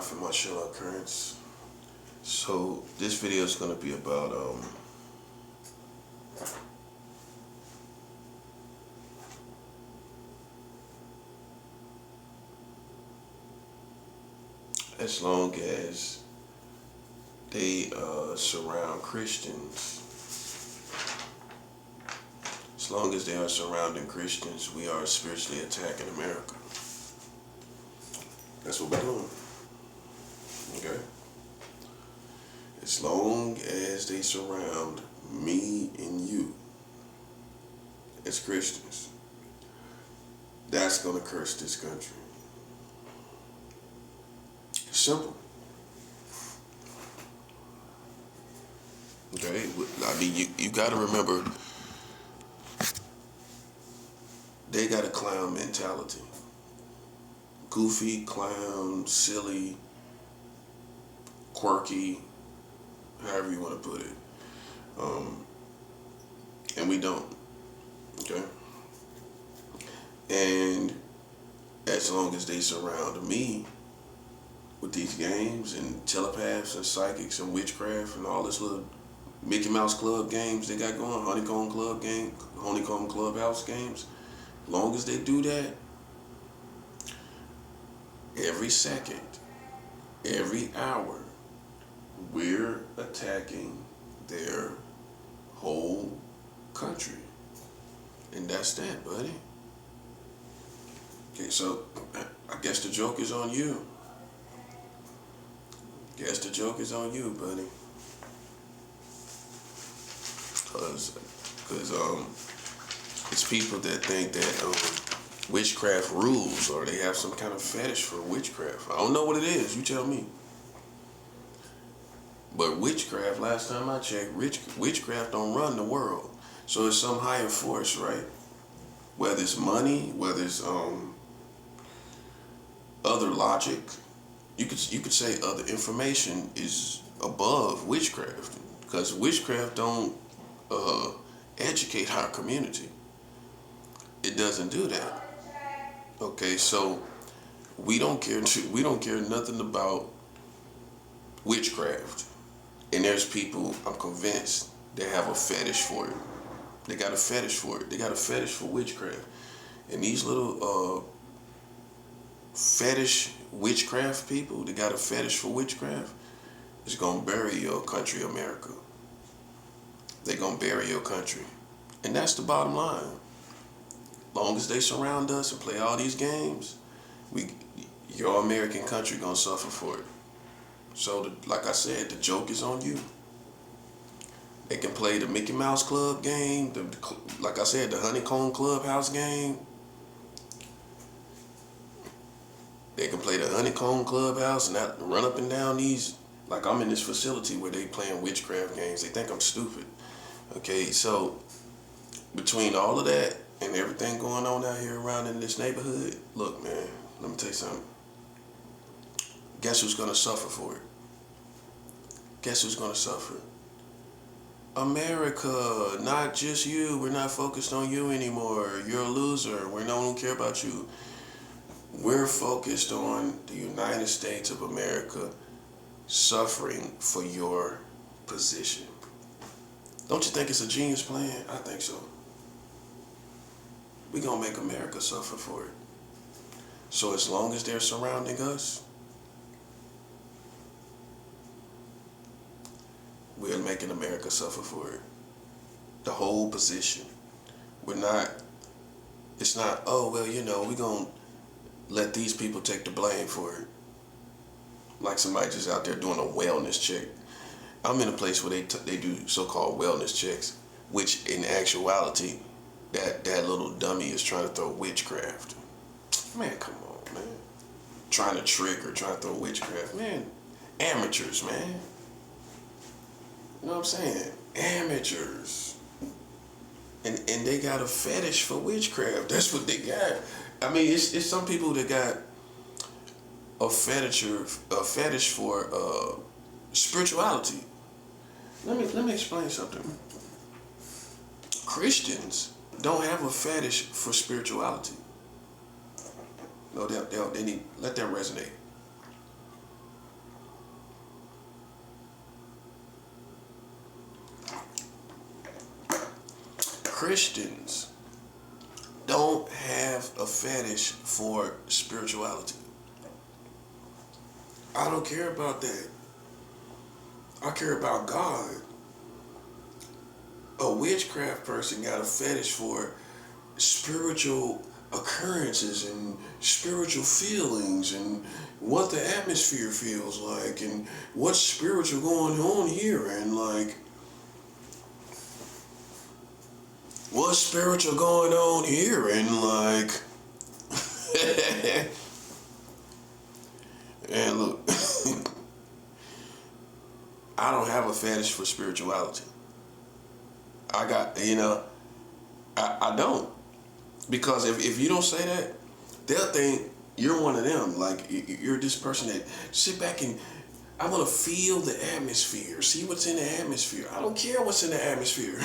Prophet Marshall Occurrence. So this video is going to be about as long as they surround Christians, as long as they are surrounding Christians, we are spiritually attacking America. That's what we're doing. Okay? As long as they surround me and you as Christians, that's going to curse this country. Simple. Okay? I mean, you got to remember, they got a clown mentality. Goofy, clown, silly, quirky, however you want to put it. And we don't. Okay? And as long as they surround me with these games and telepaths and psychics and witchcraft and all this little Mickey Mouse Club games they got going, Honeycomb Clubhouse games, as long as they do that, every second, every hour, we're attacking their whole country. And that's that, buddy. Okay, so I guess the joke is on you. Guess the joke is on you, buddy. Cause it's people that think that witchcraft rules, or they have some kind of fetish for witchcraft. I don't know what it is. You tell me. But witchcraft, last time I checked, witchcraft don't run the world. So it's some higher force, right? Whether it's money, whether it's other logic, you could say other information is above witchcraft, because witchcraft don't educate our community. It doesn't do that. Okay, so we don't care nothing about witchcraft. And there's people, I'm convinced, they have a fetish for it. They got a fetish for it. They got a fetish for witchcraft. And these little fetish witchcraft people, they got a fetish for witchcraft, is gonna bury your country, America. They gonna bury your country. And that's the bottom line. Long as they surround us and play all these games, your American country gonna suffer for it. So, like I said, the joke is on you. They can play the Mickey Mouse Club game, like I said, the Honeycomb Clubhouse game. They can play the Honeycomb Clubhouse and run up and down these. Like, I'm in this facility where they playing witchcraft games. They think I'm stupid. Okay, so between all of that and everything going on out here around in this neighborhood, look, man, let me tell you something. Guess who's gonna suffer for it? Guess who's gonna suffer? America, not just you. We're not focused on you anymore. You're a loser. We don't care about you. We're focused on the United States of America suffering for your position. Don't you think it's a genius plan? I think so. We're gonna make America suffer for it. So as long as they're surrounding us, we're making America suffer for it. The whole position. It's not, oh, well, we're going to let these people take the blame for it. Like somebody just out there doing a wellness check. I'm in a place where they do so-called wellness checks, which in actuality, that little dummy is trying to throw witchcraft. Man, come on, man. Trying to trick or trying to throw witchcraft. Man, amateurs, man. You know what I'm saying? Amateurs. And they got a fetish for witchcraft. That's what they got. I mean, it's some people that got a fetish for spirituality. Let me explain something. Christians don't have a fetish for spirituality. No, they need, let that resonate. Christians don't have a fetish for spirituality. I don't care about that. I care about God. A witchcraft person got a fetish for spiritual occurrences and spiritual feelings and what the atmosphere feels like and what's spiritual going on here and like what's spiritual going on here and like and look I don't have a fetish for spirituality. I got, I don't. Because if you don't say that, they'll think you're one of them. Like, you're this person that sit back and I want to feel the atmosphere, see what's in the atmosphere. I don't care what's in the atmosphere.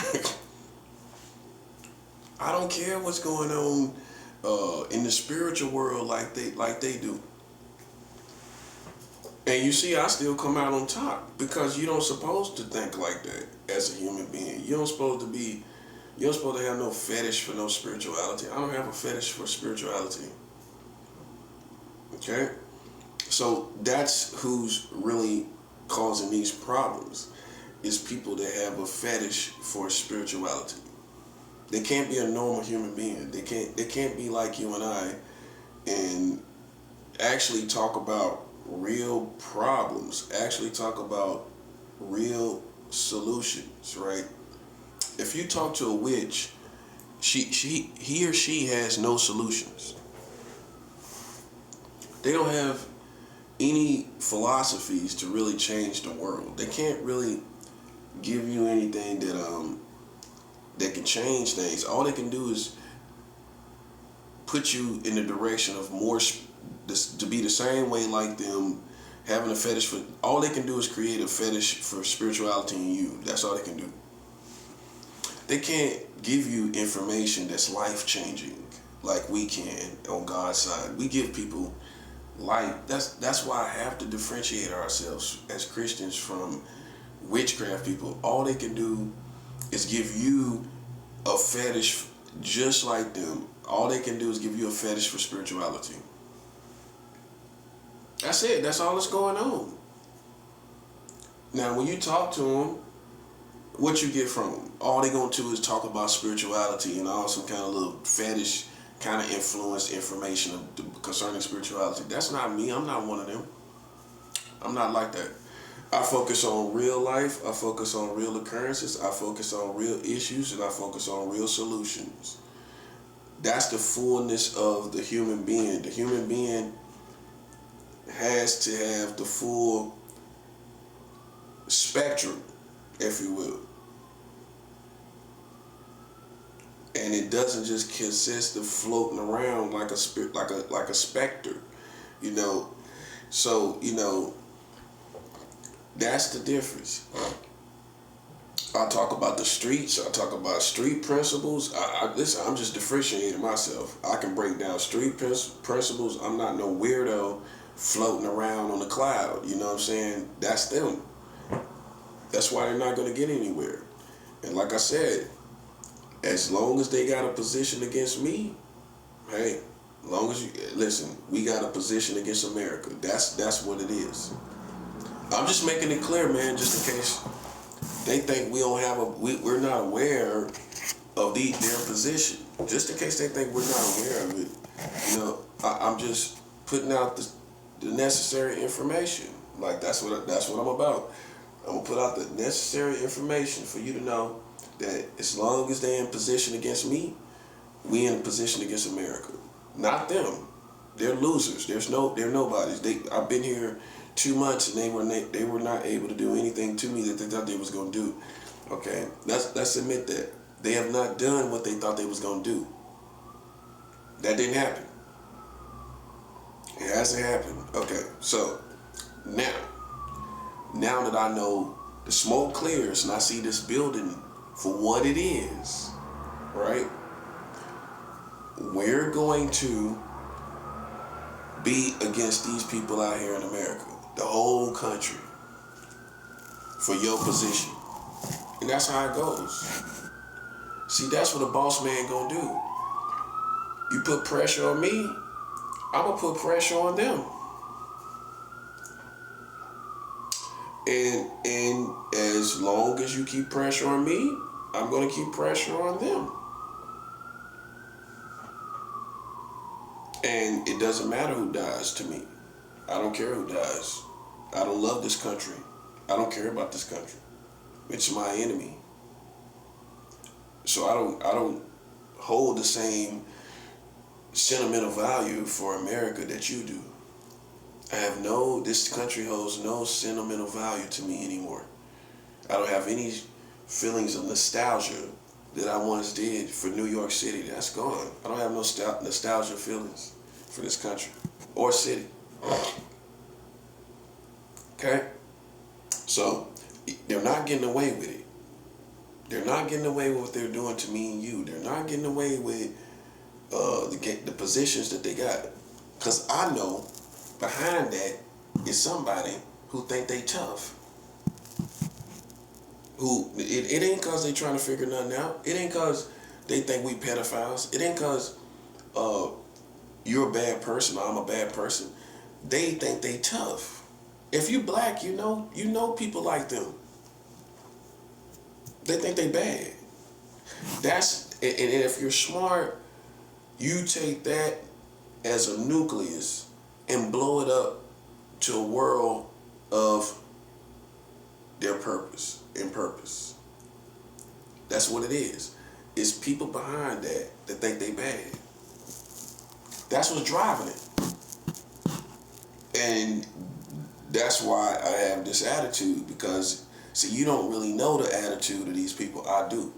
I don't care what's going on in the spiritual world like they do. And you see, I still come out on top because you don't supposed to think like that as a human being. You don't supposed to have no fetish for no spirituality. I don't have a fetish for spirituality. Okay? So that's who's really causing these problems, is people that have a fetish for spirituality. They can't be a normal human being. They can't be like you and I and actually talk about real problems, actually talk about real solutions, right? If you talk to a witch, he or she has no solutions. They don't have any philosophies to really change the world. They can't really give you anything that can change things. All they can do is put you in the direction of more to be the same way like them, having a fetish for. All they can do is create a fetish for spirituality in you. That's all they can do. They can't give you information that's life-changing like we can on God's side. We give people life. That's why I have to differentiate ourselves as Christians from witchcraft people. All they can do is give you a fetish just like them. All they can do is give you a fetish for spirituality. That's it. That's all that's going on. Now, when you talk to them, what you get from them? All they gonna do is talk about spirituality and all some kind of little fetish kind of influence information concerning spirituality. That's not me. I'm not one of them. I'm not like that. I focus on real life. I focus on real occurrences. I focus on real issues, and I focus on real solutions. That's the fullness of the human being. The human being has to have the full spectrum, if you will. And it doesn't just consist of floating around like a spirit, like a specter, So, that's the difference. I talk about the streets. I talk about street principles. Listen, I'm just differentiating myself. I can break down street principles. I'm not no weirdo floating around on a cloud. You know what I'm saying? That's them. That's why they're not going to get anywhere. And like I said, as long as they got a position against me, hey, long as you listen, we got a position against America. That's what it is. I'm just making it clear, man, just in case they think we don't have we're not aware of their position. Just in case they think we're not aware of it, I'm just putting out the necessary information. Like that's what I'm about. I'm gonna put out the necessary information for you to know that as long as they're in position against me, we in a position against America. Not them. They're losers. They're nobodies. I've been here 2 months and they were not able to do anything to me that they thought they was gonna do. Okay, let's admit that they have not done what they thought they was gonna do. That didn't happen. It hasn't happened. Okay, so now that I know the smoke clears and I see this building for what it is, right? We're going to be against these people out here in America, the whole country, for your position. And that's how it goes. See, that's what a boss man gonna do. You put pressure on me, I'm gonna put pressure on them. And as long as you keep pressure on me, I'm gonna keep pressure on them. And it doesn't matter who dies to me. I don't care who dies. I don't love this country. I don't care about this country. It's my enemy. So I don't hold the same sentimental value for America that you do. This country holds no sentimental value to me anymore. I don't have any feelings of nostalgia that I once did for New York City. That's gone. I don't have no nostalgia feelings for this country or city. Okay? So, they're not getting away with it. They're not getting away with what they're doing to me and you. They're not getting away with the positions that they got. Because I know behind that is somebody who think they tough. It ain't because they trying to figure nothing out. It ain't because they think we pedophiles. It ain't because you're a bad person or I'm a bad person. They think they tough. If you black, you know people like them. They think they bad. And if you're smart, you take that as a nucleus and blow it up to a world of their purpose and purpose. That's what it is. It's people behind that think they bad. That's what's driving it. And that's why I have this attitude, because see, you don't really know the attitude of these people. I do.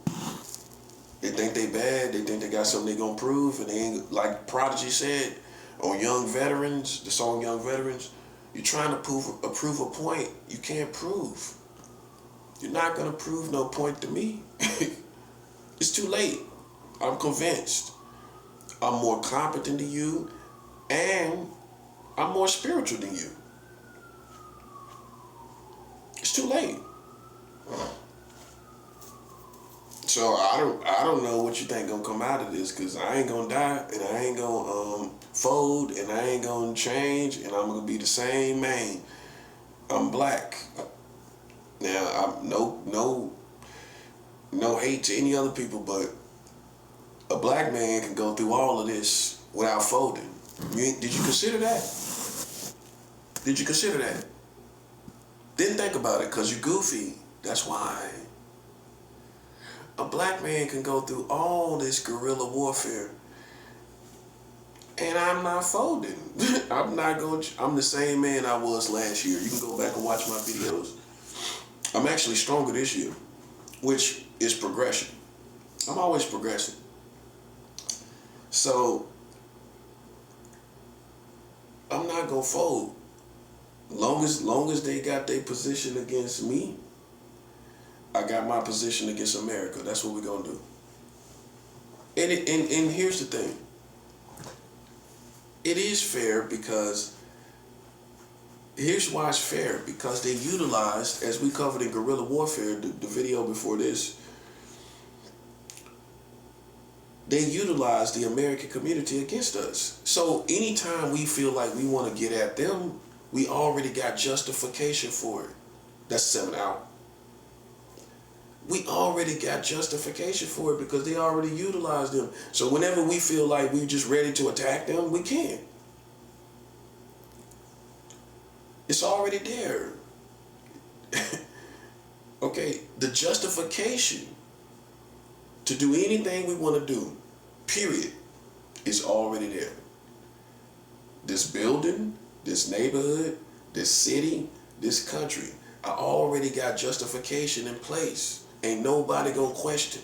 They think they bad. They think they got something they gonna prove, and they ain't, like Prodigy said on Young Veterans, the song Young Veterans. You're trying to prove a point you can't prove. You're not gonna prove no point to me. It's too late. I'm convinced. I'm more competent than you, and I'm more spiritual than you. It's too late. So I don't know what you think gonna come out of this, because I ain't gonna die, and I ain't gonna fold, and I ain't gonna change, and I'm gonna be the same man. I'm black. Now I'm no hate to any other people, but a black man can go through all of this without folding. Did you consider that? Did you consider that? Didn't think about it because you're goofy. That's why. A black man can go through all this guerrilla warfare, and I'm not folding. I'm the same man I was last year. You can go back and watch my videos. I'm actually stronger this year, which is progression. I'm always progressing. So, I'm not gonna fold. Long as they got their position against me, I got my position against America. That's what we're gonna do. And here's the thing. It is fair because here's why it's fair, because they utilized, as we covered in guerrilla warfare, the video before this, they utilized the American community against us. So anytime we feel like we want to get at them, we already got justification for it. That's 7 out. We already got justification for it because they already utilized them. So whenever we feel like we're just ready to attack them, we can. It's already there. Okay, the justification to do anything we want to do, period, is already there. This building, this neighborhood, this city, this country, I already got justification in place. Ain't nobody gonna question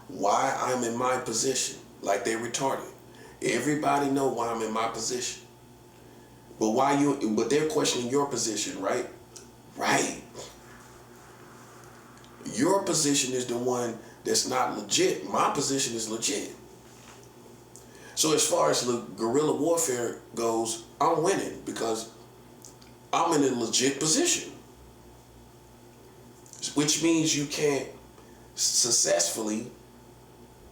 why I'm in my position, like they retarded. Everybody know why I'm in my position. But they're questioning your position, right? Right. Your position is the one that's not legit. My position is legit. So as far as the guerrilla warfare goes, I'm winning because I'm in a legit position. Which means you can't successfully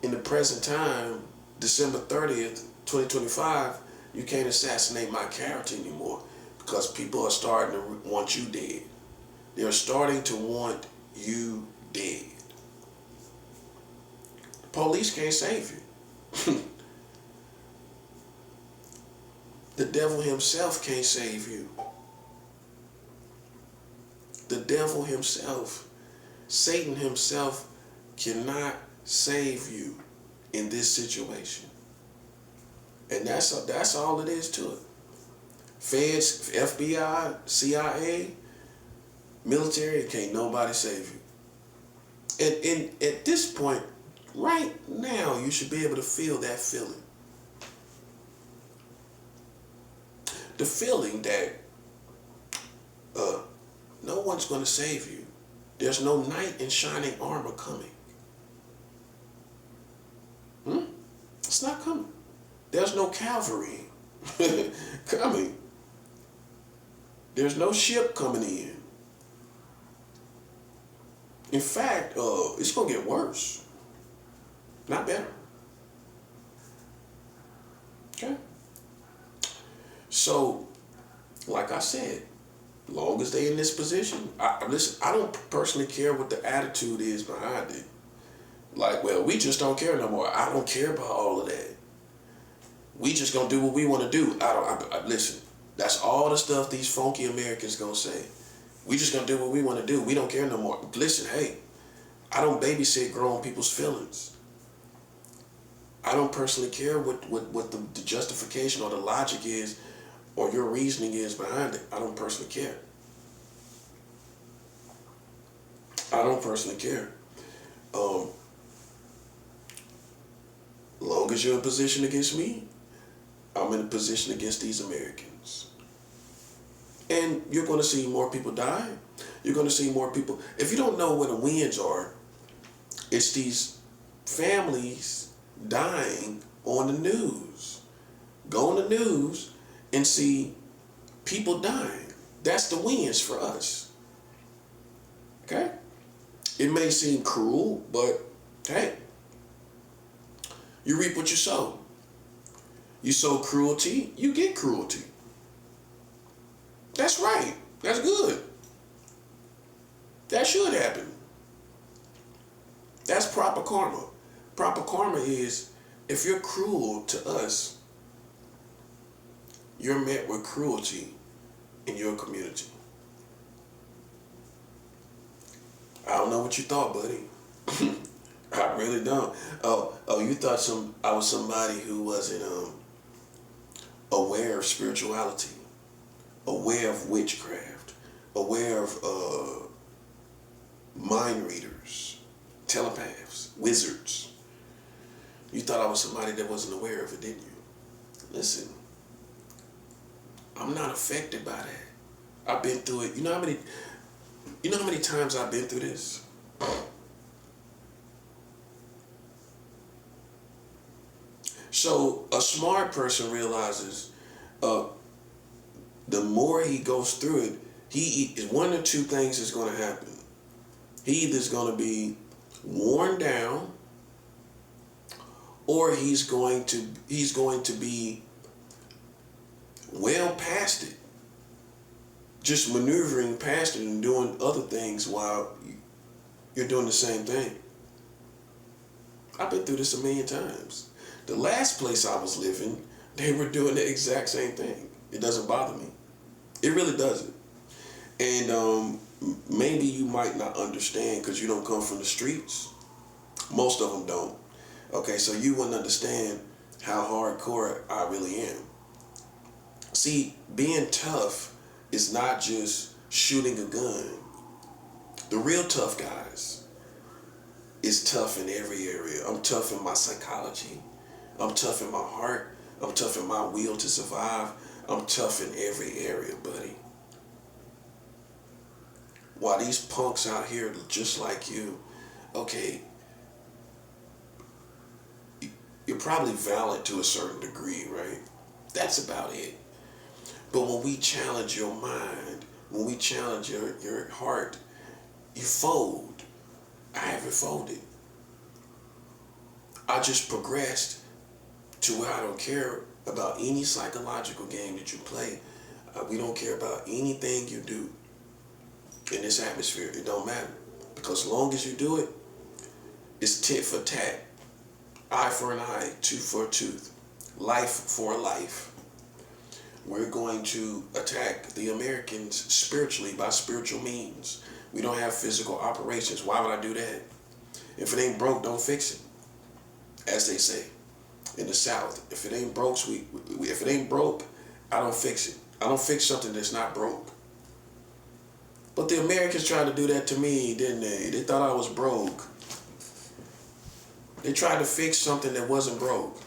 in the present time, December 30th, 2025, you can't assassinate my character anymore because people are starting to want you dead. They're starting to want you dead. The police can't save you. The devil himself can't save you. The devil himself, Satan himself, cannot save you in this situation. And that's all it is to it. Feds, FBI, CIA, military, can't nobody save you. And at this point, right now, you should be able to feel that feeling. The feeling that no one's going to save you. There's no knight in shining armor coming. It's not coming. There's no cavalry coming. There's no ship coming in. In fact, it's going to get worse. Not better. Okay? So, like I said, long as they in this position, listen, I don't personally care what the attitude is behind it. Like, well, we just don't care no more. I don't care about all of that. We just gonna do what we want to do. Listen, that's all the stuff these funky Americans gonna say. We just gonna do what we want to do. We don't care no more. Listen, hey, I don't babysit grown people's feelings. I don't personally care what the justification or the logic is or your reasoning is behind it. I don't personally care. I don't personally care. Long as you're in position against me, I'm in a position against these Americans. And you're going to see more people die. You're going to see more people. If you don't know where the wins are, it's these families dying on the news. Go on the news and see people dying. That's the wins for us. Okay? It may seem cruel, but hey, you reap what you sow. You sow cruelty, you get cruelty. That's right. That's good. That should happen. That's proper karma. Proper karma is if you're cruel to us, you're met with cruelty in your community. I don't know what you thought, buddy. I really don't. Oh, you thought I was somebody who wasn't aware of spirituality, aware of witchcraft, aware of mind readers, telepaths, wizards. You thought I was somebody that wasn't aware of it, didn't you? Listen, I'm not affected by that. I've been through it. You know how many times I've been through this? So a smart person realizes the more he goes through it, one or two things is going to happen. He either is going to be worn down, or he's going to be well past it, just maneuvering past it and doing other things while you're doing the same thing. I've been through this a million times. The last place I was living, they were doing the exact same thing. It doesn't bother me. It really doesn't. And maybe you might not understand because you don't come from the streets. Most of them don't. Okay, so you wouldn't understand how hardcore I really am. See, being tough is not just shooting a gun. The real tough guys is tough in every area. I'm tough in my psychology. I'm tough in my heart. I'm tough in my will to survive. I'm tough in every area, buddy. While these punks out here just like you, okay, you're probably valid to a certain degree, right? That's about it. But when we challenge your mind, when we challenge your heart, you fold. I haven't folded. I just progressed to where I don't care about any psychological game that you play. We don't care about anything you do in this atmosphere. It don't matter. Because as long as you do it, it's tit for tat. Eye for an eye, tooth for a tooth. Life for a life. We're going to attack the Americans spiritually by spiritual means. We don't have physical operations. Why would I do that? If it ain't broke, don't fix it. As they say in the South, if it ain't broke, if it ain't broke, I don't fix it. I don't fix something that's not broke. But the Americans tried to do that to me, didn't they? They thought I was broke. They tried to fix something that wasn't broke.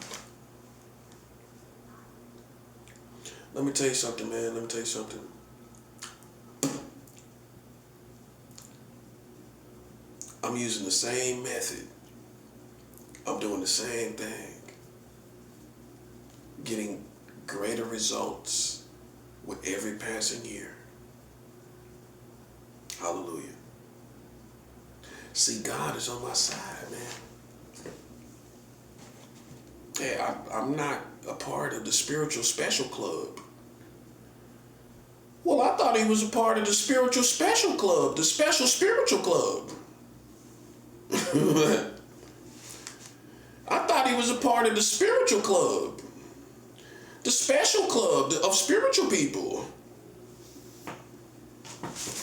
Let me tell you something, man. Let me tell you something. I'm using the same method. I'm doing the same thing. Getting greater results with every passing year. Hallelujah. See, God is on my side, man. Hey, I'm not a part of the spiritual special club. Well, I thought he was a part of the spiritual special club, the special spiritual club. I thought he was a part of the spiritual club, the special club of spiritual people.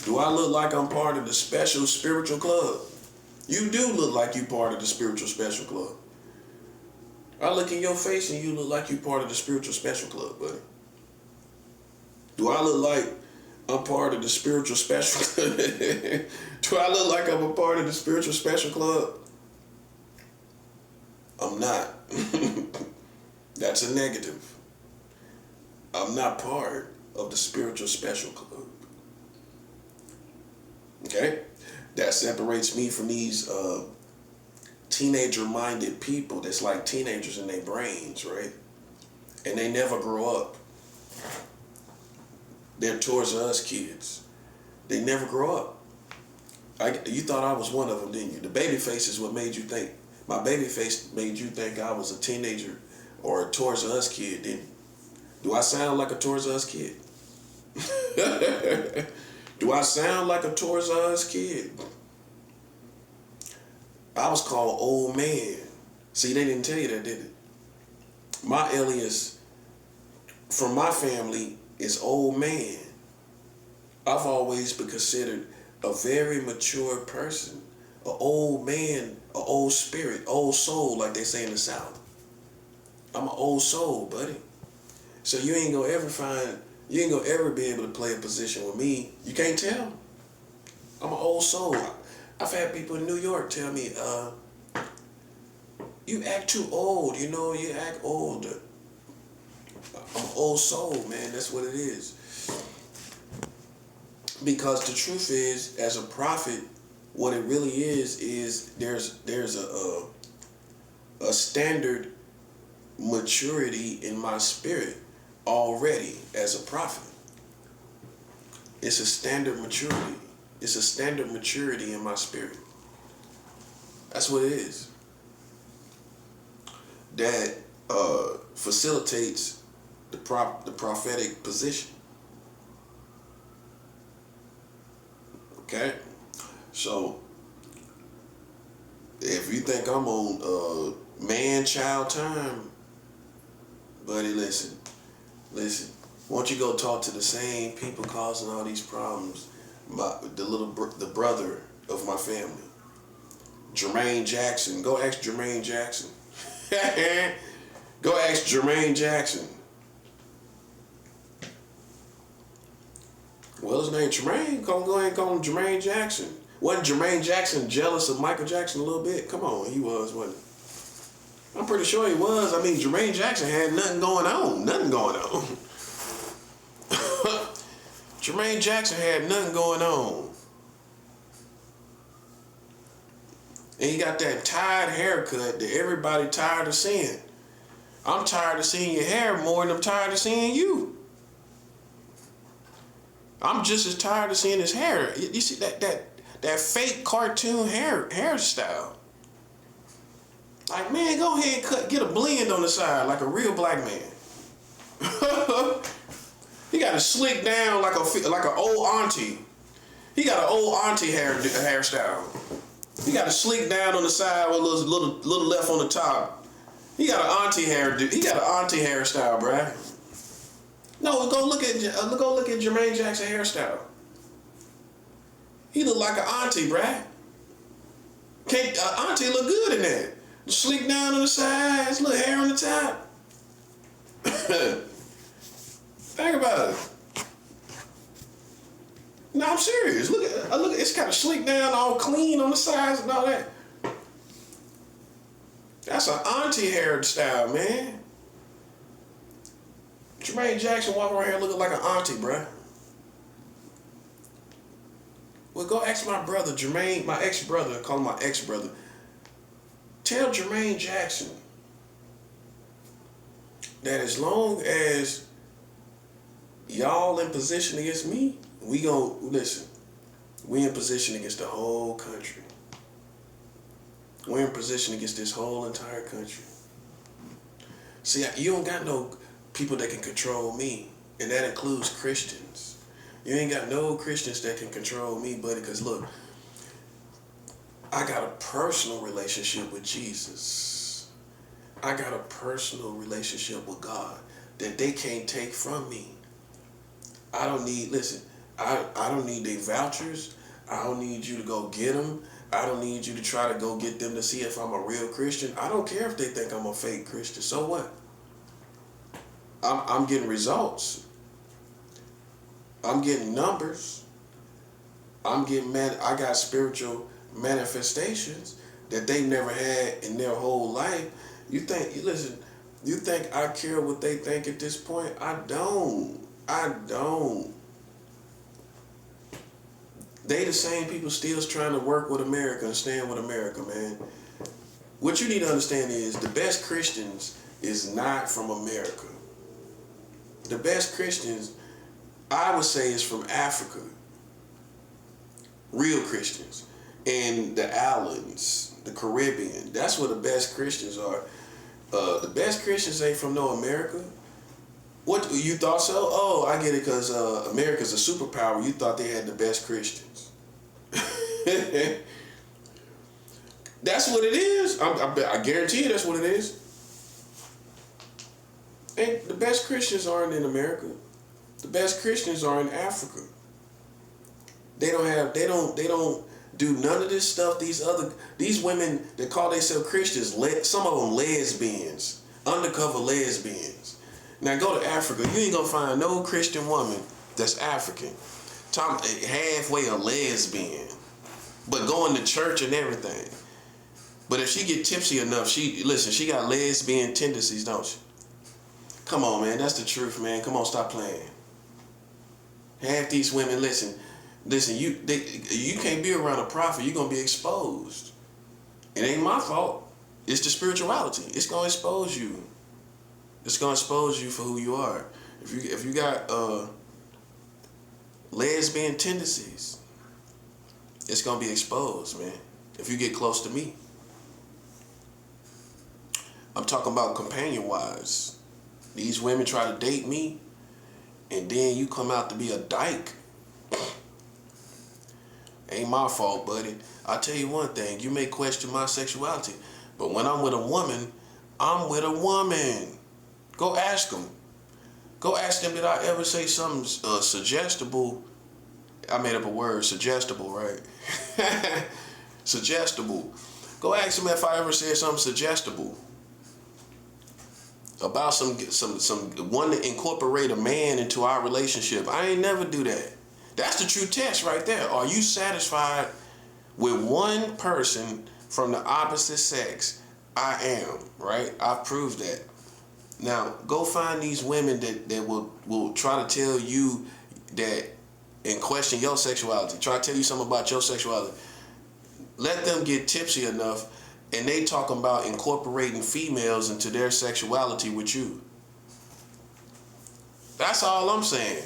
Do I look like I'm part of the special spiritual club? You do look like you part of the spiritual special club. I look in your face and you look like you part of the spiritual special club, buddy. Do I look like I'm part of the spiritual special club? Do I look like I'm a part of the spiritual special club? I'm not. That's a negative. I'm not part of the spiritual special club. Okay? That separates me from these teenager-minded people that's like teenagers in their brains, right? And they never grow up. They're Toys R Us kids. They never grow up. You thought I was one of them, didn't you? The baby face is what made you think. My baby face made you think I was a teenager or a Toys R Us kid, didn't you? Do I sound like a Toys R Us kid? Do I sound like a Toys R Us kid? I was called old man. See, they didn't tell you that, did they? My alias from my family is old man. I've always been considered a very mature person, an old man, an old spirit, old soul, like they say in the South. I'm an old soul, buddy. So you ain't gonna ever be able to play a position with me. You can't tell. I'm an old soul. I've had people in New York tell me, you act too old, you act old. I'm an old soul, man, that's what it is. Because the truth is, as a prophet, what it really is there's a standard maturity in my spirit already as a prophet. It's a standard maturity. It's a standard maturity in my spirit. That's what it is. That facilitates the prophetic position. Okay? So, if you think I'm on man-child time, buddy, listen. Why don't you go talk to the same people causing all these problems? The brother of my family, Jermaine Jackson. Go ask Jermaine Jackson. Go ask Jermaine Jackson. Well, his name Jermaine. Go ahead and call him Jermaine Jackson. Wasn't Jermaine Jackson jealous of Michael Jackson a little bit? Come on, he was, wasn't he? I'm pretty sure he was. I mean, Jermaine Jackson had nothing going on. Jermaine Jackson had nothing going on. And he got that tied haircut that everybody tired of seeing. I'm tired of seeing your hair more than I'm tired of seeing you. I'm just as tired of seeing his hair. You see that fake cartoon hairstyle. Like, man, go ahead and get a blend on the side like a real black man. He got it slicked down like an old auntie. He got an old auntie hairstyle. He got it slicked down on the side with a little left on the top. He got an auntie He got an auntie hairstyle, bruh. No, go look at Jermaine Jackson hairstyle. He look like an auntie, bruh. Auntie look good in that. Slick down on the sides, little hair on the top. Think about it. No, I'm serious. Look, it's kind of slick down, all clean on the sides and all that. That's an auntie hairstyle, man. Jermaine Jackson walking around here looking like an auntie, bruh. Well, go ask my brother, Jermaine, my ex-brother, call him my ex-brother. Tell Jermaine Jackson that as long as y'all in position against me, we in position against the whole country. We're in position against this whole entire country. See, you don't got no people that can control me, and that includes Christians. You ain't got no Christians that can control me, buddy, because look, I got a personal relationship with Jesus. I got a personal relationship with God that they can't take from me. I don't need their vouchers. I don't need you to go get them. I don't need you to try to go get them to see if I'm a real Christian. I don't care if they think I'm a fake Christian. So what? I'm getting results. I'm getting numbers. I got spiritual manifestations that they never had in their whole life. You think I care what they think at this point? I don't. They the same people still trying to work with America and stand with America, man. What you need to understand is the best Christians is not from America. The best Christians, I would say, is from Africa. Real Christians. And the islands, the Caribbean. That's where the best Christians are. The best Christians ain't from no America. What, you thought so? Oh, I get it, because America's a superpower. You thought they had the best Christians. That's what it is. I guarantee you that's what it is. And the best Christians aren't in America. The best Christians are in Africa. They don't do none of this stuff. These women that call themselves Christians, some of them lesbians, undercover lesbians. Now go to Africa, you ain't gonna find no Christian woman that's African, halfway a lesbian, but going to church and everything. But if she get tipsy enough, she got lesbian tendencies, don't she? Come on, man, that's the truth, man. Come on, stop playing. Half these women, listen, you can't be around a prophet, you're gonna be exposed. It ain't my fault. It's the spirituality. It's gonna expose you. It's gonna expose you for who you are. If you got lesbian tendencies, it's gonna be exposed, man. If you get close to me, I'm talking about companion-wise. These women try to date me, and then you come out to be a dyke. Ain't my fault, buddy. I tell you one thing, you may question my sexuality, but when I'm with a woman, I'm with a woman. Go ask them. Go ask them, did I ever say something suggestible? I made up a word, suggestible, right? Suggestible. Go ask them if I ever said something suggestible about some one to incorporate a man into our relationship. I ain't never do that. That's the true test right there. Are you satisfied with one person from the opposite sex? I am, right? I've proved that. Now, go find these women that will try to tell you that and question your sexuality. Try to tell you something about your sexuality. Let them get tipsy enough and they talking about incorporating females into their sexuality with you. That's all I'm saying.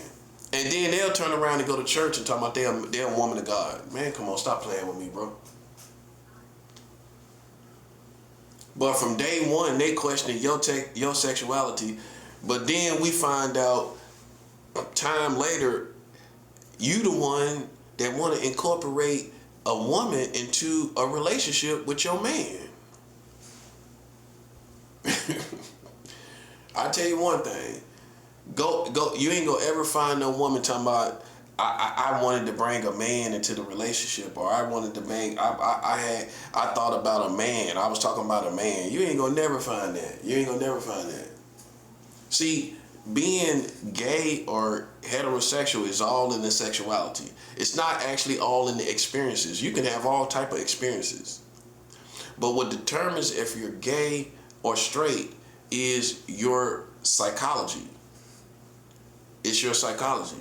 And then they'll turn around and go to church and talk about they're a woman of God. Man, come on, stop playing with me, bro. But from day one, they questioning your sexuality. But then we find out time later, you the one that want to incorporate a woman into a relationship with your man. I tell you one thing. Go. You ain't gonna ever find no woman talking about I wanted to bring a man into the relationship, or I wanted to bring I thought about a man. I was talking about a man. You ain't gonna never find that. You ain't gonna never find that. See, being gay or heterosexual is all in the sexuality. It's not actually all in the experiences. You can have all type of experiences, but what determines if you're gay or straight is your psychology. It's your psychology.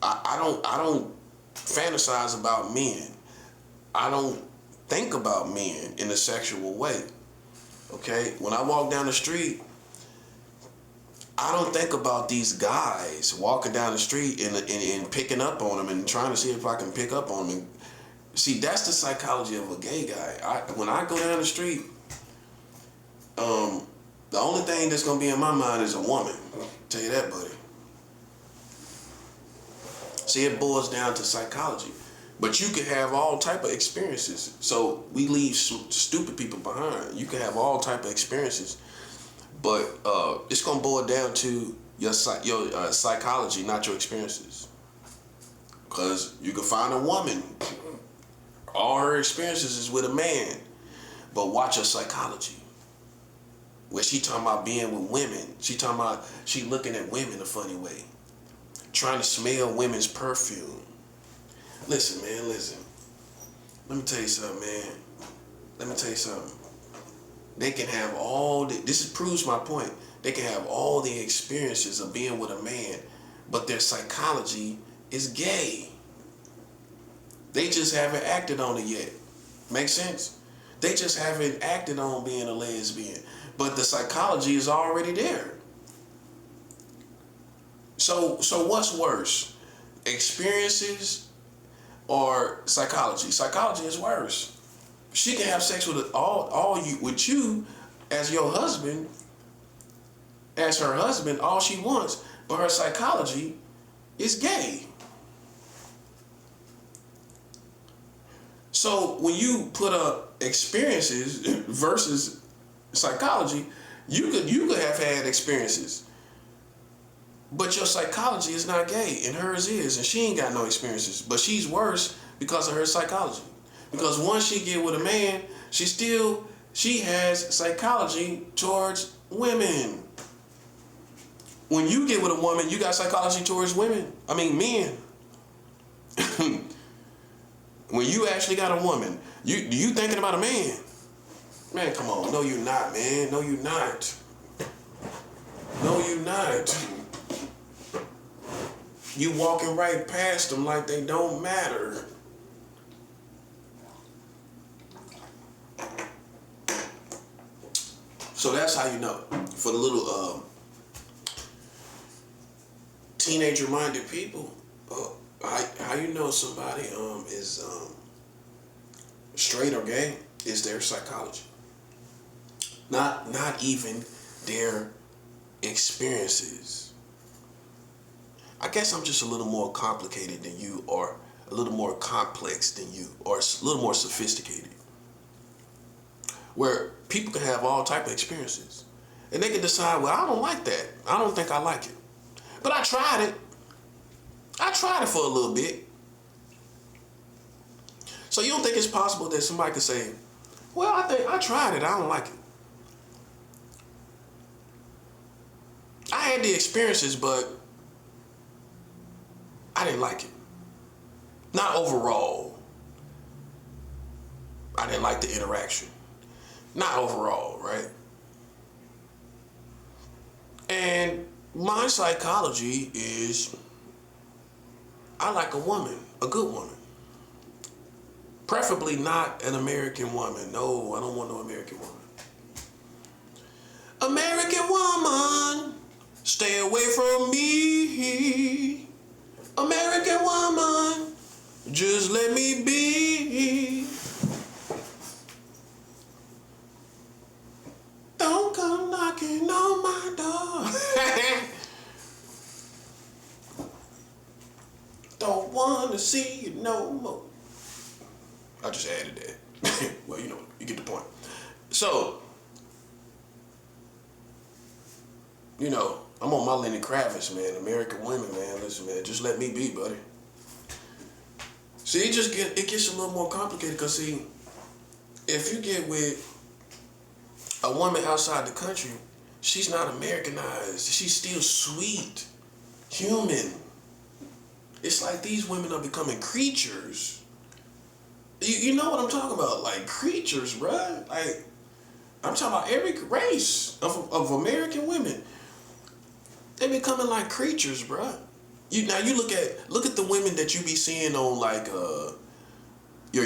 I don't fantasize about men. I don't think about men in a sexual way. Okay? When I walk down the street, I don't think about these guys walking down the street and picking up on them and trying to see if I can pick up on them. See, that's the psychology of a gay guy. When I go down the street, the only thing that's gonna be in my mind is a woman. I'll tell you that, buddy. See, it boils down to psychology. But you can have all type of experiences. So we leave stupid people behind. You can have all type of experiences, but it's gonna boil down to your psychology, not your experiences. Because you can find a woman, all her experiences is with a man, but watch her psychology. Where she talking about being with women, she talking about she looking at women a funny way, trying to smell women's perfume. Listen, man, listen. Let me tell you something, man. Let me tell you something. They can have this proves my point. They can have all the experiences of being with a man, but their psychology is gay. They just haven't acted on it yet. Make sense? They just haven't acted on being a lesbian, but the psychology is already there. So what's worse? Experiences or psychology? Psychology is worse. She can have sex with with you as your husband, as her husband, all she wants, but her psychology is gay. So when you put up experiences versus psychology, you could have had experiences, but your psychology is not gay, and hers is, and she ain't got no experiences. But she's worse because of her psychology. Because once she get with a man, she has psychology towards women. When you get with a woman, you got psychology towards women. I mean, men. When you actually got a woman, you thinking about a man. Man, come on. No, you're not, man. No, you're not. No, you're not. You walking right past them like they don't matter. So that's how you know. For the little teenager-minded people, how you know somebody is straight or gay is their psychology. Not even their experiences. I guess I'm just a little more complicated than you, or a little more complex than you, or a little more sophisticated. Where people can have all type of experiences, and they can decide, well, I don't like that. I don't think I like it. But I tried it. I tried it for a little bit. So you don't think it's possible that somebody could say, well, I tried it. I don't like it. I had the experiences, but I didn't like it. Not overall. I didn't like the interaction. Not overall, right? And my psychology is I like a woman, a good woman. Preferably not an American woman. No, I don't want no American woman. American woman, stay away from me. American woman, just let me be. Don't come knocking on my door. Don't want to see you no more. I just added that. Well, you get the point. So, I'm on my Lenny Kravitz, man. American women, man. Listen, man, just let me be, buddy. See, it gets a little more complicated because, see, if you get with a woman outside the country, she's not Americanized. She's still sweet, human. It's like these women are becoming creatures. You know what I'm talking about? Like creatures, bruh. Like, I'm talking about every race of American women. They becoming like creatures, bruh. You look at the women that you be seeing on like your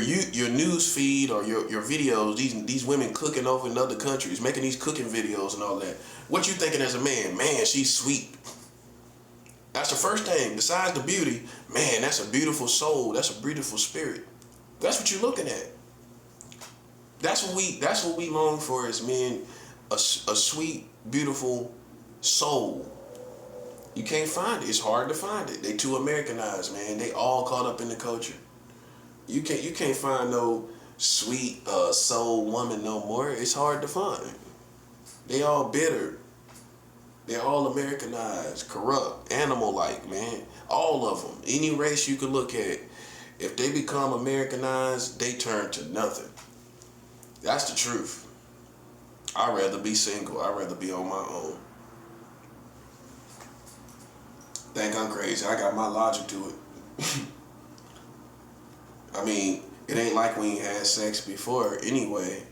news feed or your videos. These women cooking over in other countries, making these cooking videos and all that. What you thinking as a man? Man, she's sweet. That's the first thing. Besides the beauty, man, that's a beautiful soul. That's a beautiful spirit. That's what you're looking at. That's what we long for as men, a sweet, beautiful soul. You can't find it. It's hard to find it. They too Americanized, man. They all caught up in the culture. You can't find no sweet soul woman no more. It's hard to find. They all bitter. They're all Americanized, corrupt, animal-like, man. All of them. Any race you could look at, if they become Americanized, they turn to nothing. That's the truth. I'd rather be single. I'd rather be on my own. Think I'm crazy. I got my logic to it. I mean, it ain't like we ain't had sex before anyway.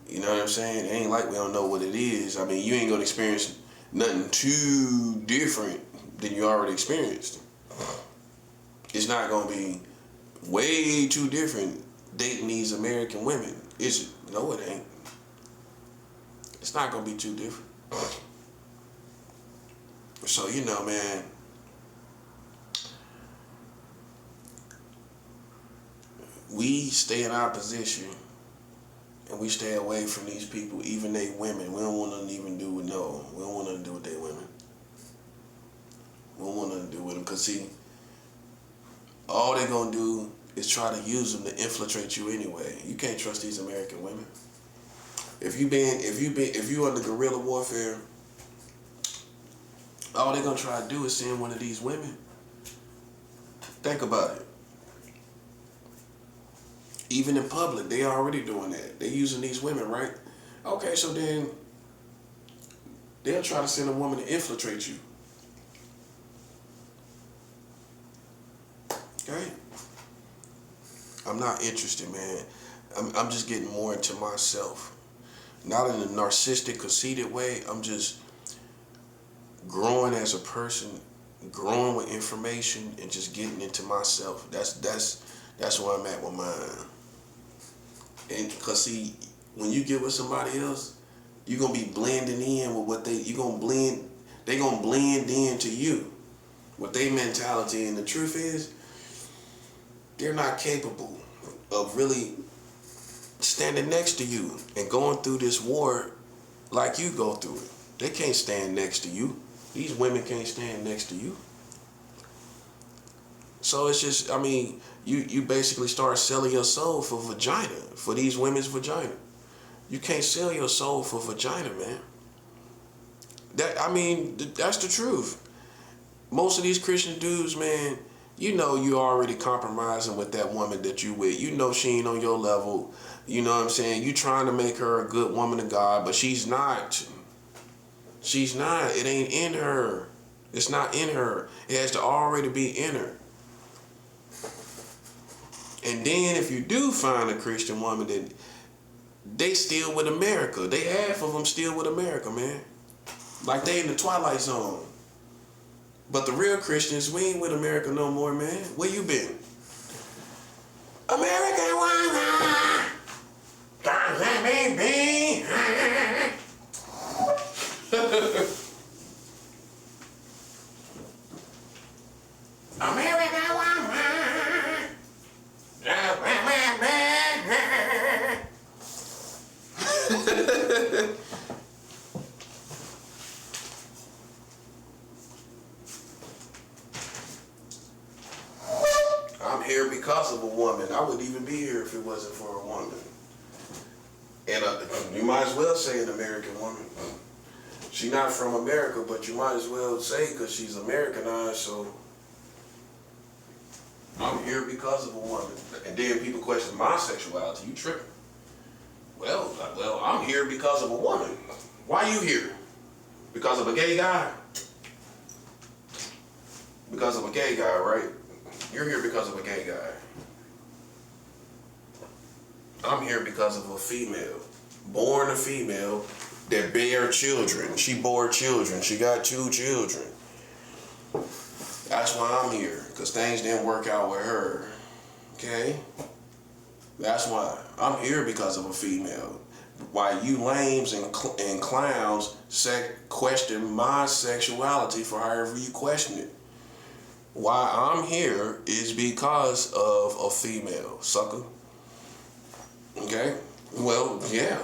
You know what I'm saying? It ain't like we don't know what it is. I mean, you ain't gonna experience nothing too different than you already experienced. It's not gonna be way too different dating these American women, is it? No, it ain't. It's not gonna be too different. So, man, we stay in our position and we stay away from these people, even they women. We don't want nothing to even do with we don't want nothing to do with they women. We don't want nothing to do with them, because see, all they're gonna do is try to use them to infiltrate you anyway. You can't trust these American women. If you under guerrilla warfare, all they're gonna try to do is send one of these women. Think about it. Even in public, they already doing that. They using these women, right? Okay, so then they'll try to send a woman to infiltrate you. Okay? I'm not interested, man. I'm just getting more into myself. Not in a narcissistic, conceited way. I'm just growing as a person, growing with information, and just getting into myself. That's where I'm at with mine. And cause see, when you get with somebody else, you're gonna be blending in with what they gonna blend into you. What their mentality, and the truth is, they're not capable of really standing next to you and going through this war like you go through it. They can't stand next to you. These women can't stand next to you. So it's just, I mean, you basically start selling your soul for vagina, for these women's vagina. You can't sell your soul for vagina, man. That's the truth. Most of these Christian dudes, man, you already compromising with that woman that you with. You know she ain't on your level. You know what I'm saying? You trying to make her a good woman of God, but she's not. She's not. It ain't in her. It's not in her. It has to already be in her. And then if you do find a Christian woman, that they still with America. They half of them still with America, man. Like they in the Twilight Zone. But the real Christians, we ain't with America no more, man. Where you been? American woman! God, let me be! here because of a woman. I wouldn't even be here if it wasn't for a woman. And you might as well say an American woman. She's not from America, but you might as well say because she's Americanized, so I'm here because of a woman. And then people question my sexuality. You tripping. Well, I'm here because of a woman. Why you here? Because of a gay guy? Because of a gay guy, right? You're here because of a gay guy. I'm here because of a female. Born a female that bear children. She bore children. She got 2 children. That's why I'm here. Because things didn't work out with her. Okay? That's why. I'm here because of a female. Why you lames and clowns question my sexuality for however you question it. Why I'm here is because of a female, sucker. Okay? Well, yeah.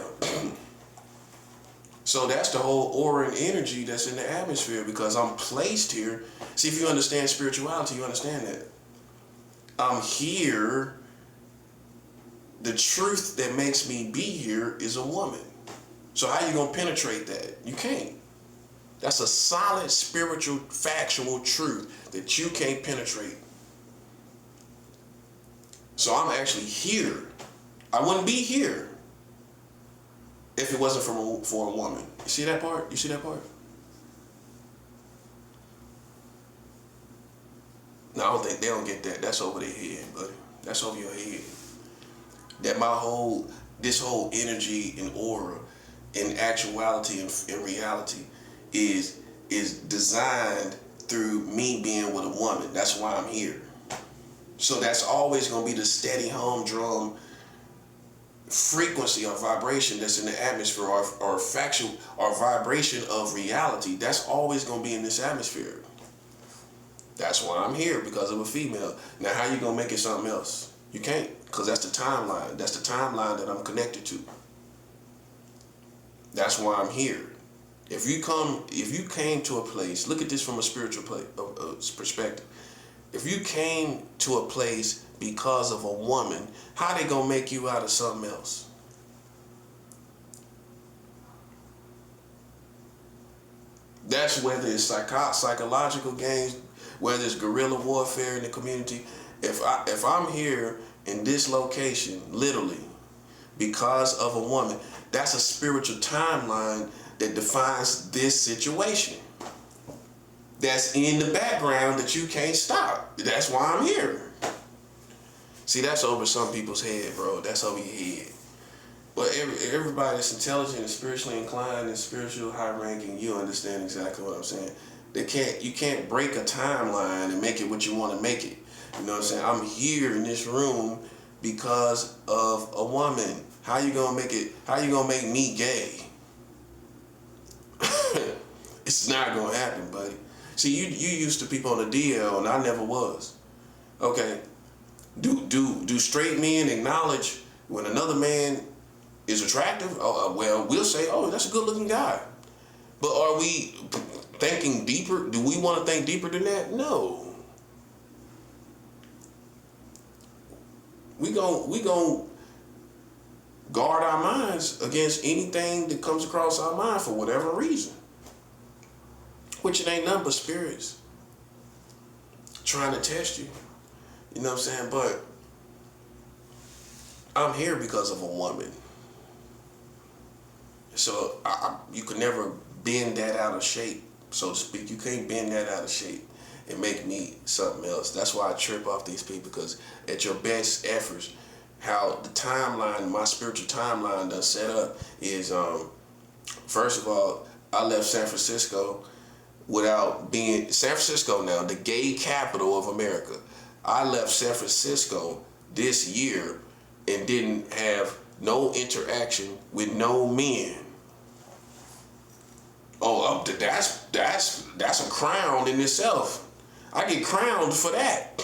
So that's the whole aura and energy that's in the atmosphere because I'm placed here. See, if you understand spirituality, you understand that. I'm here. The truth that makes me be here is a woman. So how you gonna penetrate that? You can't. That's a solid spiritual, factual truth that you can't penetrate. So I'm actually here. I wouldn't be here if it wasn't for a woman. You see that part? You see that part? No, I don't think they don't get that. That's over their head, buddy. That's over your head. That this whole energy and aura in actuality and in reality is designed through me being with a woman. That's why I'm here. So that's always going to be the steady humdrum frequency or vibration that's in the atmosphere or factual or vibration of reality. That's always going to be in this atmosphere. That's why I'm here, because of a female. Now, how you going to make it something else? You can't, because that's the timeline. That's the timeline that I'm connected to. That's why I'm here. If you came to a place, look at this from a spiritual perspective. If you came to a place because of a woman, how they gonna make you out of something else? That's whether it's psychological games, whether it's guerrilla warfare in the community. If I'm here in this location, literally, because of a woman, that's a spiritual timeline that defines this situation. That's in the background that you can't stop. That's why I'm here. See, that's over some people's head, bro. That's over your head. But everybody that's intelligent and spiritually inclined and spiritual high ranking, you understand exactly what I'm saying. You can't break a timeline and make it what you want to make it. You know what I'm saying? I'm here in this room because of a woman. How you gonna make me gay? It's not gonna happen, buddy. See, you used to people on the DL, and I never was. Okay. Do straight men acknowledge when another man is attractive? Well, we'll say, oh, that's a good looking guy. But are we thinking deeper? Do we want to think deeper than that? No. We gon' guard our minds against anything that comes across our mind for whatever reason. Which it ain't nothing but spirits trying to test you. You know what I'm saying? But I'm here because of a woman. So you could never bend that out of shape, so to speak. You can't bend that out of shape and make me something else. That's why I trip off these people, because at your best efforts, how the timeline, my spiritual timeline done set up is, first of all, I left San Francisco without being, San Francisco now, the gay capital of America. I left San Francisco this year and didn't have no interaction with no men. Oh, that's a crown in itself. I get crowned for that.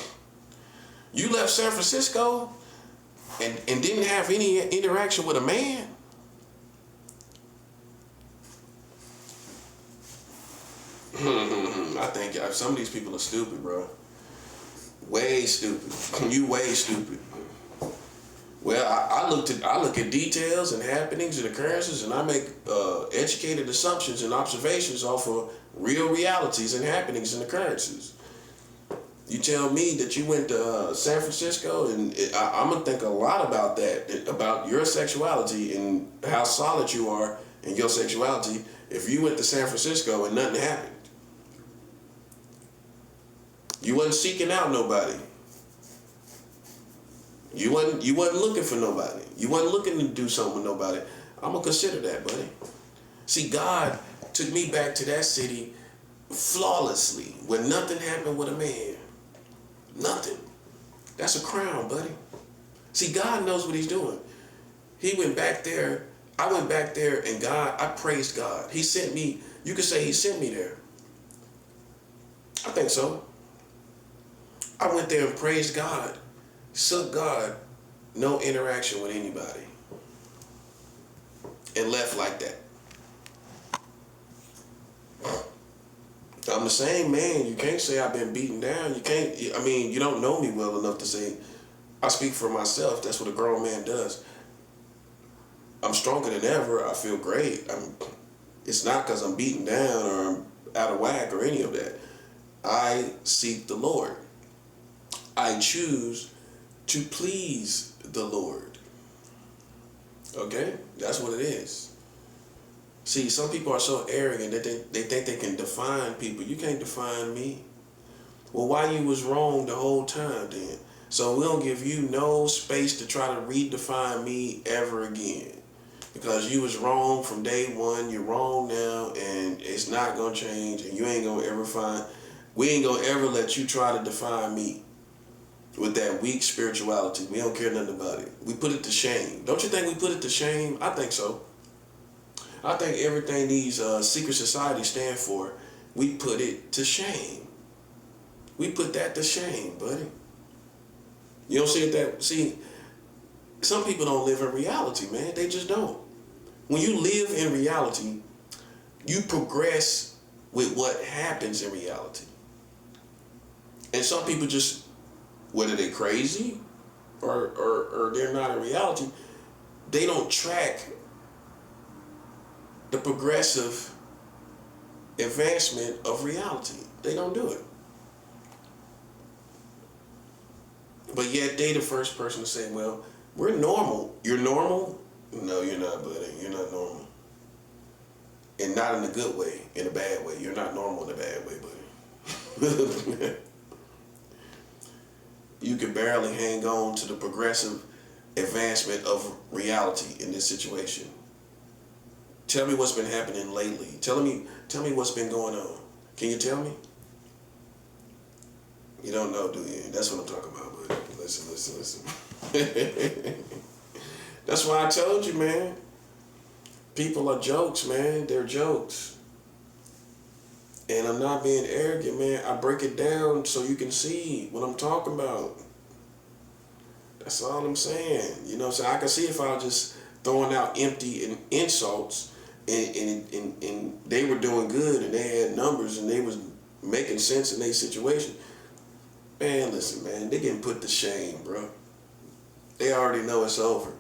You left San Francisco and didn't have any interaction with a man? I think some of these people are stupid, bro. Way stupid. You way stupid. Well, I look at details and happenings and occurrences, and I make educated assumptions and observations off of real realities and happenings and occurrences. You tell me that you went to San Francisco, and I'm gonna think a lot about that, about your sexuality and how solid you are in your sexuality. If you went to San Francisco and nothing happened, you wasn't seeking out nobody. You wasn't looking for nobody. You wasn't looking to do something with nobody. I'm gonna consider that, buddy. See, God took me back to that city flawlessly, where nothing happened with a man. Nothing. That's a crown, buddy. See, God knows what he's doing. He went back there. I went back there, and I praised God. He sent me. You could say he sent me there. I think so. I went there and praised God. Suck God, no interaction with anybody, and left like that. I'm the same man. You can't say I've been beaten down. You can't, I mean, you don't know me well enough to say, I speak for myself. That's what a grown man does. I'm stronger than ever. I feel great. It's not because I'm beaten down or I'm out of whack or any of that. I seek the Lord. I choose to please the Lord. Okay? That's what it is. See, some people are so arrogant that they think they can define people. You can't define me. Well, why you was wrong the whole time then? So we don't give you no space to try to redefine me ever again. Because you was wrong from day one, you're wrong now, and it's not gonna change, and you ain't gonna ever we ain't gonna ever let you try to define me with that weak spirituality. We don't care nothing about it. We put it to shame. Don't you think we put it to shame? I think so. I think everything these secret societies stand for, we put it to shame. We put that to shame, buddy. You don't see it that, see, some people don't live in reality, man. They just don't. When you live in reality, you progress with what happens in reality. And some people just, whether they're crazy or they're not in reality, they don't track the progressive advancement of reality. They don't do it. But yet they the first person to say, well, we're normal. You're normal? No, you're not, buddy. You're not normal. And not in a good way, in a bad way. You're not normal in a bad way, buddy. You can barely hang on to the progressive advancement of reality in this situation. Tell me what's been happening lately. Tell me what's been going on. Can you tell me? You don't know, do you? That's what I'm talking about, buddy. Listen. That's why I told you, man. People are jokes, man. They're jokes. And I'm not being arrogant, man. I break it down so you can see what I'm talking about. That's all I'm saying. You know what I'm saying? I can see if I was just throwing out empty insults and they were doing good and they had numbers and they was making sense in their situation. Man, listen, man. They getting put to shame, bro. They already know it's over.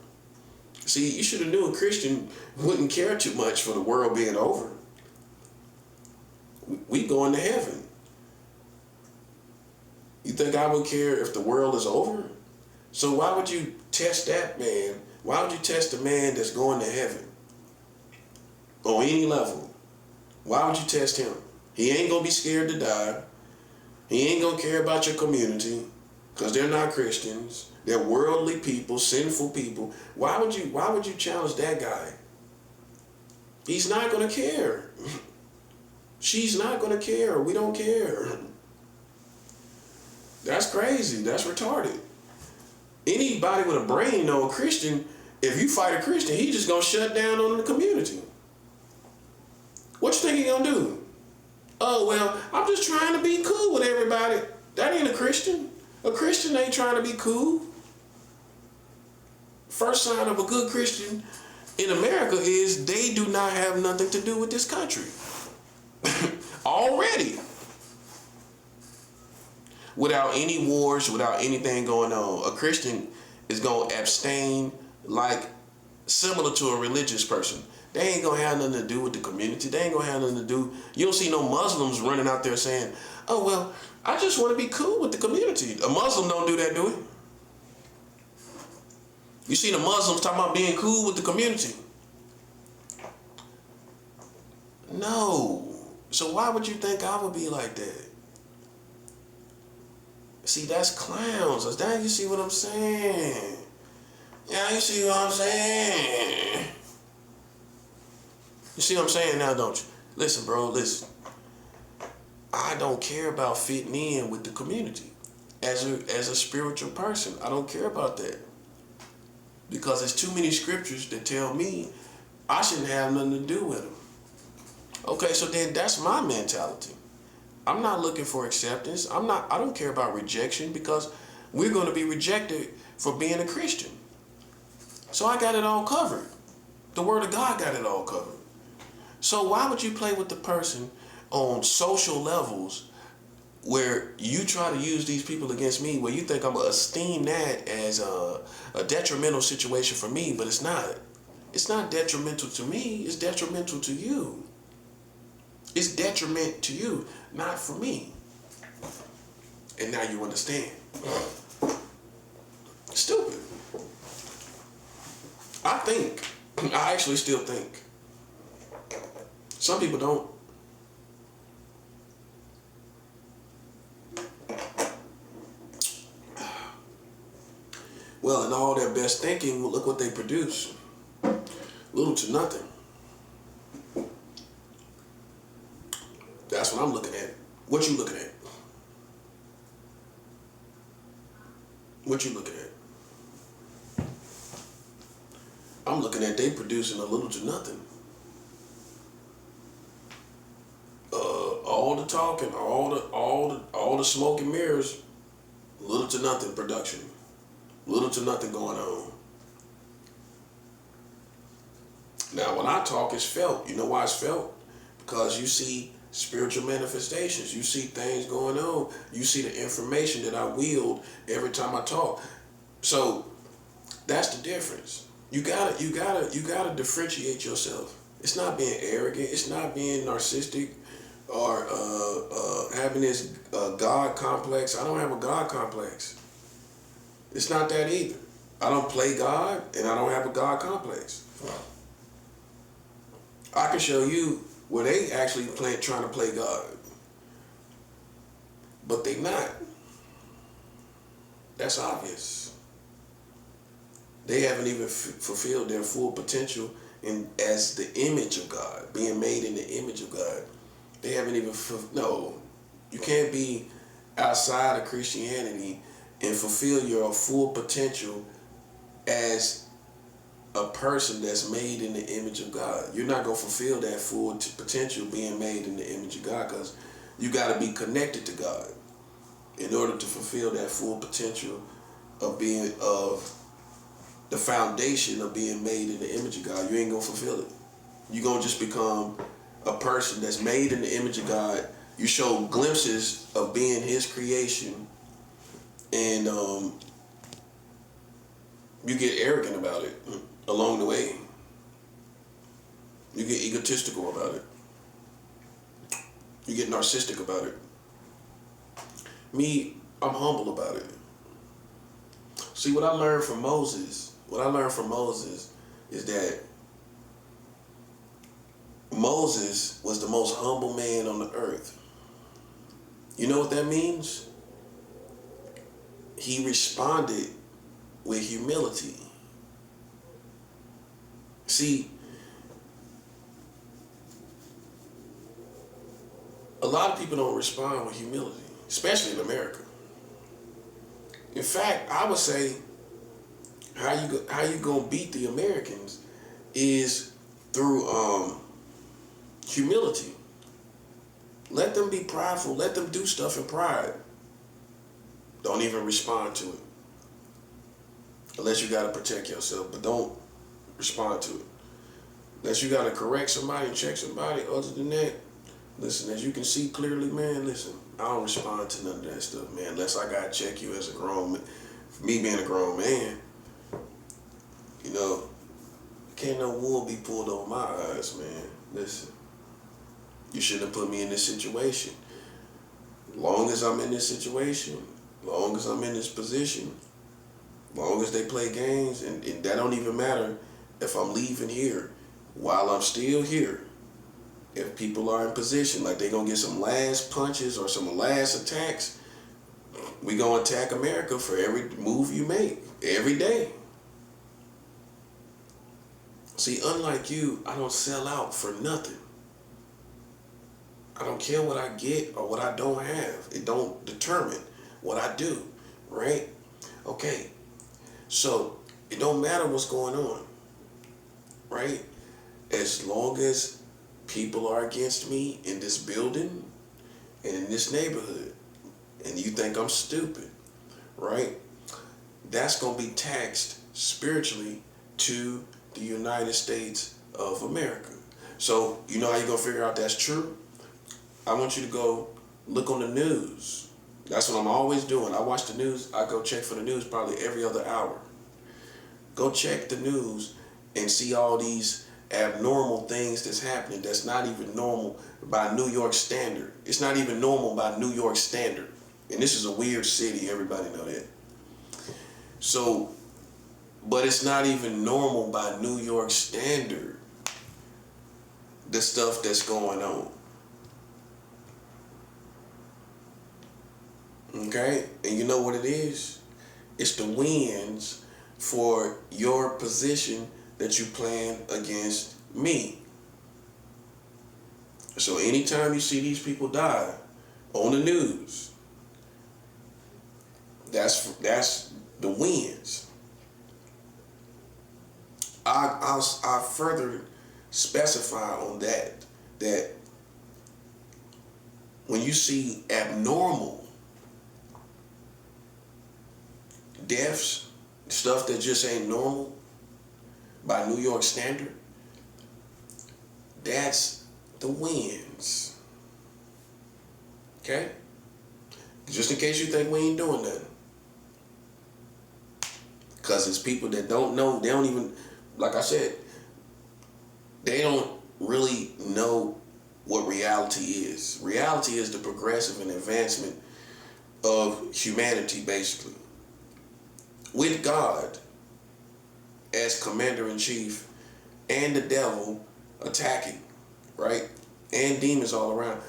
See, you should have knew a Christian wouldn't care too much for the world being over. We going to heaven. You think I would care if the world is over? So why would you test that man? Why would you test a man that's going to heaven? On any level. Why would you test him? He ain't going to be scared to die. He ain't going to care about your community because they're not Christians. They're worldly people, sinful people. Why would you challenge that guy? He's not going to care. She's not going to care. We don't care. That's crazy. That's retarded. Anybody with a brain know a Christian, if you fight a Christian, he just going to shut down on the community. What you think he going to do? Oh, well, I'm just trying to be cool with everybody. That ain't a Christian. A Christian ain't trying to be cool. First sign of a good Christian in America is they do not have nothing to do with this country. Already. without any wars, without anything going on. A Christian is going to abstain like similar to a religious person. They ain't going to have nothing to do with the community. They ain't going to have nothing to do. You don't see no Muslims running out there saying, oh, well, I just want to be cool with the community. A Muslim don't do that, do he? You see the Muslims talking about being cool with the community? No. So why would you think I would be like that? See, that's clowns. Now you see what I'm saying. Yeah, you see what I'm saying. You see what I'm saying now, don't you? Listen, bro, listen. I don't care about fitting in with the community. As a spiritual person, I don't care about that. Because there's too many scriptures that tell me I shouldn't have nothing to do with them. Okay, so then that's my mentality. I'm not looking for acceptance. I don't care about rejection because we're going to be rejected for being a Christian. So I got it all covered. The Word of God got it all covered. So why would you play with the person on social levels where you try to use these people against me, where you think I'm going to esteem that as a detrimental situation for me, but it's not. It's not detrimental to me. It's detrimental to you. It's detriment to you, not for me. And now you understand. Stupid. I actually still think. Some people don't. Well, in all their best thinking, look what they produce. Little to nothing. That's what I'm looking at. What you looking at? What you looking at? I'm looking at they producing a little to nothing. All the talking, all the smoke and mirrors, little to nothing production. Little to nothing going on. Now, when I talk, it's felt. You know why it's felt? Because you see spiritual manifestations. You see things going on. You see the information that I wield every time I talk. So that's the difference. You gotta differentiate yourself. It's not being arrogant. It's not being narcissistic or having this God complex. I don't have a God complex. It's not that either. I don't play God, and I don't have a God complex. I can show you where they actually trying to play God. But they not. That's obvious. They haven't even fulfilled their full potential as the image of God, being made in the image of God. They haven't even, no. You can't be outside of Christianity and fulfill your full potential as a person that's made in the image of God. You're not going to fulfill that full potential being made in the image of God because you got to be connected to God in order to fulfill that full potential of the foundation of being made in the image of God. You ain't going to fulfill it. You're going to just become a person that's made in the image of God. You show glimpses of being His creation, and you get arrogant about it along the way. You get egotistical about it. You get narcissistic about it. Me, I'm humble about it. See, what I learned from Moses is that Moses was the most humble man on the earth. You know what that means? He responded with humility. See, a lot of people don't respond with humility, especially in America. In fact, I would say how you gonna beat the Americans is through humility. Let them be prideful. Let them do stuff in pride. Don't even respond to it. Unless you got to protect yourself, but don't respond to it. Unless you got to correct somebody and check somebody. Other than that, listen, as you can see clearly, man, listen. I don't respond to none of that stuff, man. Unless I gotta check you as a grown man. For me being a grown man, you know, can't no wool be pulled over my eyes, man. Listen, you shouldn't have put me in this situation. Long as I'm in this situation, long as I'm in this position, long as they play games, and that don't even matter if I'm leaving here. While I'm still here, if people are in position, like they gonna get some last punches or some last attacks, we gonna attack America for every move you make, every day. See, unlike you, I don't sell out for nothing. I don't care what I get or what I don't have. It don't determine what I do, right? Okay, so it don't matter what's going on, right? As long as people are against me in this building and in this neighborhood, and you think I'm stupid, right? That's gonna be taxed spiritually to the United States of America. So you know how you're gonna figure out that's true? I want you to go look on the news. That's what I'm always doing. I watch the news. I go check for the news probably every other hour. Go check the news and see all these abnormal things that's happening that's not even normal by New York standard. It's not even normal by New York standard. And this is a weird city, everybody know that. So, but it's not even normal by New York standard, the stuff that's going on. Okay? And you know what it is? It's the wins for your position that you plan against me. So anytime you see these people die on the news, that's the wins. I'll further specify on that when you see abnormal deaths, stuff that just ain't normal by New York standard, that's the wins. Okay? Just in case you think we ain't doing nothing. Because it's people that don't know, they don't even, like I said, they don't really know what reality is. Reality is the progressive and advancement of humanity, basically. With God as commander-in-chief and the devil attacking, right? And demons all around.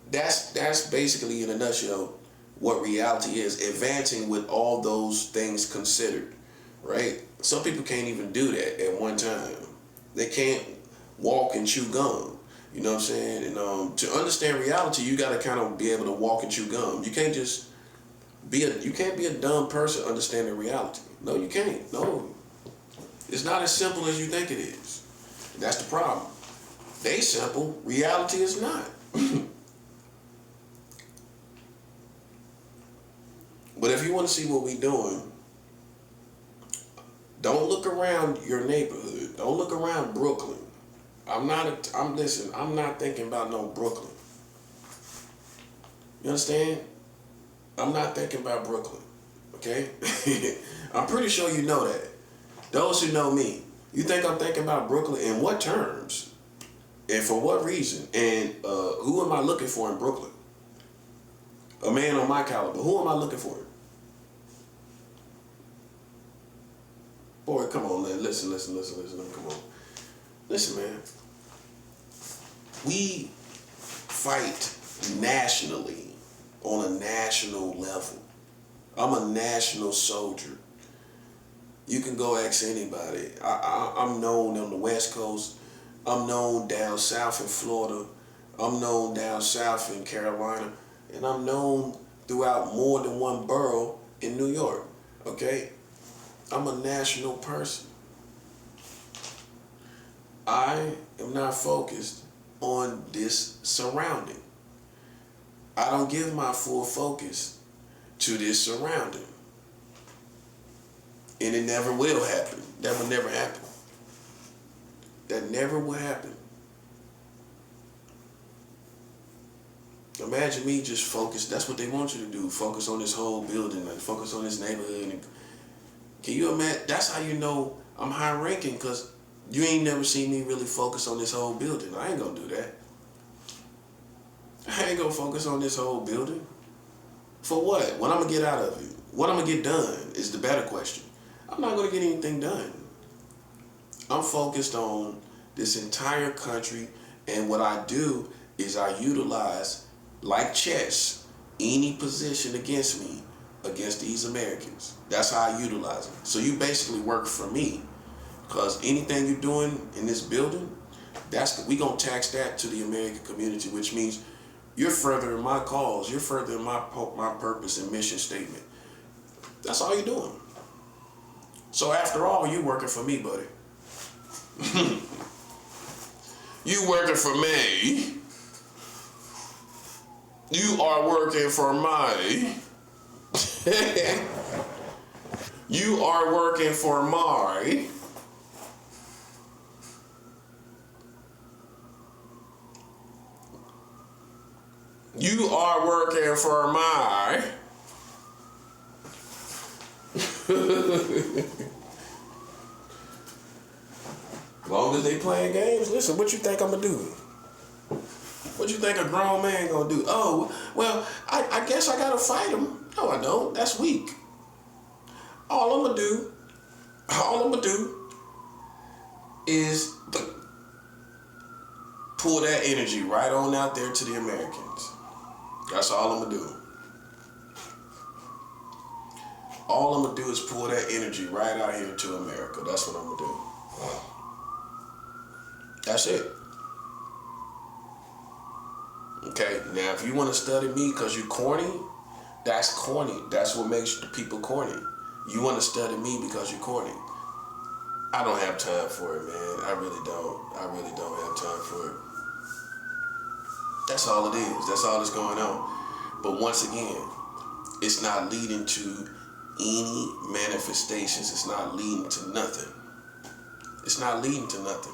That's basically, in a nutshell, what reality is. Advancing with all those things considered, right? Some people can't even do that at one time. They can't walk and chew gum. You know what I'm saying? And to understand reality, you got to kind of be able to walk and chew gum. You can't just you can't be a dumb person understanding reality. No, you can't. No. It's not as simple as you think it is. That's the problem. They simple. Reality is not. But if you want to see what we're doing, don't look around your neighborhood. Don't look around Brooklyn. I'm not thinking about no Brooklyn. You understand? I'm not thinking about Brooklyn. Okay? I'm pretty sure you know that. Those who know me, you think I'm thinking about Brooklyn in what terms? And for what reason? And who am I looking for in Brooklyn? A man on my caliber. Who am I looking for? Boy, come on, man. Listen. Come on. Listen, man. We fight nationally on a national level. I'm a national soldier. You can go ask anybody. I'm known on the West Coast. I'm known down south in Florida. I'm known down south in Carolina. And I'm known throughout more than one borough in New York. Okay? I'm a national person. I am not focused on this surrounding. I don't give my full focus to this surrounding. And it never will happen. That will never happen. That never will happen. Imagine me just focused. That's what they want you to do. Focus on this whole building and focus on this neighborhood. And can you imagine? That's how you know I'm high ranking, because you ain't never seen me really focus on this whole building. I ain't gonna do that. I ain't gonna focus on this whole building. For what? What I'm gonna get out of it? What I'm gonna get done is the better question. I'm not gonna get anything done. I'm focused on this entire country, and what I do is I utilize, like chess, any position against me, against these Americans. That's how I utilize it. So you basically work for me, because anything you're doing in this building, we gonna tax that to the American community, which means you're furthering my cause, you're furthering my purpose and mission statement. That's all you're doing. So after all, you working for me, buddy. You working for me. You are working for me. You are working for my. You are working for my. As long as they playing games, listen, what you think I'm gonna do? What you think a grown man gonna do? Oh, well, I guess I gotta fight him. No, I don't. That's weak. All I'm gonna do is pull that energy right on out there to the Americans. That's all I'm gonna do. All I'm gonna do is pull that energy right out here to America. That's what I'm gonna do. That's it. Okay, now if you want to study me because you're corny, that's corny. That's what makes the people corny. You want to study me because you're corny. I don't have time for it, man. I really don't. I really don't have time for it. That's all it is. That's all that's going on. But once again, it's not leading to any manifestations. It's not leading to nothing. It's not leading to nothing.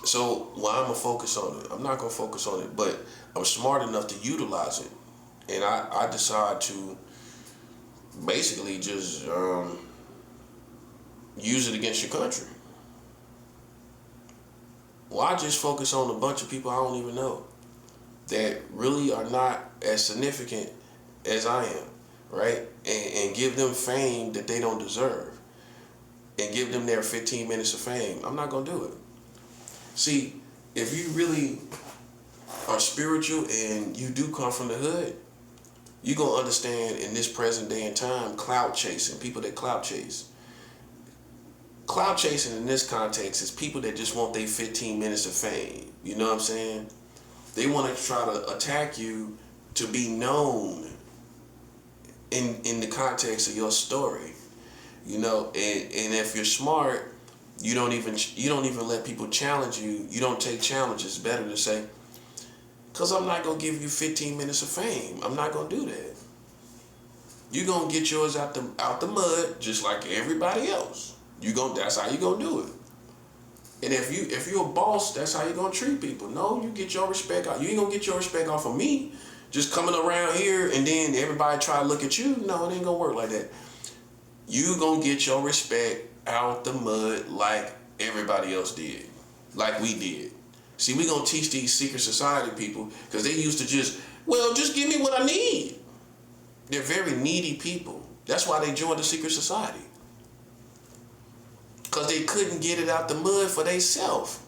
So why I'm gonna focus on it? I'm not gonna focus on it, but I'm smart enough to utilize it, and I decide to basically just use it against your country. Why just focus on a bunch of people I don't even know that really are not as significant as I am, right? And give them fame that they don't deserve, and give them their 15 minutes of fame. I'm not gonna do it. See, if you really are spiritual and you do come from the hood, you're going to understand in this present day and time, clout chasing, people that clout chase. Clout chasing in this context is people that just want their 15 minutes of fame. You know what I'm saying? They want to try to attack you to be known in the context of your story. You know, and if you're smart, you don't even let people challenge you. You don't take challenges. It's better to say, because I'm not going to give you 15 minutes of fame. I'm not going to do that. You're going to get yours out the mud just like everybody else. That's how you're going to do it. And if you're a boss, that's how you're going to treat people. No, you get your respect out. You ain't going to get your respect off of me just coming around here and then everybody try to look at you. No, it ain't going to work like that. You going to get your respect out the mud like everybody else did, like we did. See, we gonna teach these secret society people because they used to just give me what I need. They're very needy people. That's why they joined the secret society, because they couldn't get it out the mud for themselves.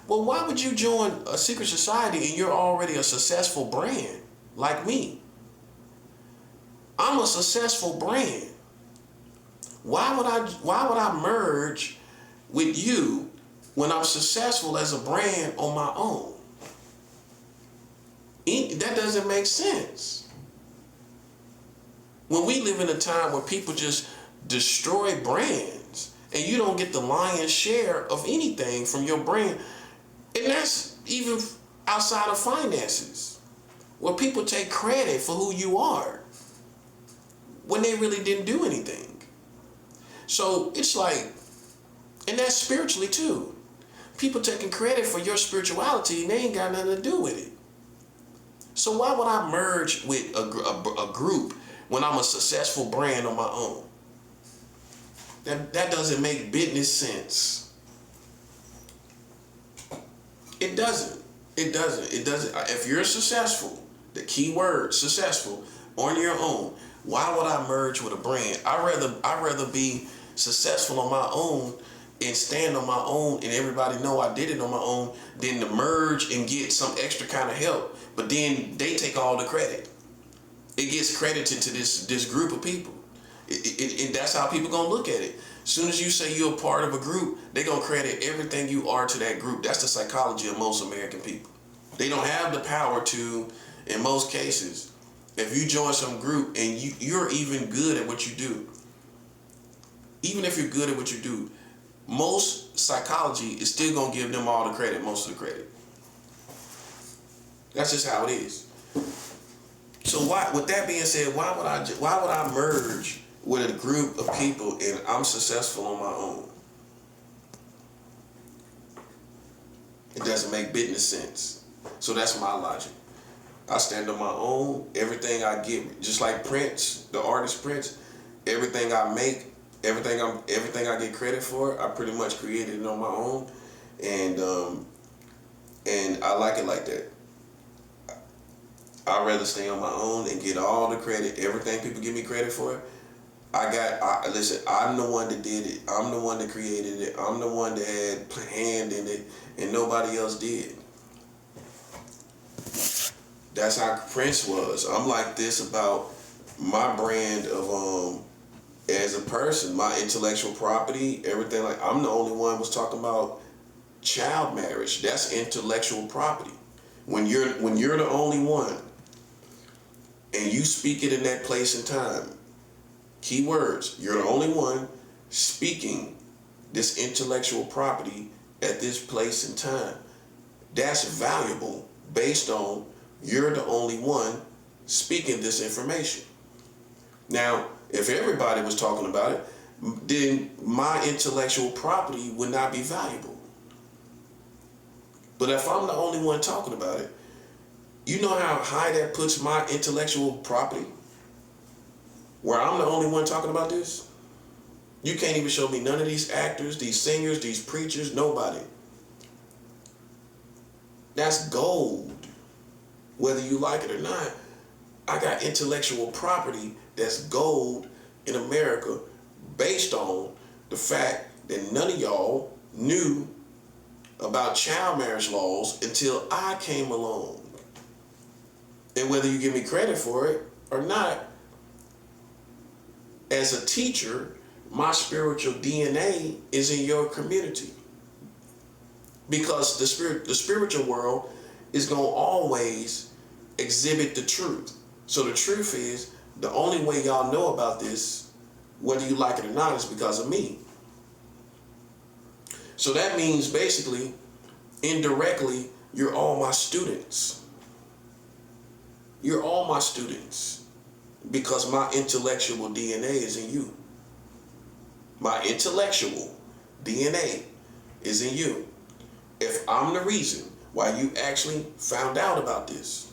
Well, why would you join a secret society and you're already a successful brand like me? I'm a successful brand. Why would I merge with you when I'm successful as a brand on my own? That doesn't make sense. When we live in a time where people just destroy brands and you don't get the lion's share of anything from your brand, and that's even outside of finances, where people take credit for who you are when they really didn't do anything. So it's like, and that's spiritually too. people taking credit for your spirituality and they ain't got nothing to do with it. So why would I merge with a group when I'm a successful brand on my own? That doesn't make business sense. It doesn't. It doesn't. It doesn't. If you're successful, the key word, successful, on your own, why would I merge with a brand? I'd rather be successful on my own and stand on my own and everybody know I did it on my own than to merge and get some extra kind of help. But then they take all the credit. It gets credited to this group of people. And that's how people gonna look at it. As soon as you say you're a part of a group, they gonna credit everything you are to that group. That's the psychology of most American people. They don't have the power to, in most cases, if you join some group and you're even good at what you do, even if you're good at what you do, most psychology is still gonna give them all the credit, most of the credit. That's just how it is. So why, with that being said, why would I merge with a group of people and I'm successful on my own? It doesn't make business sense. So that's my logic. I stand on my own. Everything I get, just like Prince, the artist Prince, everything I make, everything I get credit for, I pretty much created it on my own, and I like it like that. I'd rather stay on my own and get all the credit. Everything people give me credit for, listen, I'm the one that did it. I'm the one that created it. I'm the one that had hand in it, and nobody else did. That's how Prince was. I'm like this about my brand of as a person, my intellectual property, everything. Like, I'm the only one was talking about child marriage. That's intellectual property. When you're the only one and you speak it in that place and time, key words, you're the only one speaking this intellectual property at this place and time. That's valuable based on you're the only one speaking this information. Now, if everybody was talking about it, then my intellectual property would not be valuable. But if I'm the only one talking about it, you know how high that puts my intellectual property? Where I'm the only one talking about this? You can't even show me none of these actors, these singers, these preachers, nobody. That's gold. Whether you like it or not, I got intellectual property that's gold in America based on the fact that none of y'all knew about child marriage laws until I came along. And whether you give me credit for it or not, as a teacher, my spiritual DNA is in your community. Because the spiritual world is going to always exhibit the truth. So the truth is, the only way y'all know about this, whether you like it or not, is because of me. So that means basically, indirectly, you're all my students. You're all my students because my intellectual DNA is in you. My intellectual DNA is in you. If I'm the reason why you actually found out about this,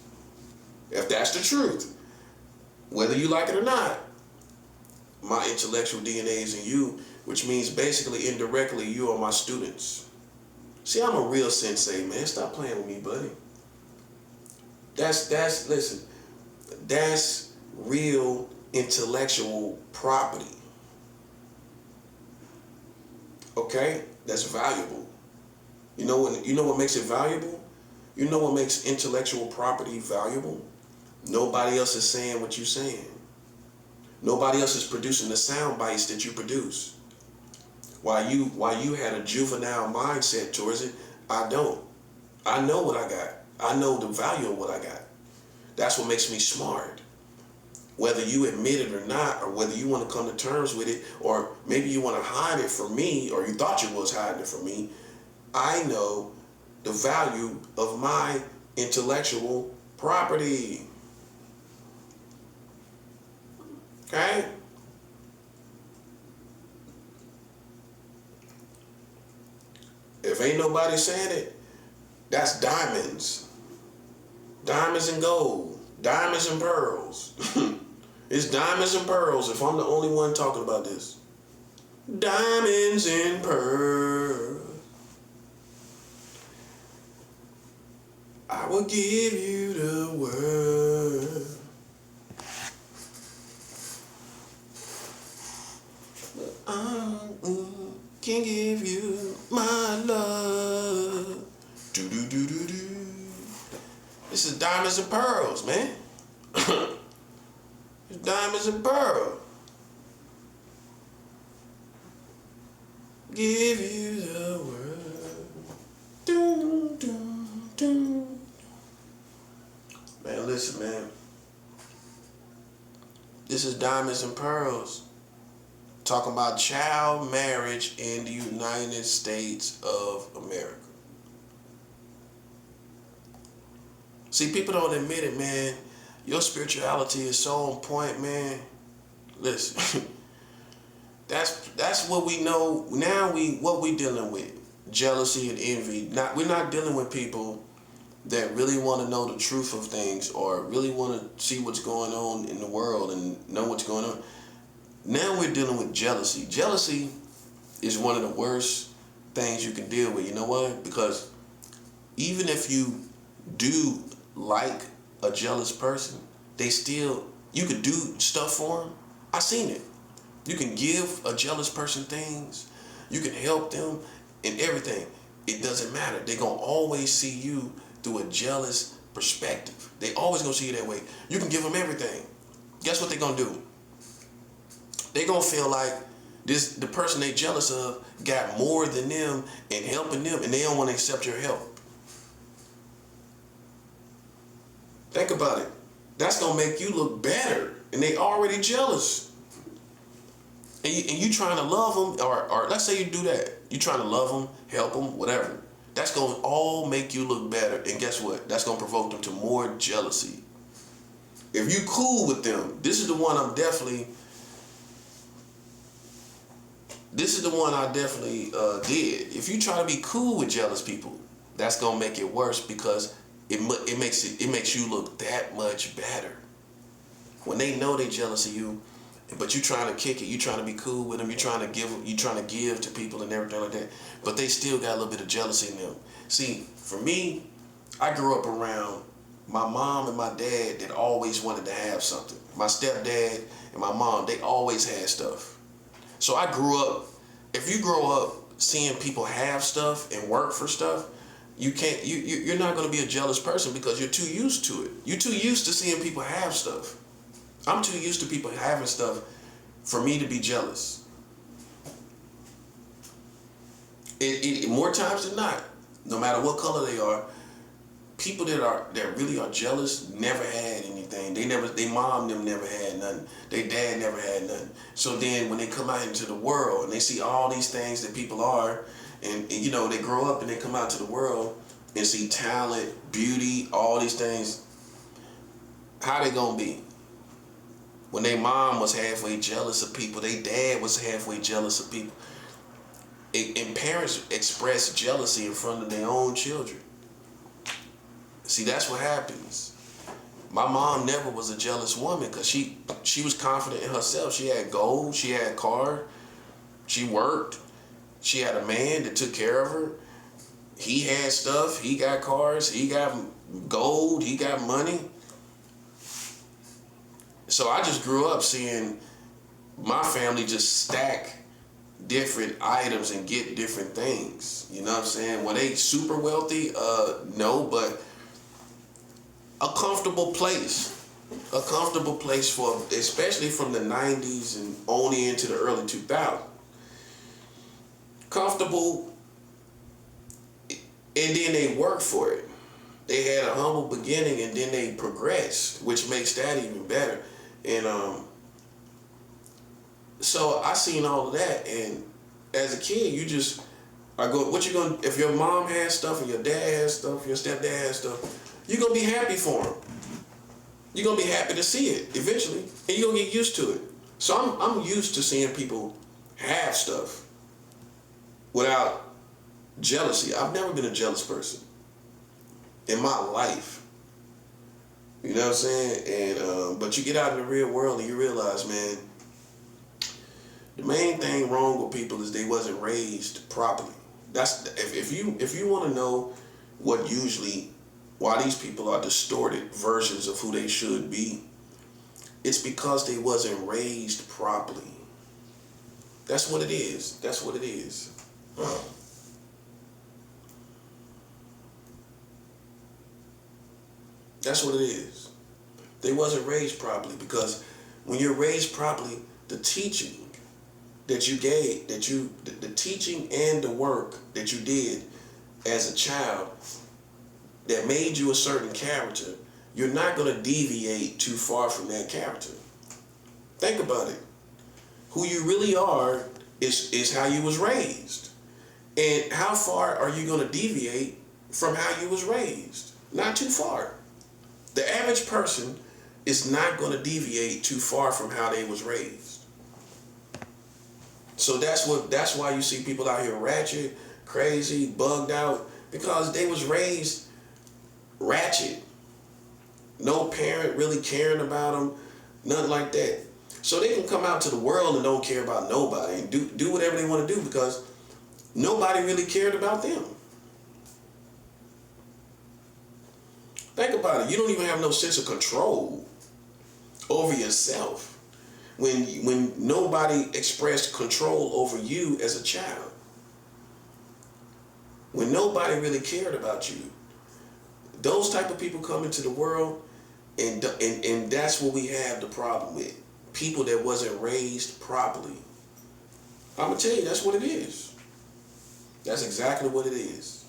if that's the truth, whether you like it or not, my intellectual DNA is in you, which means basically indirectly you are my students. See, I'm a real sensei, man. Stop playing with me, buddy. Listen, that's real intellectual property. Okay? That's valuable. You know what makes it valuable? You know what makes intellectual property valuable? Nobody else is saying what you're saying. Nobody else is producing the sound bites that you produce. While you had a juvenile mindset towards it, I don't. I know what I got. I know the value of what I got. That's what makes me smart. Whether you admit it or not, or whether you want to come to terms with it, or maybe you want to hide it from me, or you thought you was hiding it from me, I know the value of my intellectual property. Okay? If ain't nobody saying it, that's diamonds. Diamonds and gold. Diamonds and pearls. It's diamonds and pearls if I'm the only one talking about this. Diamonds and pearls. I will give you the world. I can give you my love. Do do do do do. This is diamonds and pearls, man. It's diamonds and pearls. Give you the world. Do do do. Man, listen, man. This is diamonds and pearls. Talking about child marriage in the United States of America. See, people don't admit it, man. Your spirituality is so on point, man. Listen, that's what we know. Now what we dealing with. Jealousy and envy. We're not dealing with people that really want to know the truth of things or really want to see what's going on in the world and know what's going on. Now we're dealing with jealousy. Jealousy is one of the worst things you can deal with. You know why? Because even if you do like a jealous person, you could do stuff for them. I seen it. You can give a jealous person things. You can help them and everything. It doesn't matter. They're going to always see you through a jealous perspective. They always going to see you that way. You can give them everything. Guess what they're going to do? They're going to feel like the person they jealous of got more than them and helping them, and they don't want to accept your help. Think about it. That's going to make you look better, and they already jealous. And you trying to love them, or let's say you do that. You trying to love them, help them, whatever. That's going to all make you look better, and guess what? That's going to provoke them to more jealousy. If you cool with them, this is the one I definitely did. If you try to be cool with jealous people, that's gonna make it worse because it makes you look that much better. When they know they jealous of you, but you trying to kick it, you trying to be cool with them, you trying to give to people and everything like that, but they still got a little bit of jealousy in them. See, for me, I grew up around my mom and my dad that always wanted to have something. My stepdad and my mom, they always had stuff. So I grew up, if you grow up seeing people have stuff and work for stuff, you're not going to be a jealous person because you're too used to it. You're too used to seeing people have stuff. I'm too used to people having stuff for me to be jealous. More times than not, no matter what color they are, people that really are jealous never had anything. They mom them never had nothing. Their dad never had nothing. So then when they come out into the world and they see all these things that people are, and you know, they grow up and they come out to the world and see talent, beauty, all these things, how they gonna be? When their mom was halfway jealous of people, their dad was halfway jealous of people. And parents express jealousy in front of their own children. See, that's what happens. My mom never was a jealous woman because she was confident in herself. She had gold, she had a car, she worked, she had a man that took care of her. He had stuff, he got cars, he got gold, he got money. So I just grew up seeing my family just stack different items and get different things. You know what I'm saying? Were they super wealthy? No, but a comfortable place for, especially from the 90s and only into the early 2000s. Comfortable, and then they worked for it. They had a humble beginning and then they progressed, which makes that even better. And so I seen all of that, and as a kid, if your mom has stuff and your dad has stuff, your stepdad has stuff, you're going to be happy for them. You're going to be happy to see it eventually, and you're going to get used to it. So I'm used to seeing people have stuff without Jealousy. I've never been a jealous person in my life. You know what I'm saying? And but you get out in the real world and you realize, man, the main thing wrong with people is they wasn't raised properly. That's if you want to know what usually why these people are distorted versions of who they should be, it's because they wasn't raised properly. That's what it is. That's what it is. That's what it is. They wasn't raised properly because when you're raised properly, the teaching that you gave, the teaching and the work that you did as a child that made you a certain character, you're not going to deviate too far from that character. Think about it. Who you really are is how you was raised. And how far are you going to deviate from how you was raised? Not too far. The average person is not going to deviate too far from how they was raised. So that's why you see people out here ratchet, crazy, bugged out, because they was raised ratchet. No parent really caring about them, nothing like that. So they can come out to the world and don't care about nobody and do whatever they want to do because nobody really cared about them. Think about it. You don't even have no sense of control over yourself when nobody expressed control over you as a child. When nobody really cared about you. Those type of people come into the world and that's what we have the problem with. People that wasn't raised properly. I'm gonna tell you, that's what it is. That's exactly what it is.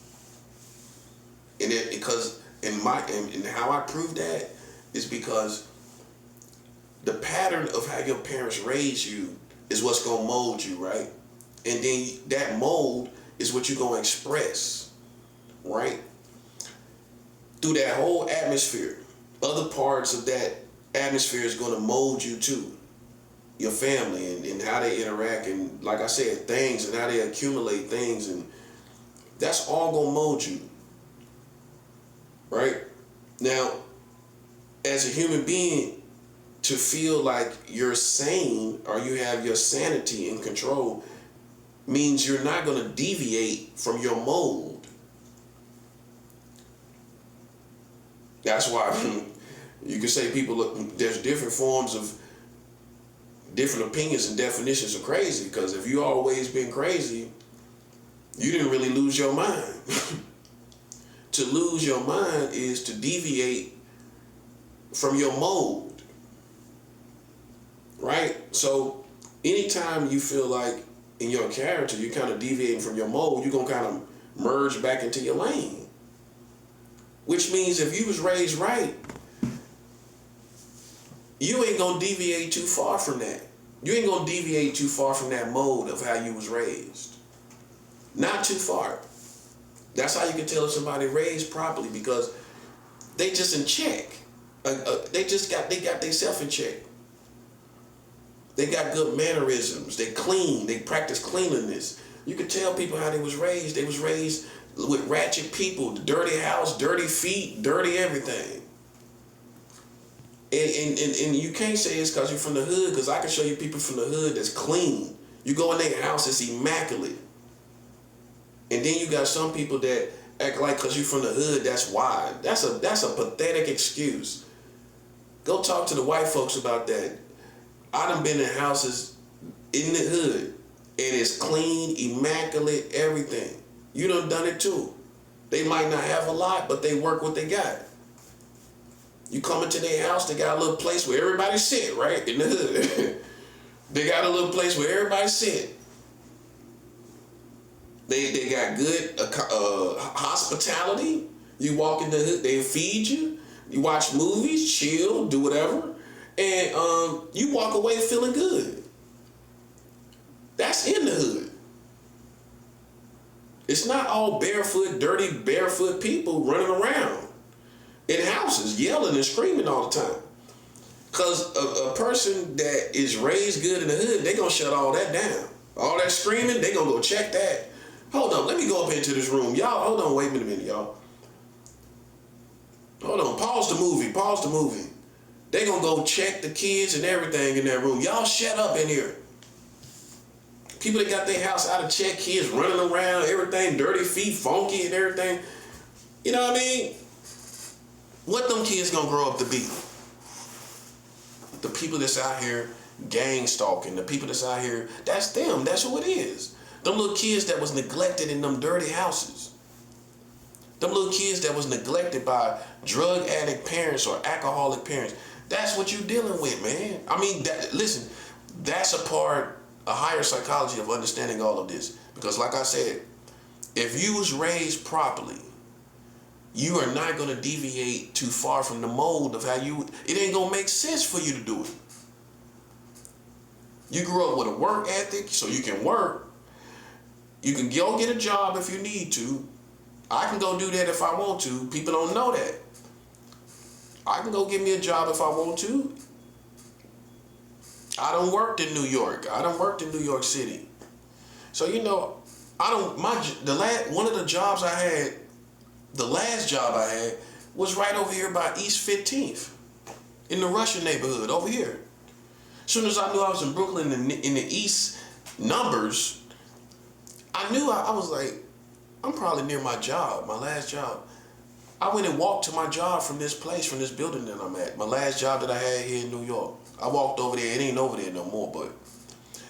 And because and how I prove that is because the pattern of how your parents raised you is what's gonna mold you, right? And then that mold is what you're gonna express, right? Through that whole atmosphere. Other parts of that atmosphere is gonna mold you too. Your family and how they interact and, like I said, things and how they accumulate things, and that's all gonna mold you. Right? Now, as a human being, to feel like you're sane or you have your sanity in control means you're not going to deviate from your mold. That's why you can say people look, there's different forms of different opinions and definitions of crazy, because if you always been crazy, you didn't really lose your mind. To lose your mind is to deviate from your mold, right? So anytime you feel like in your character you're kind of deviating from your mold, you're gonna kind of merge back into your lane. Which means if you was raised right, you ain't gonna deviate too far from that. You ain't gonna deviate too far from that mold of how you was raised. Not too far. That's how you can tell if somebody raised properly, because they just in check. They got themselves in check. They got good mannerisms. They clean. They practice cleanliness. You can tell people how they was raised. They was raised with ratchet people, dirty house, dirty feet, dirty everything. And you can't say it's because you're from the hood, because I can show you people from the hood that's clean. You go in their house, it's immaculate. And then you got some people that act like because you're from the hood, that's why. That's a pathetic excuse. Go talk to the white folks about that. I done been in houses in the hood, and it's clean, immaculate, everything. You done it too. They might not have a lot, but they work what they got. You come into their house, they got a little place where everybody sit, right? In the hood. They got a little place where everybody sit. They got good hospitality. You walk in the hood, they feed you. You watch movies, chill, do whatever. And you walk away feeling good. That's in the hood. It's not all barefoot, dirty, barefoot people running around in houses yelling and screaming all the time. Because a person that is raised good in the hood, they going to shut all that down. All that screaming, they going to go check that. Hold on, let me go up into this room. Y'all, hold on, wait a minute, y'all. Hold on, pause the movie, pause the movie. They gonna go check the kids and everything in that room. Y'all shut up in here. People that got their house out of check, kids running around, everything, dirty feet, funky and everything. You know what I mean? What them kids gonna grow up to be? The people that's out here gang stalking, the people that's out here, that's them, that's who it is. Them little kids that was neglected in them dirty houses. Them little kids that was neglected by drug addict parents or alcoholic parents. That's what you dealing with, man. I mean, listen, that's a higher psychology of understanding all of this. Because like I said, if you was raised properly, you are not going to deviate too far from the mold of it ain't going to make sense for you to do it. You grew up with a work ethic, so you can work. You can go get a job if you need to. I can go do that if I want to. People don't know that. I can go get me a job if I want to. I done worked in New York. I done worked in New York City. So, you know, one of the jobs I had, the last job I had was right over here by East 15th in the Russian neighborhood over here. As soon as I knew I was in Brooklyn in the East numbers, I knew I was like, I'm probably near my job, my last job. I went and walked to my job from this place, from this building that I'm at. My last job that I had here in New York. I walked over there. It ain't over there no more, but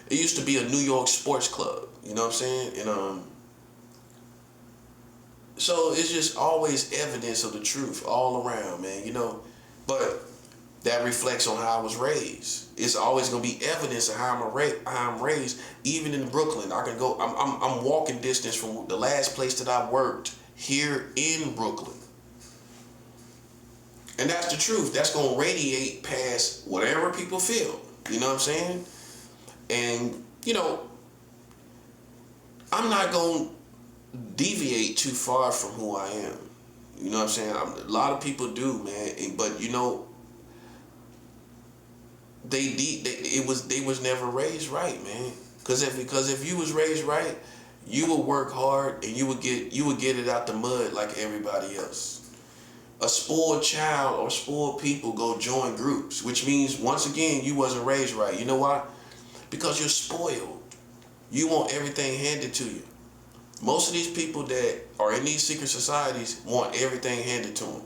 it used to be a New York sports club. You know what I'm saying? And so it's just always evidence of the truth all around, man. You know, but that reflects on how I was raised. It's always gonna be evidence of how I'm raised. Even in Brooklyn, I can go. I'm walking distance from the last place that I worked here in Brooklyn. And that's the truth. That's going to radiate past whatever people feel. You know what I'm saying? And, you know, I'm not going to deviate too far from who I am. You know what I'm saying? A lot of people do, man. But, you know, they was never raised right, man. Because if you was raised right, you would work hard and you would get it out the mud like everybody else. A spoiled child or spoiled people go join groups, which means, once again, you wasn't raised right. You know why? Because you're spoiled. You want everything handed to you. Most of these people that are in these secret societies want everything handed to them.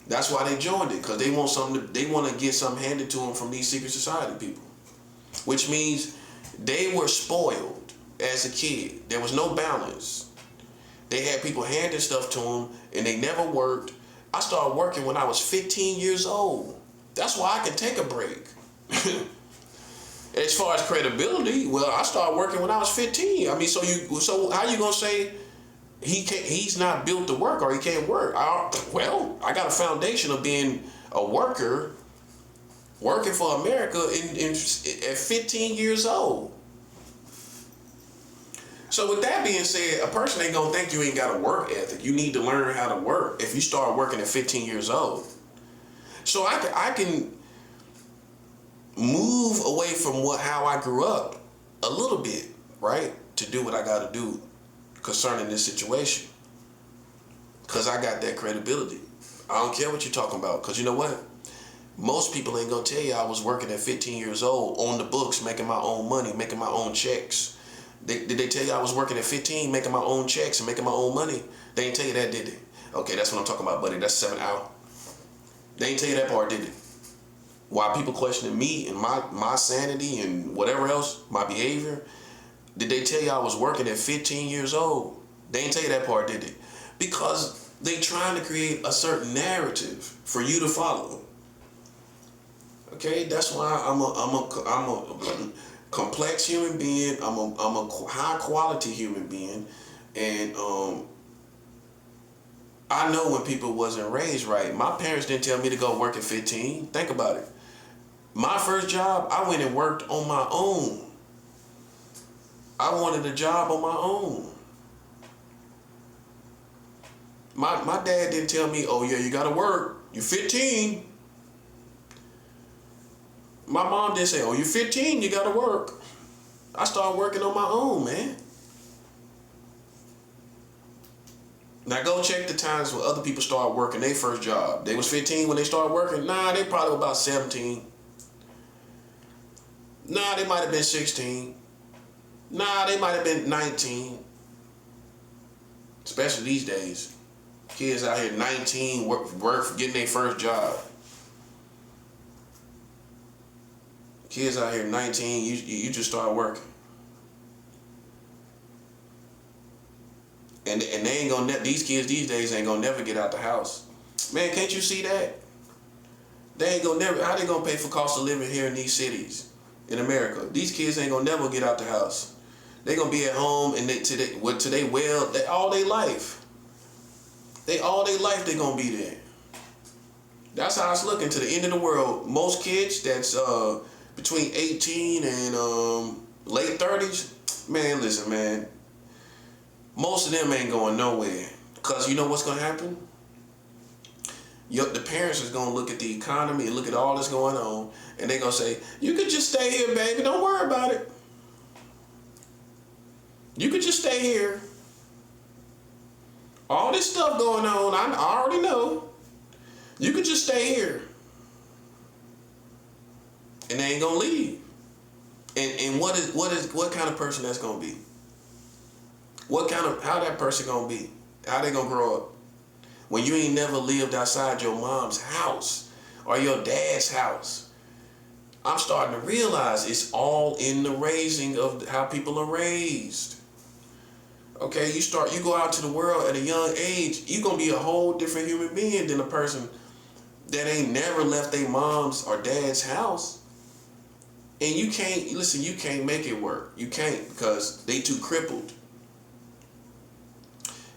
That's why they joined it, because they want to get something handed to them from these secret society people. Which means they were spoiled as a kid. There was no balance. They had people handing stuff to them, and they never worked. I started working when I was 15 years old. That's why I can take a break. As far as credibility, well, I started working when I was 15. I mean, so how you gonna say he's not built to work or he can't work? I got a foundation of being a worker, working for America at 15 years old. So with that being said, a person ain't gonna think you ain't got a work ethic. You need to learn how to work if you start working at 15 years old. So I can move away from how I grew up a little bit, right? To do what I gotta do concerning this situation. Cause I got that credibility. I don't care what you're talking about. Cause you know what? Most people ain't gonna tell you I was working at 15 years old on the books, making my own money, making my own checks. Did they tell you I was working at 15, making my own checks and making my own money? They ain't tell you that, did they? Okay, that's what I'm talking about, buddy. That's 7 hours. They ain't tell you that part, did they? Why people questioning me and my sanity and whatever else, my behavior, did they tell you I was working at 15 years old? They ain't tell you that part, did they? Because they trying to create a certain narrative for you to follow. Okay, that's why I'm a complex human being. I'm a high quality human being, and I know when people wasn't raised right. My parents didn't tell me to go work at 15. Think about it. My first job, I went and worked on my own. I wanted a job on my own. My dad didn't tell me, oh yeah, you gotta work. You're 15. My mom didn't say, oh, you're 15, you gotta work. I started working on my own, man. Now go check the times when other people started working their first job. They was 15 when they started working. Nah, they probably were about 17. Nah, they might have been 16. Nah, they might have been 19. Especially these days. Kids out here 19 work getting their first job. Kids out here 19, you just start working. And they ain't gonna, these kids these days ain't gonna never get out the house. Man, can't you see that? They ain't gonna never, how they gonna pay for cost of living here in these cities, in America? These kids ain't gonna never get out the house. They gonna be at home and all their life. All their life they gonna be there. That's how it's looking to the end of the world. Most kids that's between 18 and late 30s, man, listen, man. Most of them ain't going nowhere. Because you know what's going to happen? The parents is going to look at the economy and look at all that's going on. And they going to say, you could just stay here, baby. Don't worry about it. You could just stay here. All this stuff going on, I already know. You could just stay here. And they ain't going to leave. And what kind of person that's going to be? How that person gonna be? How they gonna grow up? When you ain't never lived outside your mom's house or your dad's house. I'm starting to realize it's all in the raising of how people are raised. Okay, you go out to the world at a young age, you gonna be a whole different human being than a person that ain't never left their mom's or dad's house. And you can't make it work. You can't, because they too crippled.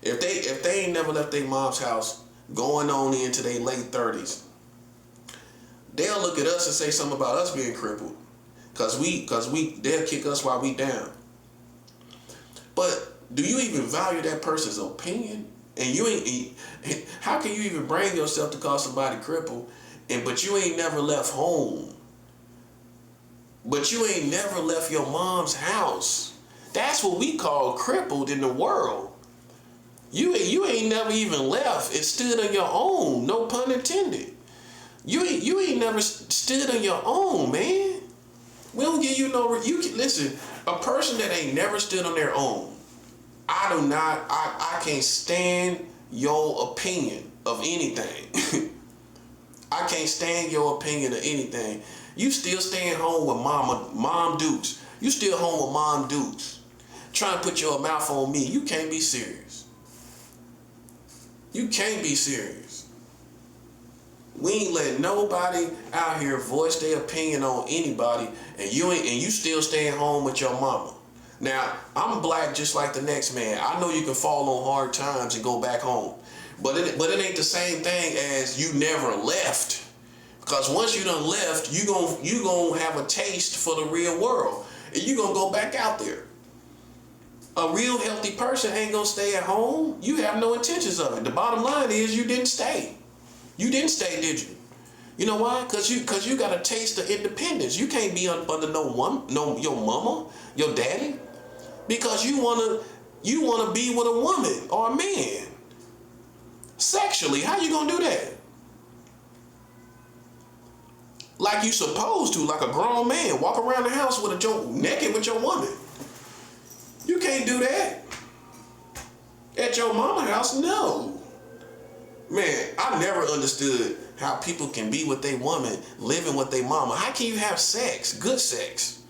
If they ain't never left their mom's house, going on into their late 30s, they'll look at us and say something about us being crippled, cause they'll kick us while we down. But do you even value that person's opinion? And how can you even bring yourself to call somebody crippled? But you ain't never left home. But you ain't never left your mom's house. That's what we call crippled in the world. You ain't never even left and stood on your own. No pun intended. You ain't never stood on your own, man. We don't give you no. Listen. A person that ain't never stood on their own. I can't stand your opinion of anything. I can't stand your opinion of anything. You still staying home with mom dukes. You still home with mom dukes. Trying to put your mouth on me. You can't be serious. You can't be serious. We ain't letting nobody out here voice their opinion on anybody, and you still staying home with your mama. Now, I'm black just like the next man. I know you can fall on hard times and go back home. But it ain't the same thing as you never left. Because once you done left, you gonna have a taste for the real world. And you gonna go back out there. A real healthy person ain't gonna stay at home. You have no intentions of it. The bottom line is you didn't stay. You didn't stay, did you? You know why? Cause you got a taste of independence. You can't be under your mama, your daddy, because you wanna be with a woman or a man. Sexually, how you gonna do that? Like you supposed to, like a grown man, walk around the house with naked with your woman. You can't do that. At your mama's house, no. Man, I never understood how people can be with their woman, living with their mama. How can you have sex, good sex?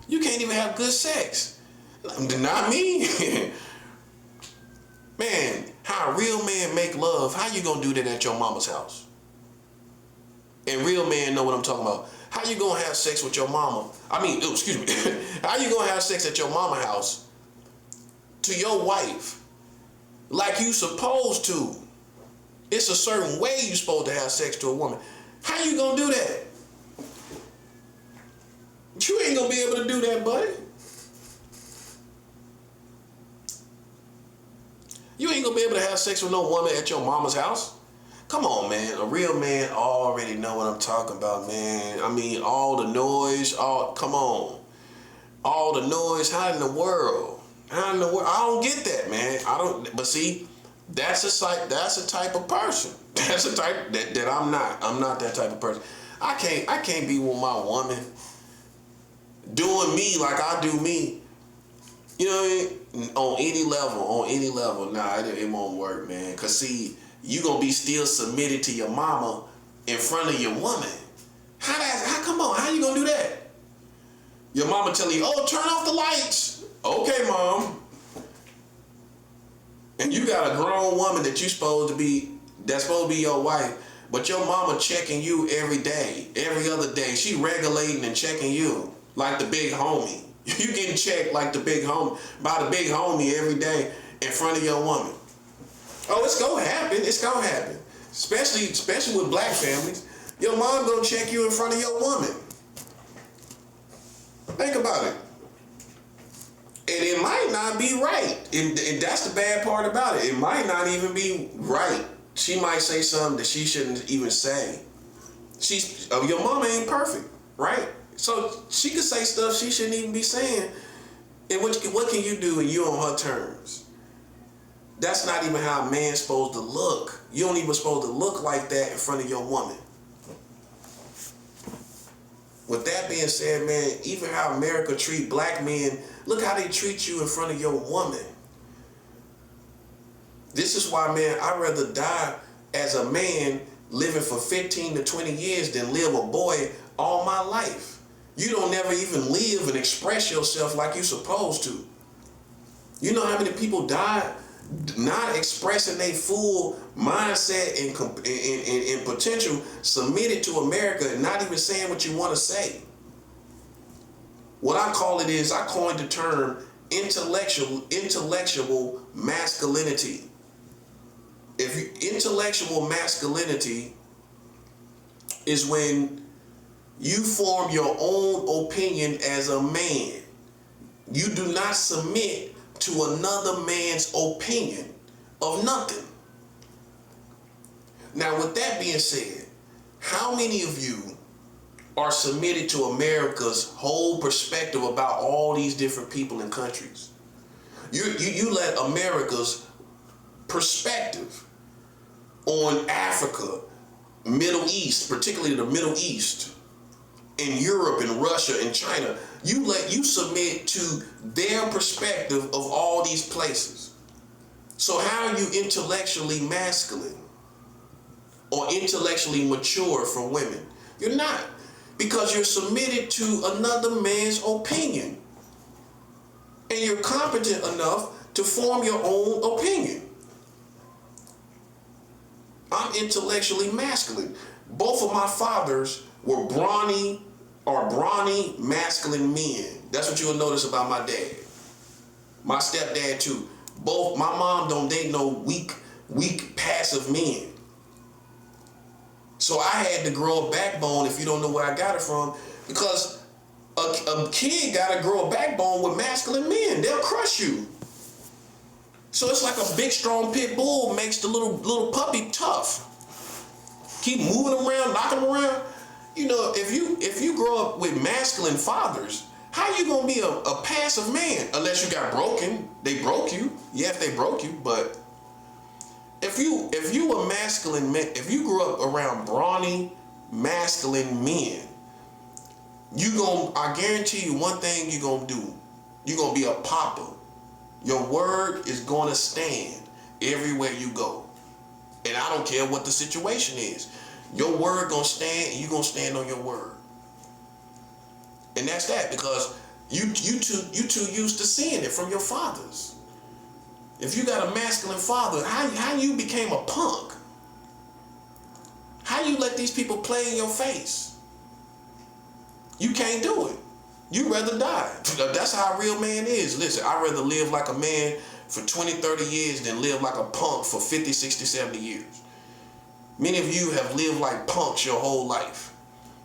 You can't even have good sex. Not me. Man, how a real man make love, how you gonna do that at your mama's house? And real men know what I'm talking about. How you gonna have sex with your mama? How you gonna have sex at your mama house to your wife like you supposed to? It's a certain way you supposed to have sex to a woman. How you gonna do that? You ain't gonna be able to do that, buddy. You ain't gonna be able to have sex with no woman at your mama's house. Come on, man. A real man already know what I'm talking about, man. I mean, all the noise, come on. All the noise, how in the world? I don't get that, man. But see, That's a type of person. That's a type that I'm not. I'm not that type of person. I can't be with my woman doing me like I do me. You know what I mean? On any level, nah, it won't work, man. Cause see, you gonna be still submitted to your mama in front of your woman. How come on? How you gonna do that? Your mama telling you, oh, turn off the lights. Okay, mom. And you got a grown woman that's supposed to be your wife, but your mama checking you every day, every other day. She regulating and checking you like the big homie. You getting checked like the big homie, by the big homie every day in front of your woman. Oh, it's gonna happen. It's gonna happen. Especially with black families. Your mom gonna check you in front of your woman. Think about it. And it might not be right. And that's the bad part about it. It might not even be right. She might say something that she shouldn't even say. Your mama ain't perfect, right? So she could say stuff she shouldn't even be saying. And what can you do when you're on her terms? That's not even how a man's supposed to look. You don't even supposed to look like that in front of your woman. With that being said, man, even how America treat black men, look how they treat you in front of your woman. This is why, man, I'd rather die as a man living for 15 to 20 years than live a boy all my life. You don't never even live and express yourself like you're supposed to. You know how many people died not expressing their full mindset and potential, submitted to America and not even saying what you want to say? What I call it is, I coined the term intellectual masculinity. Intellectual masculinity is when you form your own opinion as a man. You do not submit to another man's opinion of nothing. Now, with that being said, how many of you are submitted to America's whole perspective about all these different people and countries? You let America's perspective on Africa, Middle East, particularly the Middle East, and Europe and Russia and China, you submit to their perspective of all these places. So how are you intellectually masculine or intellectually mature for women? You're not, because you're submitted to another man's opinion, and you're competent enough to form your own opinion. I'm intellectually masculine. Both of my fathers were brawny masculine men. That's what you'll notice about my dad. My stepdad too. Both, my mom don't date no weak, passive men. So I had to grow a backbone, if you don't know where I got it from, because a kid gotta grow a backbone with masculine men. They'll crush you. So it's like a big strong pit bull makes the little puppy tough. Keep moving them around, knocking them around. You know, if you grow up with masculine fathers, how you gonna be a passive man? Unless you got broken. They broke you. Yes, they broke you, but if you a masculine man, if you grew up around brawny, masculine men, I guarantee you one thing you're gonna do. You're gonna be a papa. Your word is gonna stand everywhere you go. And I don't care what the situation is. Your word gonna stand, and you gonna stand on your word. And that's that, because you too used to seeing it from your fathers. If you got a masculine father, how you became a punk? How you let these people play in your face? You can't do it. You'd rather die. That's how a real man is. Listen, I'd rather live like a man for 20, 30 years than live like a punk for 50, 60, 70 years. Many of you have lived like punks your whole life.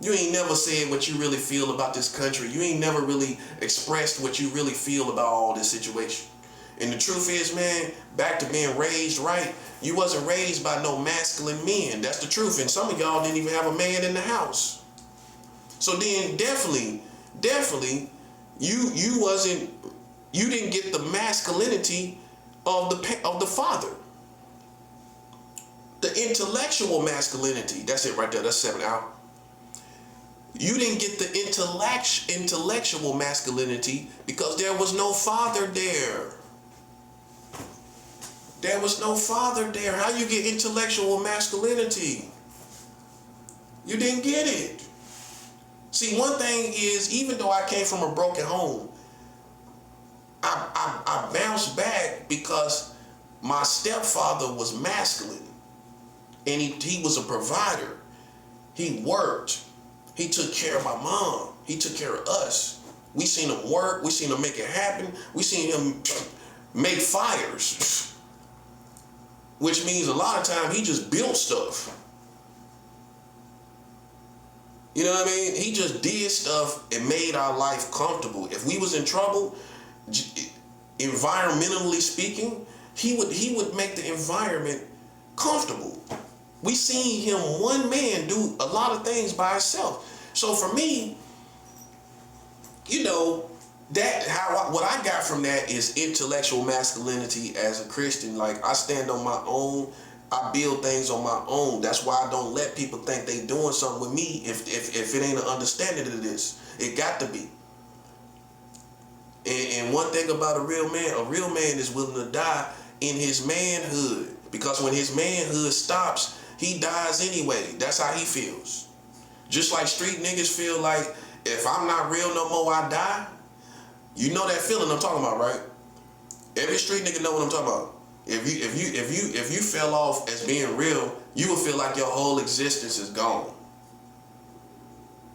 You ain't never said what you really feel about this country. You ain't never really expressed what you really feel about all this situation. And the truth is, man, back to being raised right, you wasn't raised by no masculine men. That's the truth. And some of y'all didn't even have a man in the house. So then definitely, you didn't get the masculinity of the father. The intellectual masculinity, that's it right there, that's 7 out. You didn't get the intellectual masculinity because there was no father there. There was no father there. How you get intellectual masculinity? You didn't get it. See, one thing is, even though I came from a broken home, I bounced back because my stepfather was masculine. And he was a provider. He worked. He took care of my mom. He took care of us. We seen him work. We seen him make it happen. We seen him make fires. Which means a lot of time he just built stuff. You know what I mean? He just did stuff and made our life comfortable. If we was in trouble, environmentally speaking, he would make the environment comfortable. We seen him, one man, do a lot of things by himself. So for me, you know, what I got from that is intellectual masculinity as a Christian. Like, I stand on my own. I build things on my own. That's why I don't let people think they doing something with me if it ain't an understanding of this. It got to be. And one thing about a real man is willing to die in his manhood. Because when his manhood stops, he dies anyway. That's how he feels. Just like street niggas feel like, if I'm not real no more, I die. You know that feeling I'm talking about, right? Every street nigga know what I'm talking about. If you fell off as being real, you will feel like your whole existence is gone.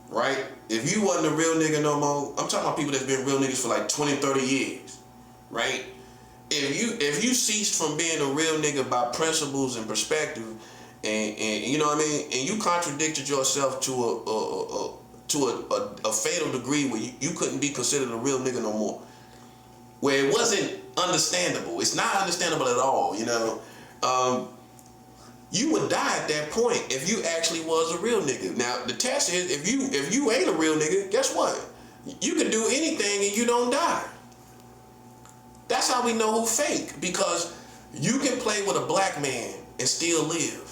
Right? If you wasn't a real nigga no more, I'm talking about people that's been real niggas for like 20, 30 years. Right? If you ceased from being a real nigga by principles and perspective, and you know what I mean, and you contradicted yourself to a fatal degree where you couldn't be considered a real nigga no more, where it wasn't understandable. It's not understandable at all, you know. You would die at that point if you actually was a real nigga. Now the test is, if you ain't a real nigga, guess what? You can do anything and you don't die. That's how we know who fake, because you can play with a black man and still live.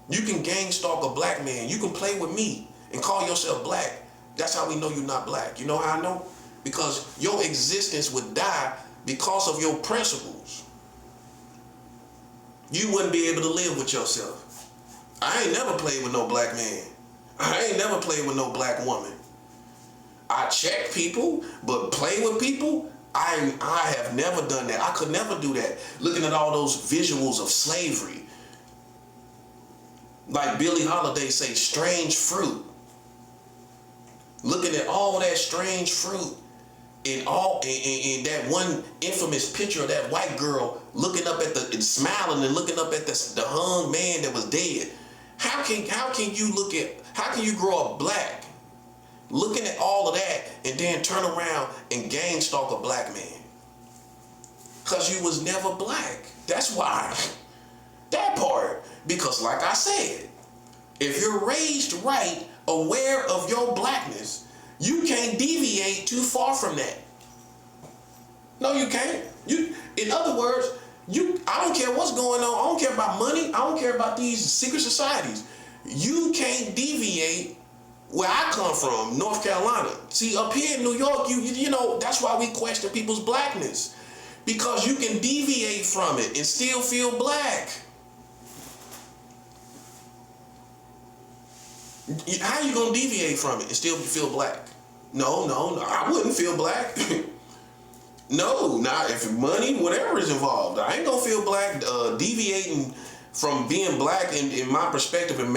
You can gang stalk a black man. You can play with me and call yourself black. That's how we know you're not black. You know how I know? Because your existence would die because of your principles. You wouldn't be able to live with yourself. I ain't never played with no black man. I ain't never played with no black woman. I check people, but play with people, I have never done that. I could never do that. Looking at all those visuals of slavery. Like Billie Holiday say, strange fruit. Looking at all that strange fruit in that one infamous picture of that white girl looking up at and smiling and looking up at the hung man that was dead. How can you grow up black looking at all of that and then turn around and gang stalk a black man? Because you was never black. That's why. That part. Because like I said, if you're raised right, aware of your blackness, you can't deviate too far from that. No, you can't. In other words, I don't care what's going on. I don't care about money. I don't care about these secret societies. You can't deviate where I come from, North Carolina. See, up here in New York, you know, that's why we question people's blackness. Because you can deviate from it and still feel black. How you gonna deviate from it and still feel black? No, I wouldn't feel black. No, not if money, whatever is involved. I ain't gonna feel black deviating from being black in my perspective and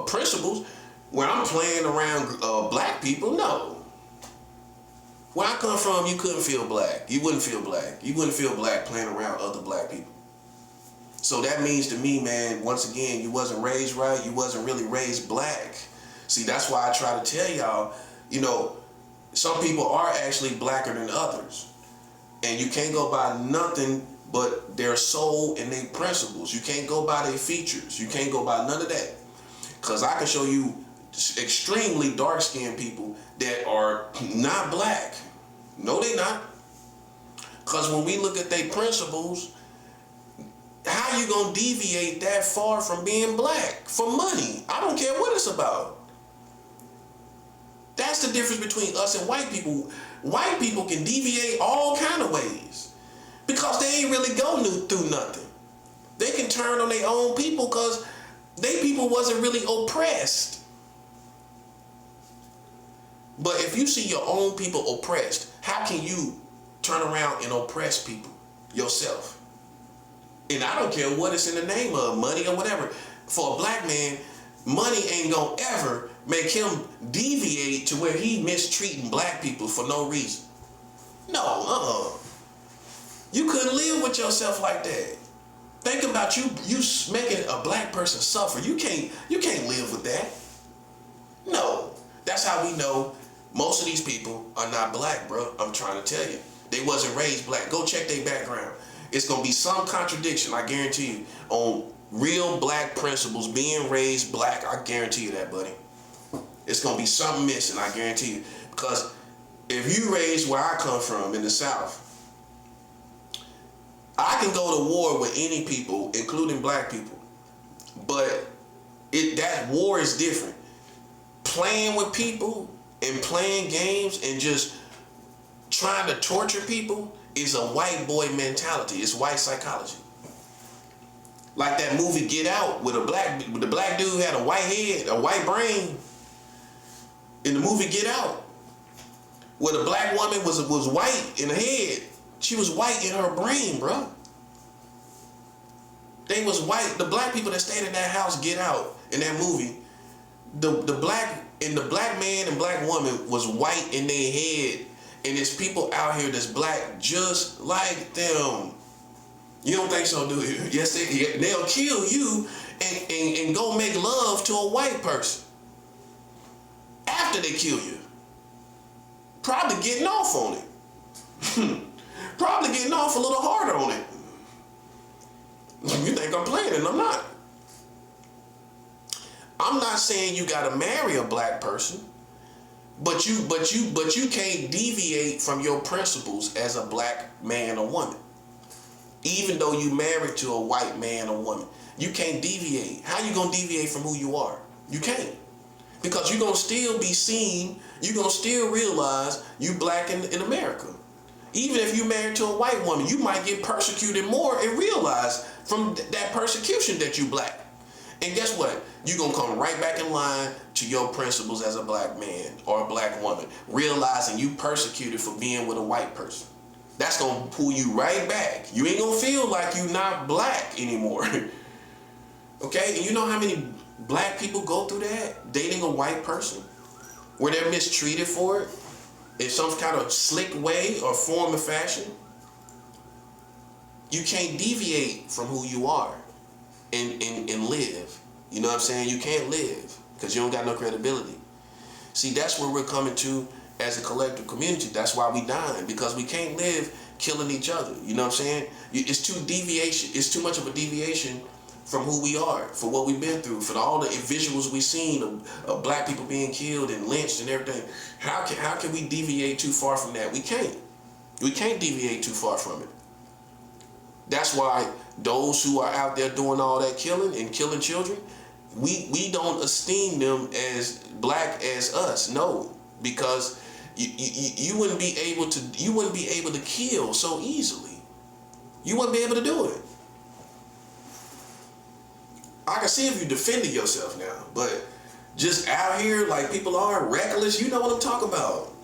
principles where I'm playing around black people. No. Where I come from, you couldn't feel black. You wouldn't feel black. You wouldn't feel black playing around other black people. So that means to me, man, once again, you wasn't raised right. You wasn't really raised black. See, that's why I try to tell y'all, you know, some people are actually blacker than others. And you can't go by nothing but their soul and their principles. You can't go by their features. You can't go by none of that. Because I can show you extremely dark-skinned people that are not black. No, they not. Because when we look at their principles, how How you gonna deviate that far from being black for money? I don't care what it's about. That's the difference between us and white people. White people can deviate all kind of ways because they ain't really go through nothing. They can turn on their own people because they people wasn't really oppressed. But if you see your own people oppressed, how can you turn around and oppress people yourself? And I don't care what it's in the name of, money or whatever. For a black man, money ain't gonna ever make him deviate to where he mistreating black people for no reason. No, You couldn't live with yourself like that. Think about you making a black person suffer. You can't live with that. No. That's how we know most of these people are not black, bro. I'm trying to tell you. They wasn't raised black. Go check their background. It's going to be some contradiction, I guarantee you, on real black principles being raised black. I guarantee you that, buddy. It's going to be something missing, I guarantee you. Because if you raised where I come from in the South, I can go to war with any people, including black people. But that war is different. Playing with people and playing games and just trying to torture people is a white boy mentality. It's white psychology. Like that movie Get Out with the black dude had a white head, a white brain. In the movie Get Out, where the black woman was white in the head, she was white in her brain, bro. They was white. The black people that stayed in that house Get Out in that movie, the black man and black woman was white in their head. And there's people out here that's black just like them. You don't think so, do you? Yes, they'll kill you and go make love to a white person after they kill you. Probably getting off on it. Probably getting off a little harder on it. You think I'm playing and I'm not. I'm not saying you gotta marry a black person. But you can't deviate from your principles as a black man or woman. Even though you married to a white man or woman, you can't deviate. How you gonna deviate from who you are? You can't. Because you're gonna still be seen, you're gonna still realize you black in America. Even if you're married to a white woman, you might get persecuted more and realize from that persecution that you black. And guess what? You're going to come right back in line to your principles as a black man or a black woman, realizing you persecuted for being with a white person. That's going to pull you right back. You ain't going to feel like you're not black anymore. Okay? And you know how many black people go through that? Dating a white person, where they're mistreated for it in some kind of slick way or form of fashion. You can't deviate from who you are and live. You know what I'm saying? You can't live because you don't got no credibility. See, that's where we're coming to as a collective community. That's why we dying, because we can't live killing each other. You know what I'm saying? It's too much of a deviation from who we are, for what we've been through, for all the visuals we've seen of black people being killed and lynched and everything. How can we deviate too far from that? We can't. We can't deviate too far from it. That's why those who are out there doing all that killing and killing children, we don't esteem them as black as us. No, because you wouldn't be able to kill so easily. You wouldn't be able to do it. I can see if you defended yourself now, but just out here like people are reckless, you know what I'm talking about.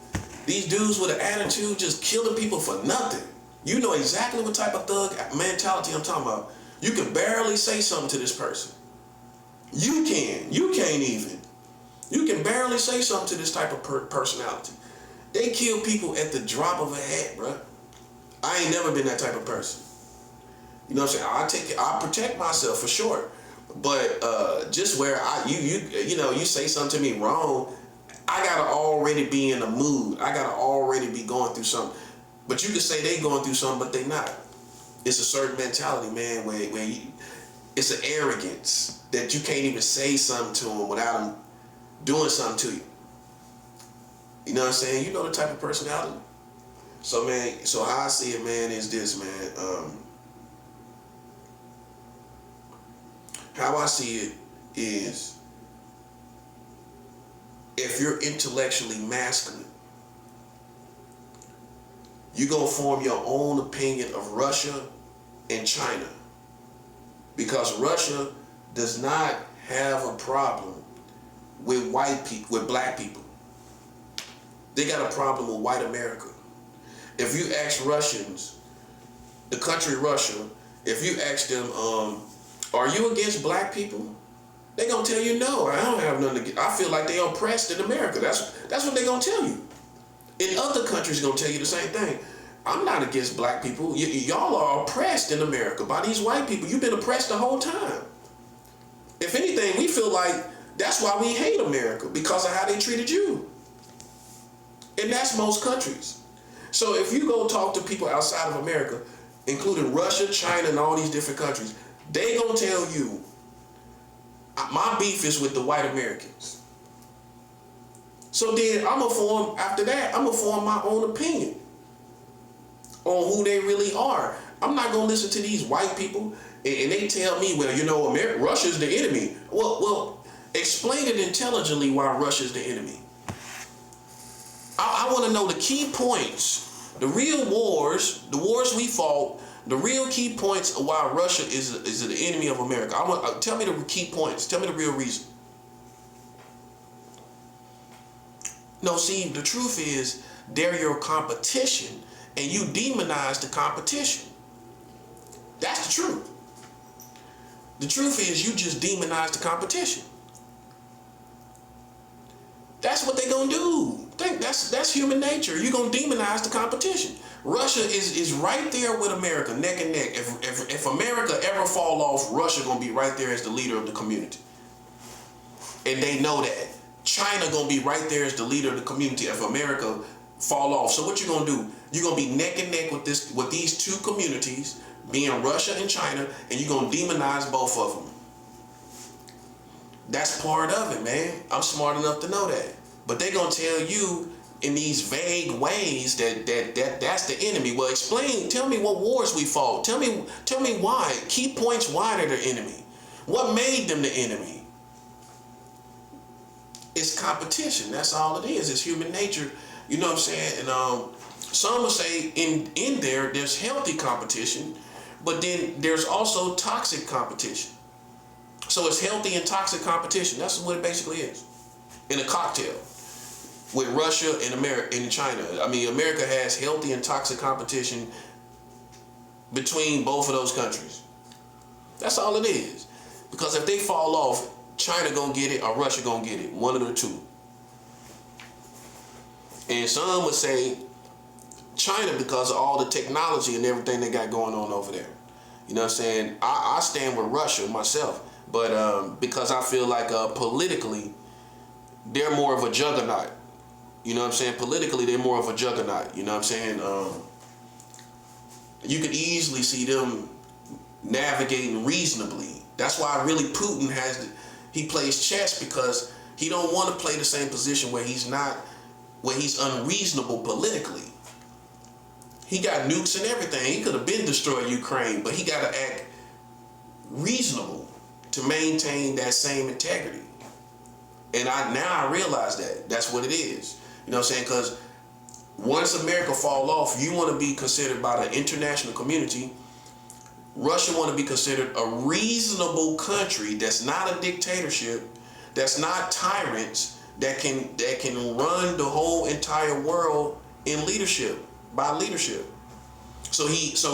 These dudes with an attitude just killing people for nothing. You know exactly what type of thug mentality I'm talking about. You can barely say something to this person. You can't even. You can barely say something to this type of personality. They kill people at the drop of a hat, bro. I ain't never been that type of person. You know what I'm saying? I protect myself for sure. But just where you say something to me wrong, I gotta already be in a mood. I gotta already be going through something. But you can say they going through something, but they not. It's a certain mentality, man, where it's an arrogance that you can't even say something to them without them doing something to you. You know what I'm saying? You know the type of personality. So, man, so how I see it, man, is this, man. How I see it is, if you're intellectually masculine, you're going to form your own opinion of Russia and China. Because Russia does not have a problem with white people, with black people. They got a problem with white America. If you ask Russians, the country Russia, if you ask them, are you against black people? They're going to tell you, no, I don't have nothing against. I feel like they're oppressed in America. That's what they're going to tell you. In other countries, going to tell you the same thing. I'm not against black people. Y'all are oppressed in America by these white people. You've been oppressed the whole time. If anything, we feel like that's why we hate America, because of how they treated you. And that's most countries. So if you go talk to people outside of America, including Russia, China, and all these different countries, they gonna tell you, my beef is with the white Americans. So then after that, I'm gonna form my own opinion on who they really are. I'm not gonna listen to these white people and they tell me, well, you know, Russia's the enemy. Well, explain it intelligently why Russia's the enemy. I want to know the key points, the real wars, the wars we fought, the real key points of why Russia is the enemy of America. Tell me the key points. Tell me the real reason. No, see, the truth is they're your competition, and you demonize the competition. That's the truth. The truth is you just demonize the competition. That's what they're gonna do. That's human nature. You're gonna demonize the competition. Russia is right there with America, neck and neck. If America ever fall off, Russia gonna be right there as the leader of the community. And they know that. China gonna be right there as the leader of the community if America fall off. So what you gonna do? You're gonna be neck and neck with these two communities, being Russia and China, and you're gonna demonize both of them. That's part of it, man. I'm smart enough to know that. But they're gonna tell you in these vague ways that's the enemy. Well, explain, tell me what wars we fought. Tell me why. Key points why they're the enemy. What made them the enemy? It's competition. That's all it is. It's human nature. You know what I'm saying? And some will say in there's healthy competition, but then there's also toxic competition. So it's healthy and toxic competition. That's what it basically is. In a cocktail. With Russia and America and China. I mean, America has healthy and toxic competition between both of those countries. That's all it is. Because if they fall off, China gonna get it or Russia gonna get it. One of the two. And some would say China because of all the technology and everything they got going on over there. You know what I'm saying? I stand with Russia myself. But because I feel like politically, they're more of a juggernaut. You know what I'm saying? Politically, they're more of a juggernaut. You know what I'm saying? You could easily see them navigating reasonably. That's why really Putin he plays chess, because he don't want to play the same position where he's unreasonable politically. He got nukes and everything. He could have been destroyed Ukraine, but he got to act reasonable to maintain that same integrity. And now I realize that's what it is. You know what I'm saying? Because once America fall off, you want to be considered by the international community. Russia want to be considered a reasonable country that's not a dictatorship, that's not tyrants, that can run the whole entire world in leadership, by leadership. So he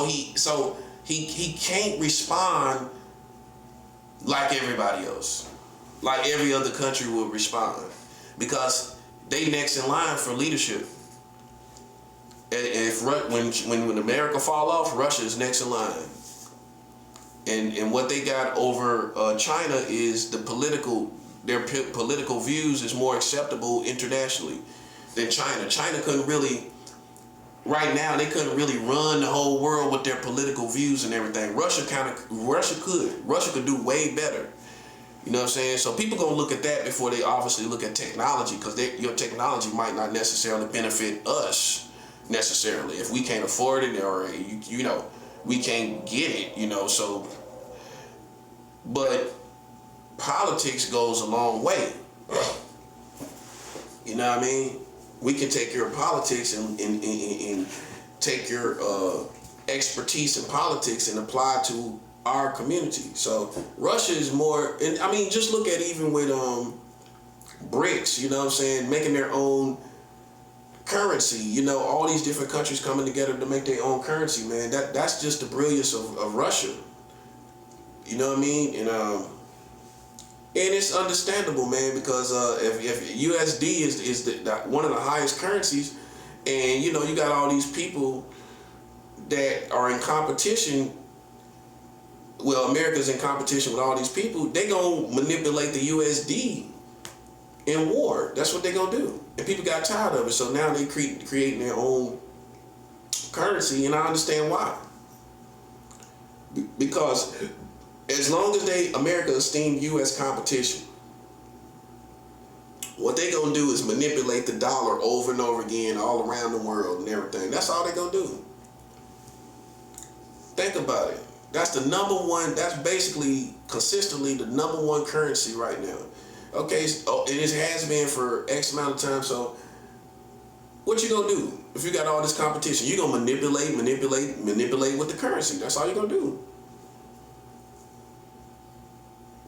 can't respond like everybody else, like every other country would respond, because they next in line for leadership. And when America fall off, Russia is next in line. And what they got over China is their political views is more acceptable internationally than China. China couldn't really, right now, they couldn't really run the whole world with their political views and everything. Russia could do way better. You know what I'm saying? So people gonna look at that before they obviously look at technology, because your technology might not necessarily benefit us necessarily if we can't afford it, or you know we can't get it. You know, so but politics goes a long way. You know what I mean? We can take your politics and take your expertise in politics and apply to our community. So Russia is more, and I mean, just look at even with BRICS, you know what I'm saying, making their own currency. You know, all these different countries coming together to make their own currency, man. That's just the brilliance of Russia. You know what I mean? And it's understandable, man, because if USD is one of the highest currencies, and you know you got all these people that are in competition. Well, America's in competition with all these people. They gonna manipulate the USD in war. That's what they gonna do, and people got tired of it. So now they creating their own currency, and I understand why. Because as long as America esteem you as competition, what they gonna do is manipulate the dollar over and over again all around the world and everything. That's all they gonna do. Think about it. That's the number one, that's basically consistently the number one currency right now. Okay, so it has been for X amount of time, so what you gonna do? If you got all this competition, you gonna manipulate with the currency. That's all you gonna do.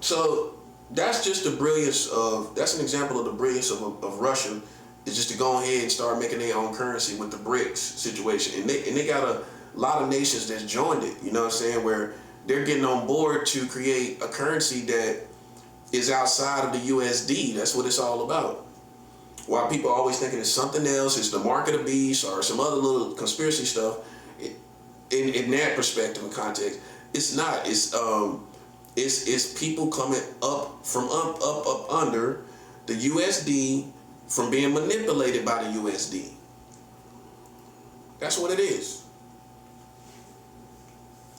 So that's just the brilliance of, that's an example of the brilliance of Russia, is just to go ahead and start making their own currency with the BRICS situation. And they got a lot of nations that's joined it, you know what I'm saying, where they're getting on board to create a currency that is outside of the USD. That's what it's all about. While people are always thinking it's something else, it's the mark of the beast or some other little conspiracy stuff, in that perspective and context, it's not. It's people coming up from up under the USD from being manipulated by the USD. That's what it is.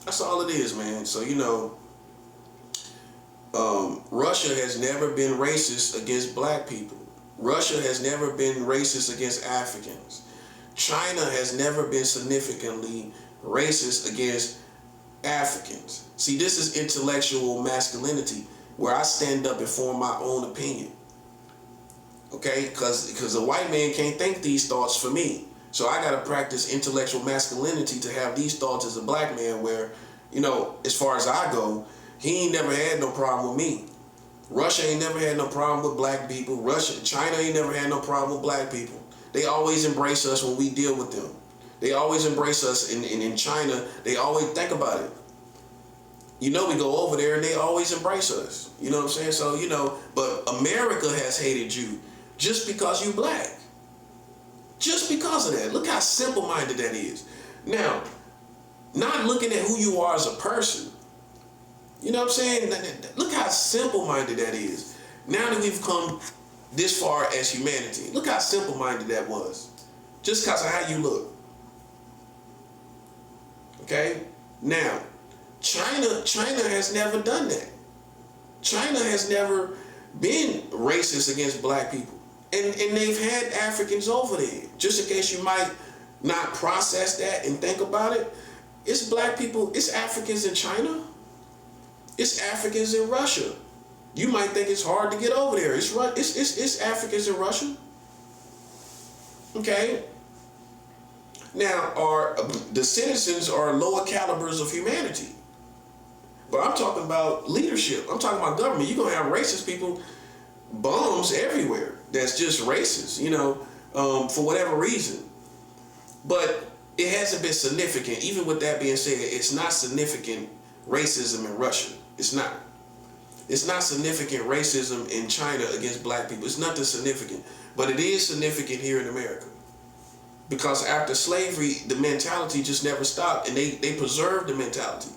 That's all it is, man. So, you know, Russia has never been racist against black people. Russia has never been racist against Africans. China has never been significantly racist against Africans. See, this is intellectual masculinity, where I stand up and form my own opinion. Okay? Because a white man can't think these thoughts for me. So I got to practice intellectual masculinity to have these thoughts as a black man where, you know, as far as I go, he ain't never had no problem with me. Russia ain't never had no problem with black people. China ain't never had no problem with black people. They always embrace us when we deal with them. They always embrace us in China. They always think about it. You know, we go over there and they always embrace us. You know what I'm saying? So, you know, but America has hated you just because you black. Just because of that. Look how simple-minded that is. Now, not looking at who you are as a person. You know what I'm saying? Look how simple-minded that is. Now that we've come this far as humanity, look how simple-minded that was. Just because of how you look. Okay? Now, China has never done that. China has never been racist against black people. And they've had Africans over there. Just in case you might not process that and think about it, it's black people, it's Africans in China. It's Africans in Russia. You might think it's hard to get over there. It's Africans in Russia. Okay? Now, the citizens are lower calibers of humanity. But I'm talking about leadership. I'm talking about government. You're going to have racist people, bums everywhere. That's just racist, you know, for whatever reason. But it hasn't been significant. Even with that being said, it's not significant racism in Russia. It's not. It's not significant racism in China against black people. It's nothing significant. But it is significant here in America. Because after slavery, the mentality just never stopped. And they preserved the mentality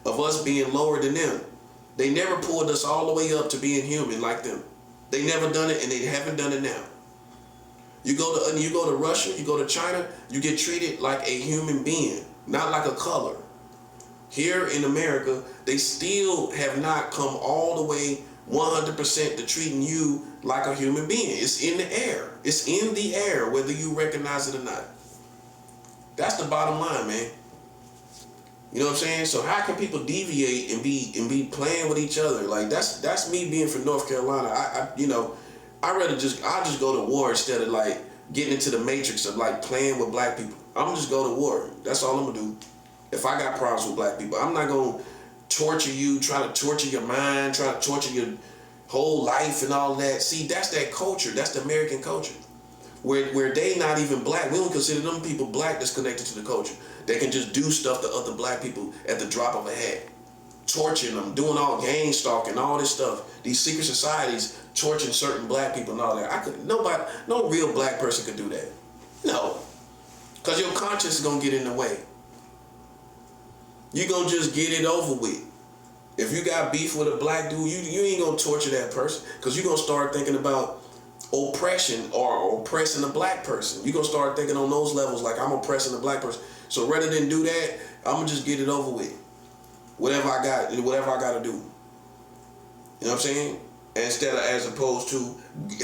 of us being lower than them. They never pulled us all the way up to being human like them. They never done it, and they haven't done it now. You go to Russia, you go to China, you get treated like a human being, not like a color. Here in America, they still have not come all the way 100% to treating you like a human being. It's in the air. It's in the air, whether you recognize it or not. That's the bottom line, man. You know what I'm saying? So how can people deviate and be playing with each other? Like that's me being from North Carolina. I just go to war instead of like getting into the matrix of like playing with black people. I'm gonna just go to war. That's all I'm gonna do. If I got problems with black people, I'm not gonna torture you, try to torture your mind, try to torture your whole life and all that. See, that's that culture. That's the American culture. Where they not even black. We don't consider them people black that's connected to the culture. They can just do stuff to other black people at the drop of a hat. Torturing them, doing all gang stalking, all this stuff. These secret societies torturing certain black people and all that. No real black person could do that. No. Because your conscience is going to get in the way. You're going to just get it over with. If you got beef with a black dude, you ain't going to torture that person. Because you're going to start thinking about oppression or oppressing a black person. You're going to start thinking on those levels like I'm oppressing a black person. So rather than do that, I'm going to just get it over with. Whatever I got to do. You know what I'm saying? As opposed to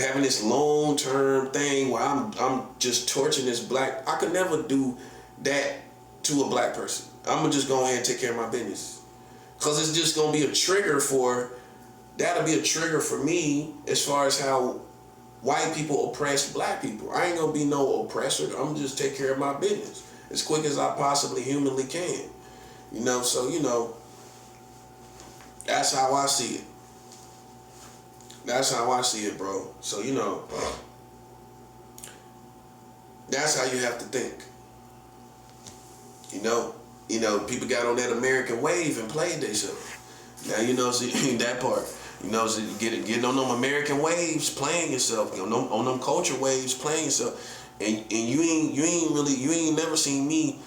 having this long-term thing where I'm just torturing this black. I could never do that to a black person. I'm going to just go ahead and take care of my business. Because it's just going to be that'll be a trigger for me as far as how white people oppress black people. I ain't going to be no oppressor. I'm going to just take care of my business as quick as I possibly humanly can. So, that's how I see it. That's how I see it, bro. So, that's how you have to think. People got on that American wave and played themselves. Now, see, that part. So getting on them American waves, playing yourself. On them culture waves, playing yourself. And you ain't never seen me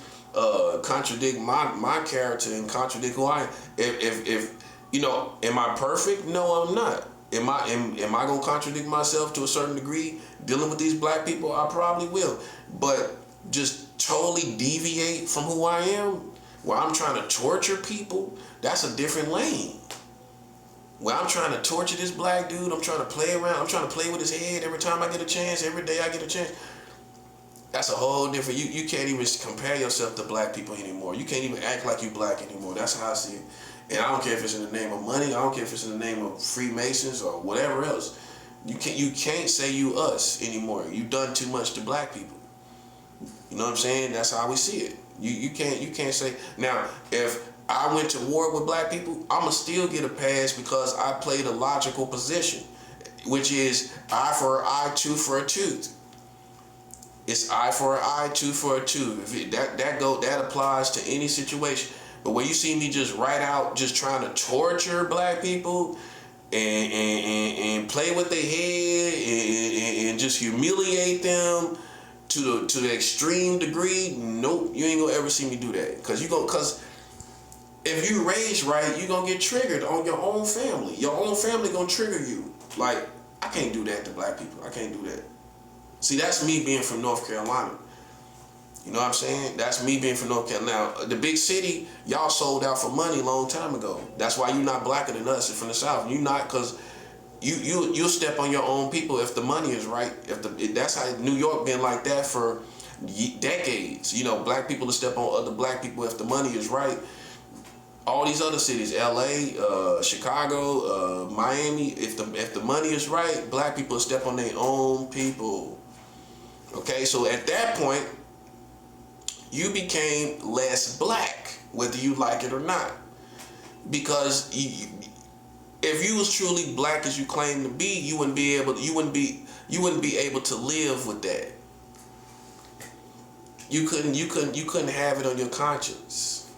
contradict my character and contradict who I am. If am I perfect? No, I'm not. Am I gonna contradict myself to a certain degree dealing with these black people? I probably will. But just totally deviate from who I am, where I'm trying to torture people, that's a different lane. Where I'm trying to torture this black dude, I'm trying to play around, I'm trying to play with his head every time I get a chance, every day I get a chance. That's a whole different, you can't even compare yourself to black people anymore. You can't even act like you black anymore. That's how I see it. And I don't care if it's in the name of money, I don't care if it's in the name of Freemasons or whatever else. You can't say you us anymore. You done too much to black people. You know what I'm saying? That's how we see it. You can't say. Now, if I went to war with black people, I'ma still get a pass because I played a logical position, which is eye for an eye, tooth for a tooth. It's eye for an eye, tooth for a tooth. That applies to any situation. But when you see me just right out, just trying to torture black people and play with their head and just humiliate them to the extreme degree, nope, you ain't gonna ever see me do that. Cause if you raised right, you gonna get triggered on your own family. Your own family gonna trigger you. Like, I can't do that to black people. I can't do that. See, that's me being from North Carolina. You know what I'm saying? That's me being from North Carolina. Now, the big city, y'all sold out for money a long time ago. That's why you're not blacker than us from the South. You're not, because you'll step on your own people if the money is right. That's how New York been like that for decades. Black people will step on other black people if the money is right. All these other cities, LA, Chicago, Miami, if the money is right, black people will step on their own people. Okay, so at that point, you became less black, whether you like it or not. Because if you was truly black as you claim to be, you wouldn't be able to live with that. You couldn't have it on your conscience.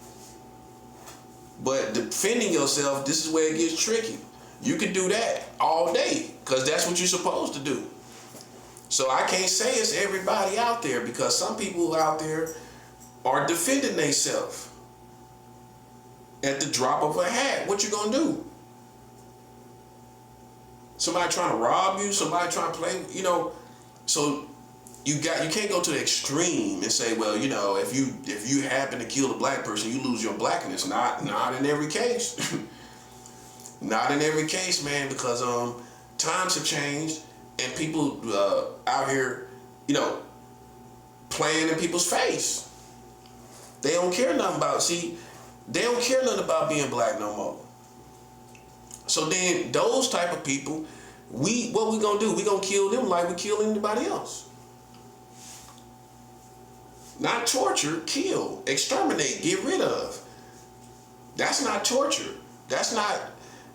But defending yourself, this is where it gets tricky. You can do that all day, because that's what you're supposed to do. So I can't say it's everybody out there, because some people out there are defending themselves at the drop of a hat. What you gonna do? Somebody trying to rob you, somebody trying to play, so you can't go to the extreme and say, well, if you happen to kill a black person, you lose your blackness. Not in every case. Not in every case, man, because times have changed and people out here, playing in people's face. They don't care nothing about it. See, They don't care nothing about being black no more. So then those type of people, what we gonna do? We gonna kill them like we kill anybody else. Not torture, kill, exterminate, get rid of. That's not torture. That's not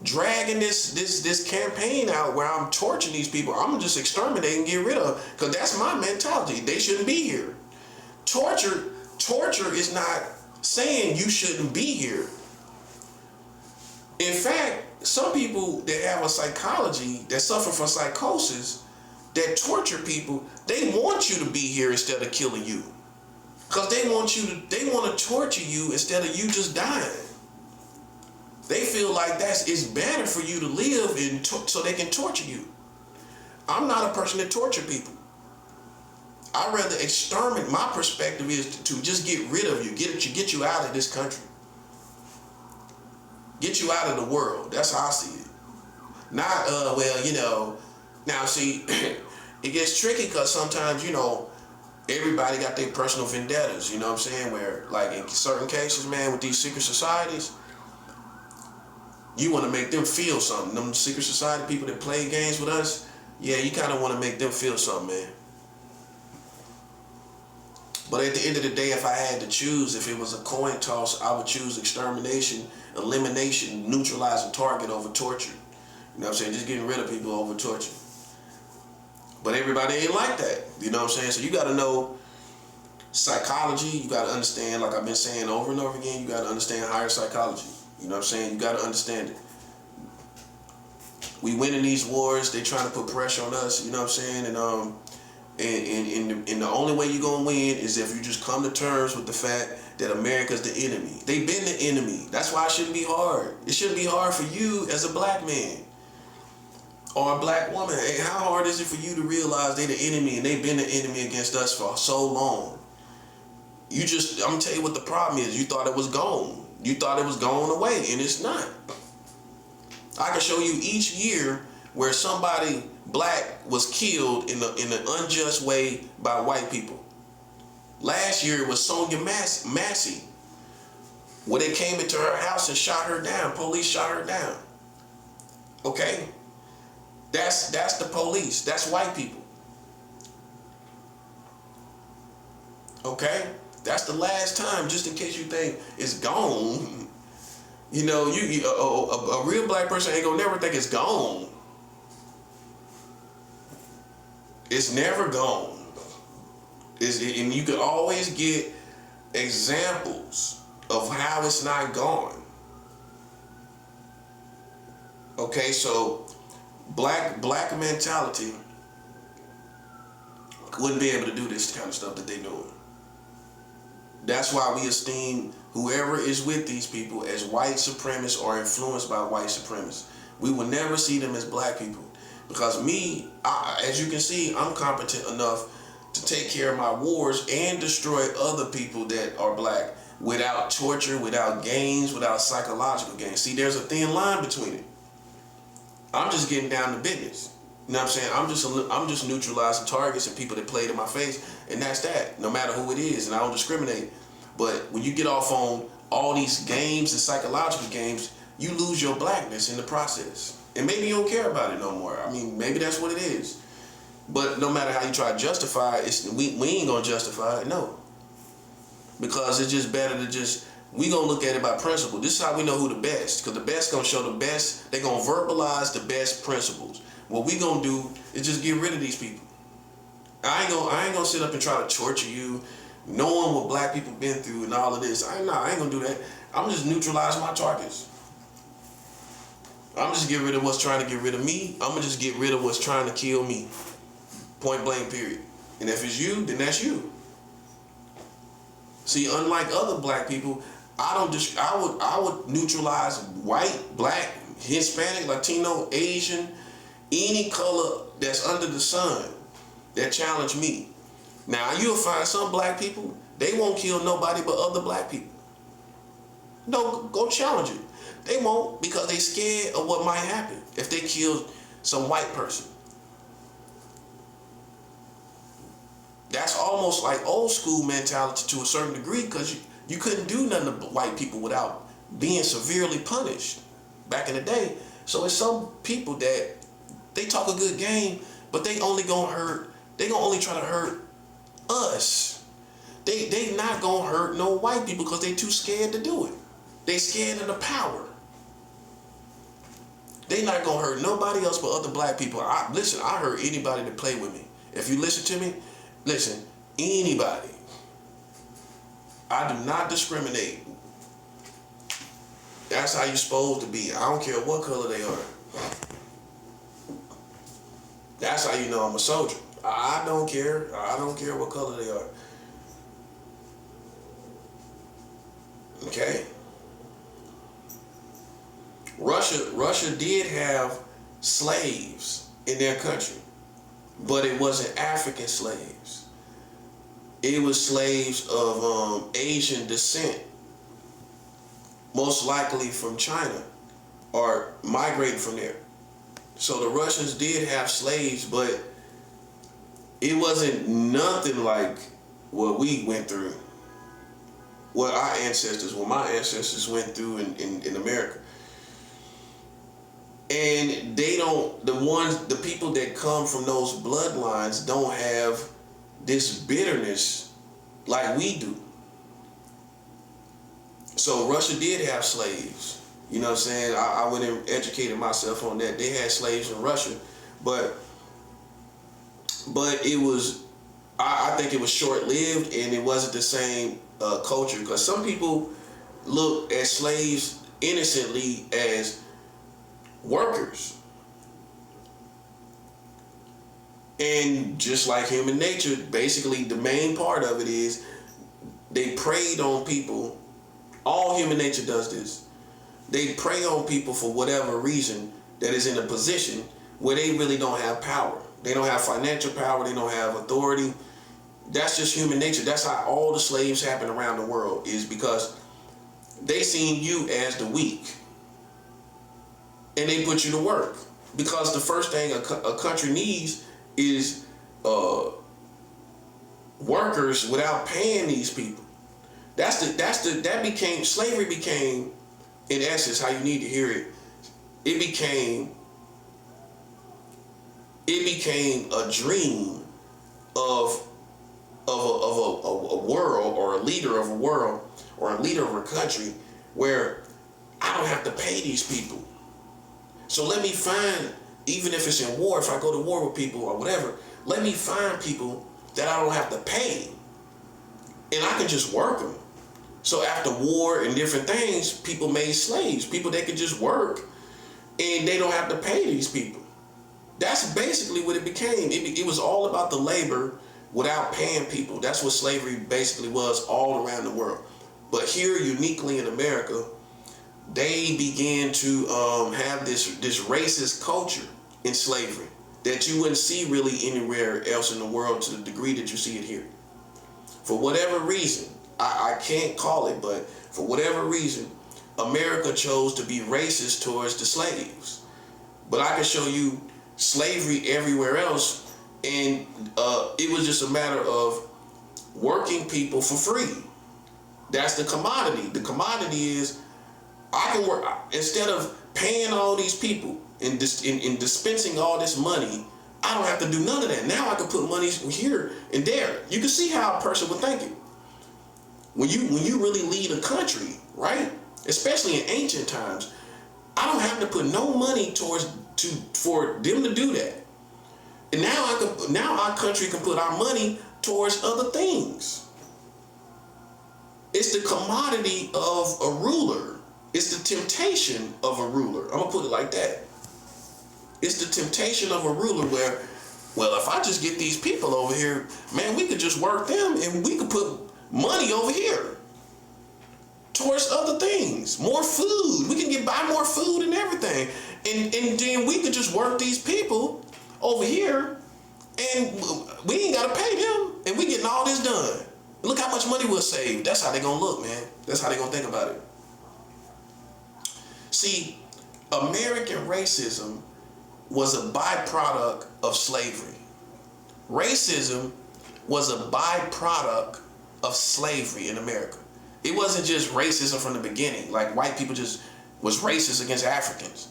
dragging this campaign out where I'm torturing these people. I'm gonna just exterminate and get rid of, because that's my mentality. They shouldn't be here. Torture is not saying you shouldn't be here. In fact, some people that have a psychology, that suffer from psychosis, that torture people, they want you to be here instead of killing you. Because they want to torture you instead of you just dying. They feel like it's better for you to live so they can torture you. I'm not a person that torture people. I'd rather exterminate. My perspective is to just get rid of you, get you out of this country. Get you out of the world. That's how I see it. Not, now see, it gets tricky because sometimes, everybody got their personal vendettas, you know what I'm saying? Where, like, in certain cases, man, with these secret societies, you want to make them feel something. Them secret society people that play games with us, yeah, you kind of want to make them feel something, man. But at the end of the day, if I had to choose, if it was a coin toss, I would choose extermination, elimination, neutralizing target over torture. You know what I'm saying? Just getting rid of people over torture. But everybody ain't like that. You know what I'm saying? So you got to know psychology. You got to understand, like I've been saying over and over again, you got to understand higher psychology. You know what I'm saying? You got to understand it. We winning these wars. They trying to put pressure on us. You know what I'm saying? And the only way you're going to win is if you just come to terms with the fact that America's the enemy. They've been the enemy. That's why it shouldn't be hard. It shouldn't be hard for you as a black man or a black woman. Hey, how hard is it for you to realize they're the enemy and they've been the enemy against us for so long? I'm going to tell you what the problem is. You thought it was gone. You thought it was going away, and it's not. I can show you each year where somebody black was killed in an unjust way by white people. Last year it was Sonia Massey, where they came into her house and shot her down. Police shot her down. Okay? That's the police. That's white people. Okay? That's the last time, just in case you think it's gone. A real black person ain't gonna never think it's gone. It's never gone. And you can always get examples of how it's not gone. Okay, so black mentality wouldn't be able to do this kind of stuff that they're doing. That's why we esteem whoever is with these people as white supremacists or influenced by white supremacists. We will never see them as black people. Because as you can see, I'm competent enough to take care of my wars and destroy other people that are black without torture, without gains, without psychological gains. See, there's a thin line between it. I'm just getting down to business. You know what I'm saying? I'm just neutralizing targets and people that played in my face, and that's that. No matter who it is, and I don't discriminate. But when you get off on all these games and psychological games, you lose your blackness in the process. And maybe you don't care about it no more. I mean, maybe that's what it is. But no matter how you try to justify it, we ain't gonna justify it, no. Because it's just better to we gonna look at it by principle. This is how we know who the best, because the best gonna show the best. They gonna verbalize the best principles. What we gonna do is just get rid of these people. I ain't gonna sit up and try to torture you, knowing what black people been through and all of this. I ain't gonna do that. I'm just neutralize my targets. I'm just get rid of what's trying to get rid of me. I'm gonna just get rid of what's trying to kill me. Point blank, period. And if it's you, then that's you. See, unlike other black people, I would neutralize white, black, Hispanic, Latino, Asian, any color that's under the sun that challenge me. Now, you'll find some black people, they won't kill nobody but other black people. No, go challenge it. They won't, because they scared of what might happen if they kill some white person. That's almost like old school mentality to a certain degree, because You couldn't do nothing to white people without being severely punished back in the day. So it's some people that they talk a good game, but they only try to hurt us. They not gonna hurt no white people because they too scared to do it. They scared of the power. They not gonna hurt nobody else but other black people. Listen, I hurt anybody that play with me. If you listen to me, listen, anybody. I do not discriminate. That's how you're supposed to be. I don't care what color they are. That's how you know I'm a soldier. I don't care. I don't care what color they are. Okay? Russia did have slaves in their country, but it wasn't African slaves. It was slaves of Asian descent, most likely from China or migrating from there. So the Russians did have slaves, but it wasn't nothing like what we went through, what my ancestors went through in America. And the people that come from those bloodlines don't have this bitterness like we do. So Russia did have slaves. You know what I'm saying? I went and educated myself on that. They had slaves in Russia, but it was, I think it was short-lived, and it wasn't the same culture, because some people look at slaves innocently as workers. And just like human nature, basically the main part of it is they preyed on people. All human nature does this. They prey on people for whatever reason that is in a position where they really don't have power. They don't have financial power. They don't have authority. That's just human nature. That's how all the slaves happen around the world, is because they seen you as the weak. And they put you to work, because the first thing a country needs is workers without paying these people. Slavery became, in essence, how you need to hear it. It became a dream of a world, or a leader of a world, or a leader of a country where I don't have to pay these people. So let me find, even if it's in war, if I go to war with people or whatever, let me find people that I don't have to pay, and I can just work them. So after war and different things, people made slaves, people that could just work, and they don't have to pay these people. That's basically what it became. It was all about the labor without paying people. That's what slavery basically was all around the world. But here, uniquely in America, they began to have this racist culture in slavery that you wouldn't see really anywhere else in the world to the degree that you see it here. For whatever reason, I can't call it, but for whatever reason, America chose to be racist towards the slaves. But I can show you slavery everywhere else, and it was just a matter of working people for free. That's the commodity. The commodity is, I can work, instead of paying all these people and dispensing all this money, I don't have to do none of that. Now I can put money here and there. You can see how a person would think it. When you really lead a country, right? Especially in ancient times, I don't have to put no money for them to do that. And now our country can put our money towards other things. It's the commodity of a ruler. It's the temptation of a ruler. I'm gonna put it like that. It's the temptation of a ruler where, well, if I just get these people over here, man, we could just work them and we could put money over here towards other things. More food. We can buy more food and everything. And then we could just work these people over here and we ain't gotta pay them, and we getting all this done. Look how much money we'll save. That's how they gonna look, man. That's how they gonna think about it. See, American racism was a byproduct of slavery. Racism was a byproduct of slavery in America. It wasn't just racism from the beginning. Like white people just was racist against Africans.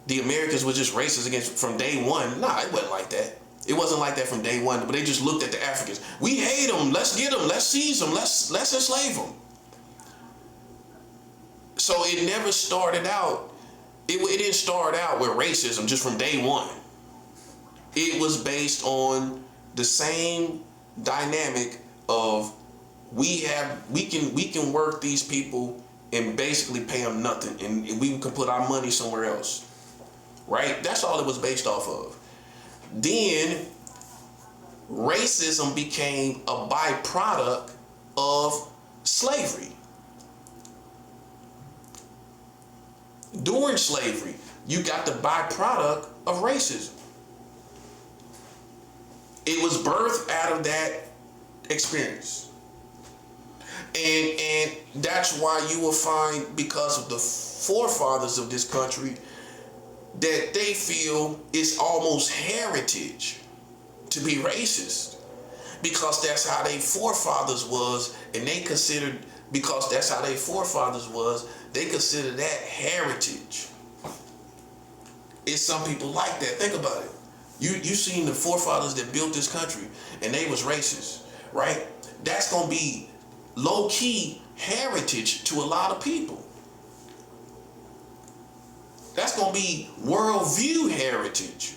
The Americans were just racist against from day one. Nah, it wasn't like that. It wasn't like that from day one. But they just looked at the Africans. We hate them. Let's get them. Let's seize them. Let's enslave them. So it never started out. It didn't start out with racism just from day one. It was based on the same dynamic of we can work these people and basically pay them nothing, and we can put our money somewhere else, right? That's all it was based off of. Then racism became a byproduct of slavery. During slavery, you got the byproduct of racism. It was birthed out of that experience. And that's why you will find, because of the forefathers of this country, that they feel it's almost heritage to be racist. Because that's how their forefathers was, and they considered, because that's how their forefathers was, they consider that heritage. It's some people like that. Think about it. You seen the forefathers that built this country, and they was racist, right? That's gonna be low-key heritage to a lot of people. That's gonna be worldview heritage,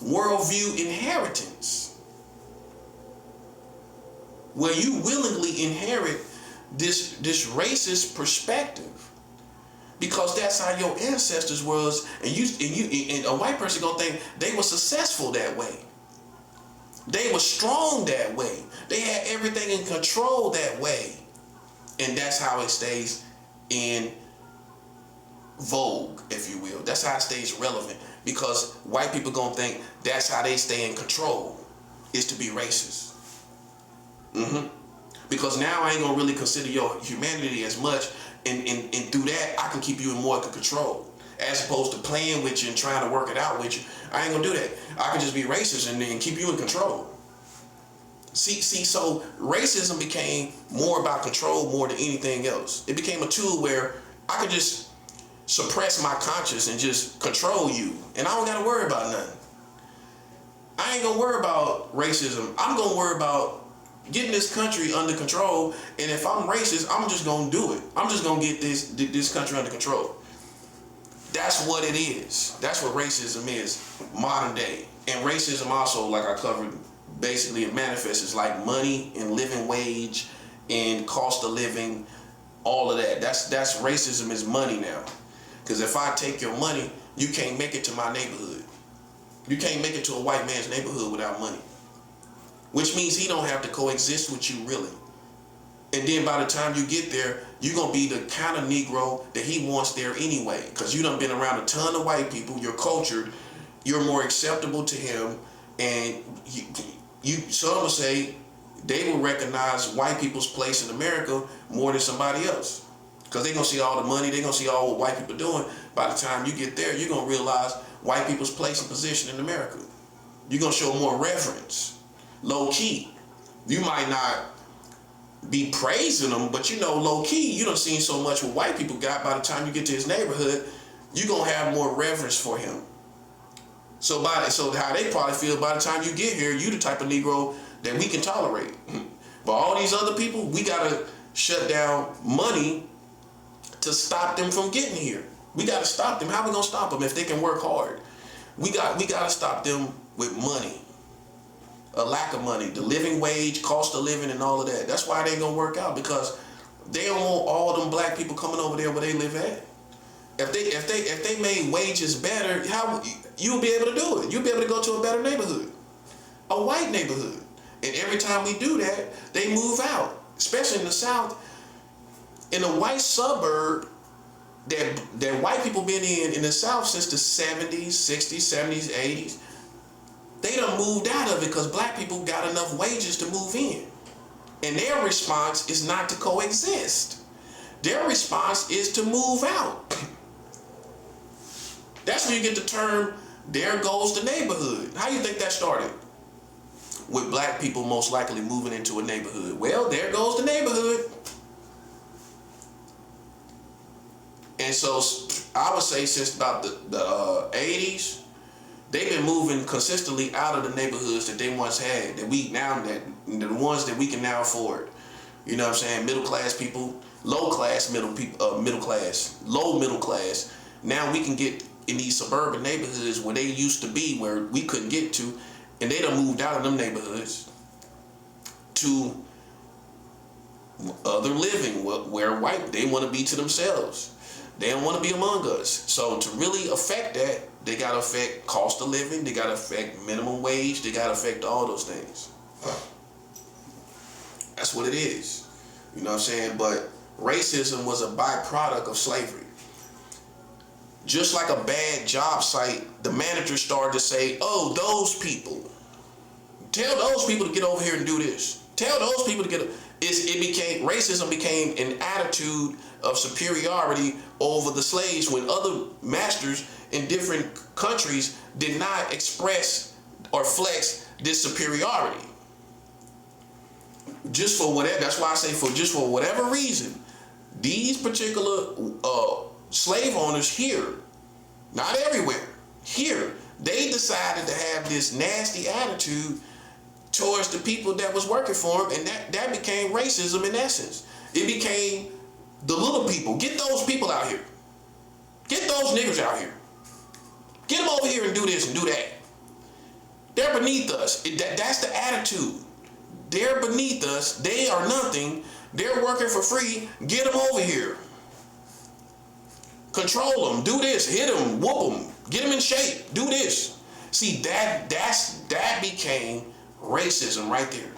worldview inheritance, where you willingly inherit this racist perspective, because that's how your ancestors was, and a white person gonna think they were successful that way. They were strong that way. They had everything in control that way, and that's how it stays in vogue, if you will. That's how it stays relevant, because white people gonna think that's how they stay in control, is to be racist. Because now I ain't gonna really consider your humanity as much, and through that I can keep you in more control, as opposed to playing with you and trying to work it out with you. I ain't gonna do that. I can just be racist and then keep you in control. See, so racism became more about control more than anything else. It became a tool where I could just suppress my conscience and just control you, and I don't gotta worry about nothing. I ain't gonna worry about racism. I'm gonna worry about getting this country under control, and if I'm racist, I'm just gonna do it. I'm just gonna get this country under control. That's what it is. That's what racism is, modern day. And racism also, like I covered, basically it manifests as like money and living wage and cost of living, all of that. That's racism is money now. Because if I take your money, you can't make it to my neighborhood. You can't make it to a white man's neighborhood without money. Which means he don't have to coexist with you, really. And then by the time you get there, you're going to be the kind of Negro that he wants there anyway. Because you done been around a ton of white people, you're cultured, you're more acceptable to him, and some will say they will recognize white people's place in America more than somebody else. Because they're going to see all the money, they're going to see all what white people are doing. By the time you get there, you're going to realize white people's place and position in America. You're going to show more reverence. Low key. You might not be praising them, but low key, you done seen so much what white people got. By the time you get to his neighborhood, you're going to have more reverence for him. So how they probably feel by the time you get here, you the type of Negro that we can tolerate. But all these other people, we got to shut down money to stop them from getting here. We got to stop them. How we going to stop them if they can work hard? We got to stop them with money. A lack of money, the living wage, cost of living, and all of that. That's why they ain't gonna work out, because they don't want all them black people coming over there where they live at. If they made wages better, how you'll be able to do it? You'll be able to go to a better neighborhood, a white neighborhood. And every time we do that, they move out, especially in the South. In a white suburb that white people been in the South since the 70s, 60s, 70s, 80s. They done moved out of it because black people got enough wages to move in. And their response is not to coexist. Their response is to move out. That's where you get the term, there goes the neighborhood. How do you think that started? with black people most likely moving into a neighborhood. Well, there goes the neighborhood. And so I would say since about the 80s, they've been moving consistently out of the neighborhoods that they once had, that the ones that we can now afford. You know what I'm saying? Middle class people, low class middle people, middle class, low middle class. Now we can get in these suburban neighborhoods where they used to be, where we couldn't get to, and they done moved out of them neighborhoods to other living, where they want to be to themselves. They don't want to be among us. So to really affect that, they got to affect cost of living. They got to affect minimum wage. They got to affect all those things. That's what it is. You know what I'm saying? But racism was a byproduct of slavery. Just like a bad job site, the manager started to say, oh, those people. Tell those people to get over here and do this. Tell those people to get... Racism became an attitude of superiority over the slaves when other masters in different countries did not express or flex this superiority. Just for whatever, that's why I say for whatever reason, these particular slave owners here, not everywhere, here, they decided to have this nasty attitude towards the people that was working for them, and that became racism in essence. It became the little people. Get those people out here. Get those niggers out here. Get them over here and do this and do that. They're beneath us. That's the attitude. They're beneath us. They are nothing. They're working for free. Get them over here. Control them. Do this. Hit them. Whoop them. Get them in shape. Do this. See, that became racism right there.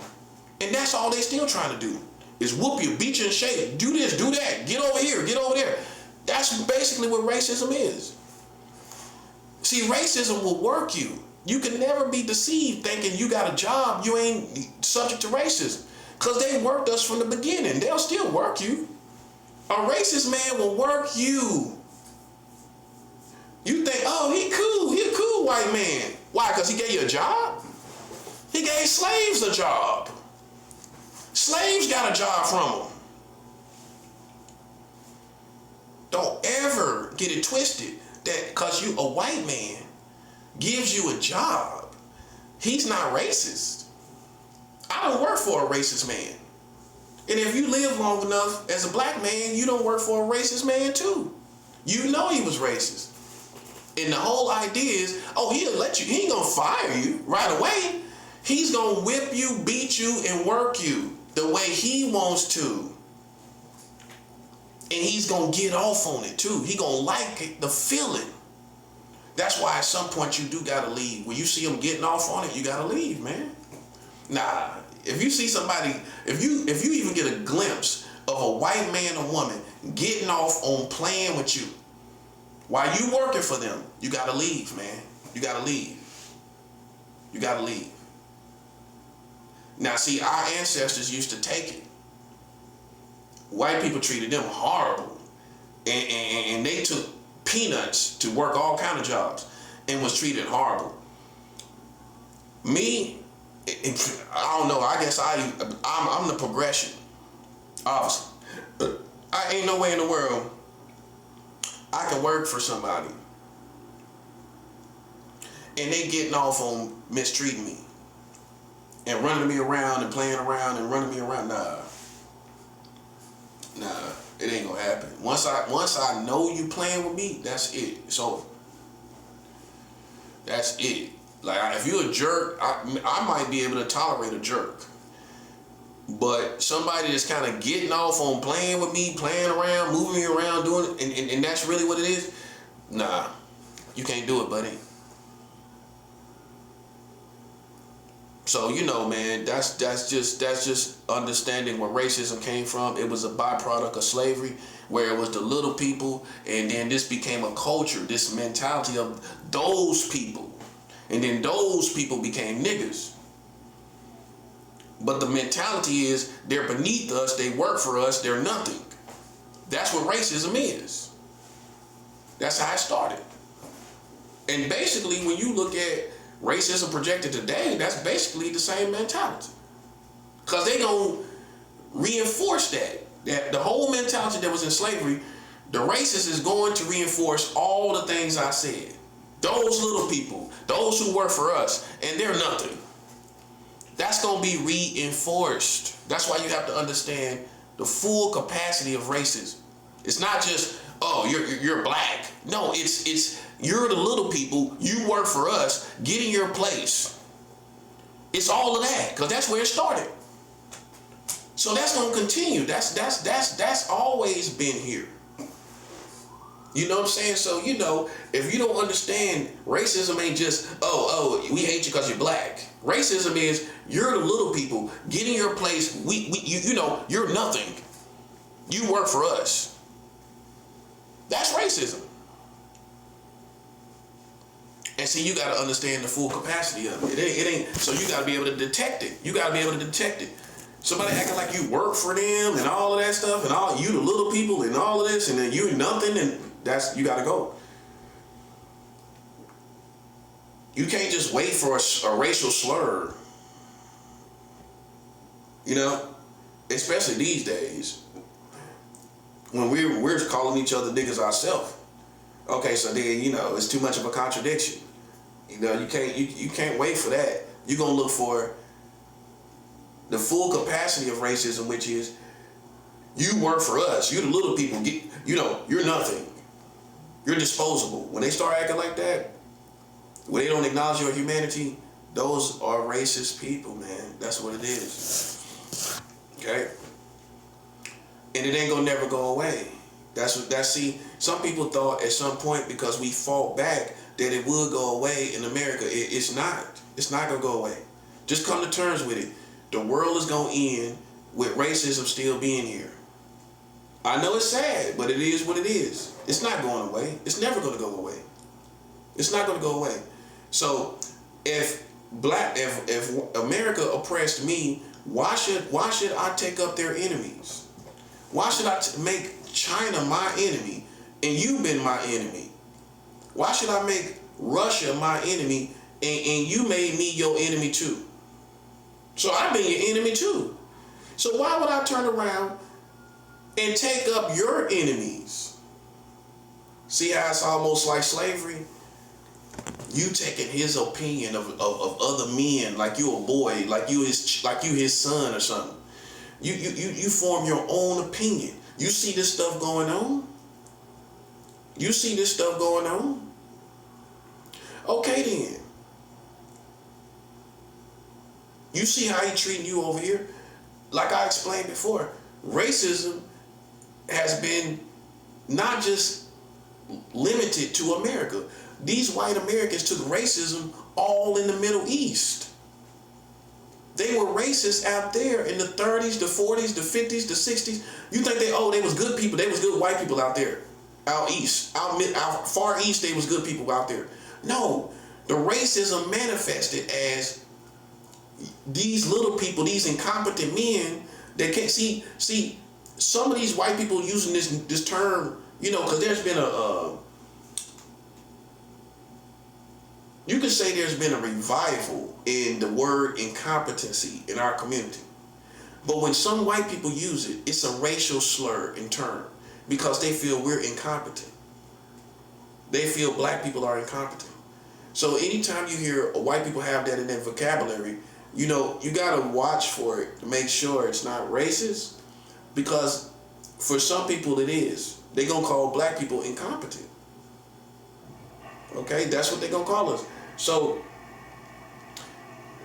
And that's all they still trying to do, is whoop you, beat you in shape, do this, do that, get over here, get over there. That's basically what racism is. See, racism will work you. You can never be deceived thinking you got a job, you ain't subject to racism. Because they worked us from the beginning. They'll still work you. A racist man will work you. You think, oh, he a cool white man. Why? Because he gave you a job? He gave slaves a job. Slaves got a job from him. Don't ever get it twisted that because you a white man gives you a job, he's not racist. I don't work for a racist man. And if you live long enough as a black man, you don't work for a racist man too. You know he was racist. And the whole idea is, oh, he'll let you, he ain't gonna fire you right away. He's gonna whip you, beat you, and work you the way he wants to. And he's gonna get off on it too. He gonna like the feeling. That's why at some point you do gotta leave. When you see him getting off on it, you gotta leave, man. Nah, if you see somebody, if you even get a glimpse of a white man or woman getting off on playing with you while you working for them, you gotta leave, man. You gotta leave. You gotta leave. Now, see, our ancestors used to take it. White people treated them horrible. And they took peanuts to work all kind of jobs and was treated horrible. Me, I don't know, I guess I'm the progression, obviously. I ain't no way in the world I can work for somebody and they getting off on mistreating me and running me around and playing around and running me around. Nah, it ain't gonna happen. Once I know you playing with me, that's it. It's over. That's it. Like, if you a jerk, I might be able to tolerate a jerk. But somebody that's kind of getting off on playing with me, playing around, moving me around, doing it, and that's really what it is, nah, you can't do it, buddy. So, you know, man, that's just understanding where racism came from. It was a byproduct of slavery, where it was the little people, and then this became a culture, this mentality of those people. And then those people became niggas. But the mentality is they're beneath us, they work for us, they're nothing. That's what racism is. That's how it started. And basically, when you look at racism projected today, that's basically the same mentality. Because they gonna reinforce that the whole mentality that was in slavery, the racist is going to reinforce all the things I said. Those little people, those who work for us, and they're nothing. That's gonna be reinforced. That's why you have to understand the full capacity of racism. It's not just, oh, you're black. No, it's you're the little people, you work for us, get in your place. It's all of that, because that's where it started. So that's gonna continue. That's always been here. You know what I'm saying? So, you know, if you don't understand, racism ain't just, oh, we hate you because you're black. Racism is, you're the little people, get in your place, you know, you're nothing. You work for us. That's racism. And see, you got to understand the full capacity of it. It ain't, so you got to be able to detect it. You got to be able to detect it. Somebody acting like you work for them and all of that stuff, and all you the little people and all of this, and then you're nothing, and that's, you got to go. You can't just wait for a racial slur. You know, especially these days when we're calling each other niggas ourselves. Okay, so then, you know, it's too much of a contradiction. You know, you can't wait for that. You're gonna look for the full capacity of racism, which is, you work for us. You the little people, you know, you're nothing. You're disposable. When they start acting like that, when they don't acknowledge your humanity, those are racist people, man. That's what it is. Okay? And it ain't gonna never go away. See, some people thought at some point, because we fought back, that it would go away in America. It's not. It's not gonna go away. Just come to terms with it. The world is gonna end with racism still being here. I know it's sad, but it is what it is. It's not going away. It's never gonna go away. It's not gonna go away. So if America oppressed me, why should I take up their enemies? Why should I make China my enemy and you been my enemy? Why should I make Russia my enemy and you made me your enemy too? So I've been your enemy too. So why would I turn around and take up your enemies? See how it's almost like slavery? You taking his opinion of other men, like you a boy, like you his son or something. You form your own opinion. You see this stuff going on? You see this stuff going on? Okay then. You see how he treating you over here? Like I explained before, racism has been not just limited to America. These white Americans took racism all in the Middle East. They were racist out there in the 30s, the 40s, the 50s, the 60s. You think they was good people. They was good white people out there. Out east, out far east, they was good people out there. No, the racism manifested as these little people, these incompetent men that can't see some of these white people using this term, you know, because there's been you could say there's been a revival in the word incompetency in our community. But when some white people use it, it's a racial slur in term because they feel we're incompetent. They feel black people are incompetent. So anytime you hear white people have that in their vocabulary, you know, you gotta watch for it to make sure it's not racist, because for some people it is. They gonna call black people incompetent. Okay, that's what they gonna call us. So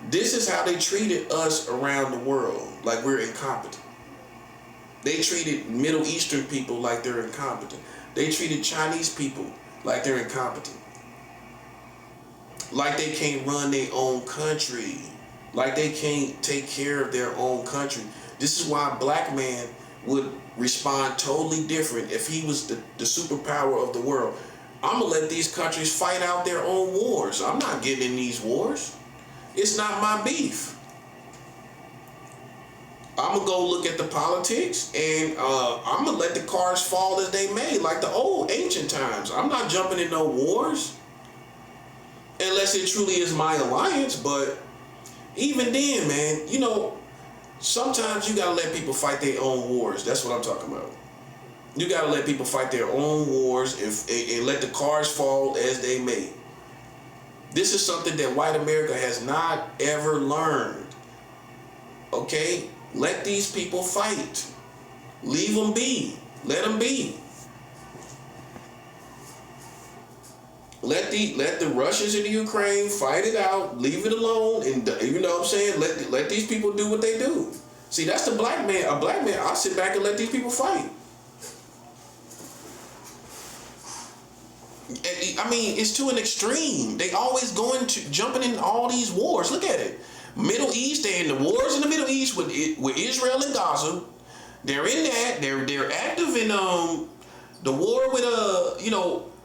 this is how they treated us around the world, like we're incompetent. They treated Middle Eastern people like they're incompetent. They treated Chinese people like they're incompetent. Like they can't run their own country. Like they can't take care of their own country. This is why a black man would respond totally different if he was the superpower of the world. I'm gonna let these countries fight out their own wars. I'm not getting in these wars. It's not my beef. I'm gonna go look at the politics and I'm gonna let the cards fall as they may, like the old ancient times. I'm not jumping in no wars. unless it truly is my alliance. But even then, man, you know, sometimes you gotta let people fight their own wars. That's what I'm talking about. You gotta let people fight their own wars and let the cards fall as they may. This is something that white America has not ever learned. Okay? Let these people fight. Leave them be. Let them be. Let the Russians and the Ukraine fight it out. Leave it alone. And you know what I'm saying? Let these people do what they do. See, that's the black man. A black man, I'll sit back and let these people fight. I mean, it's to an extreme. They always jumping in all these wars. Look at it. Middle East, they're in the wars in the Middle East with Israel and Gaza. They're in that. They're active in the war with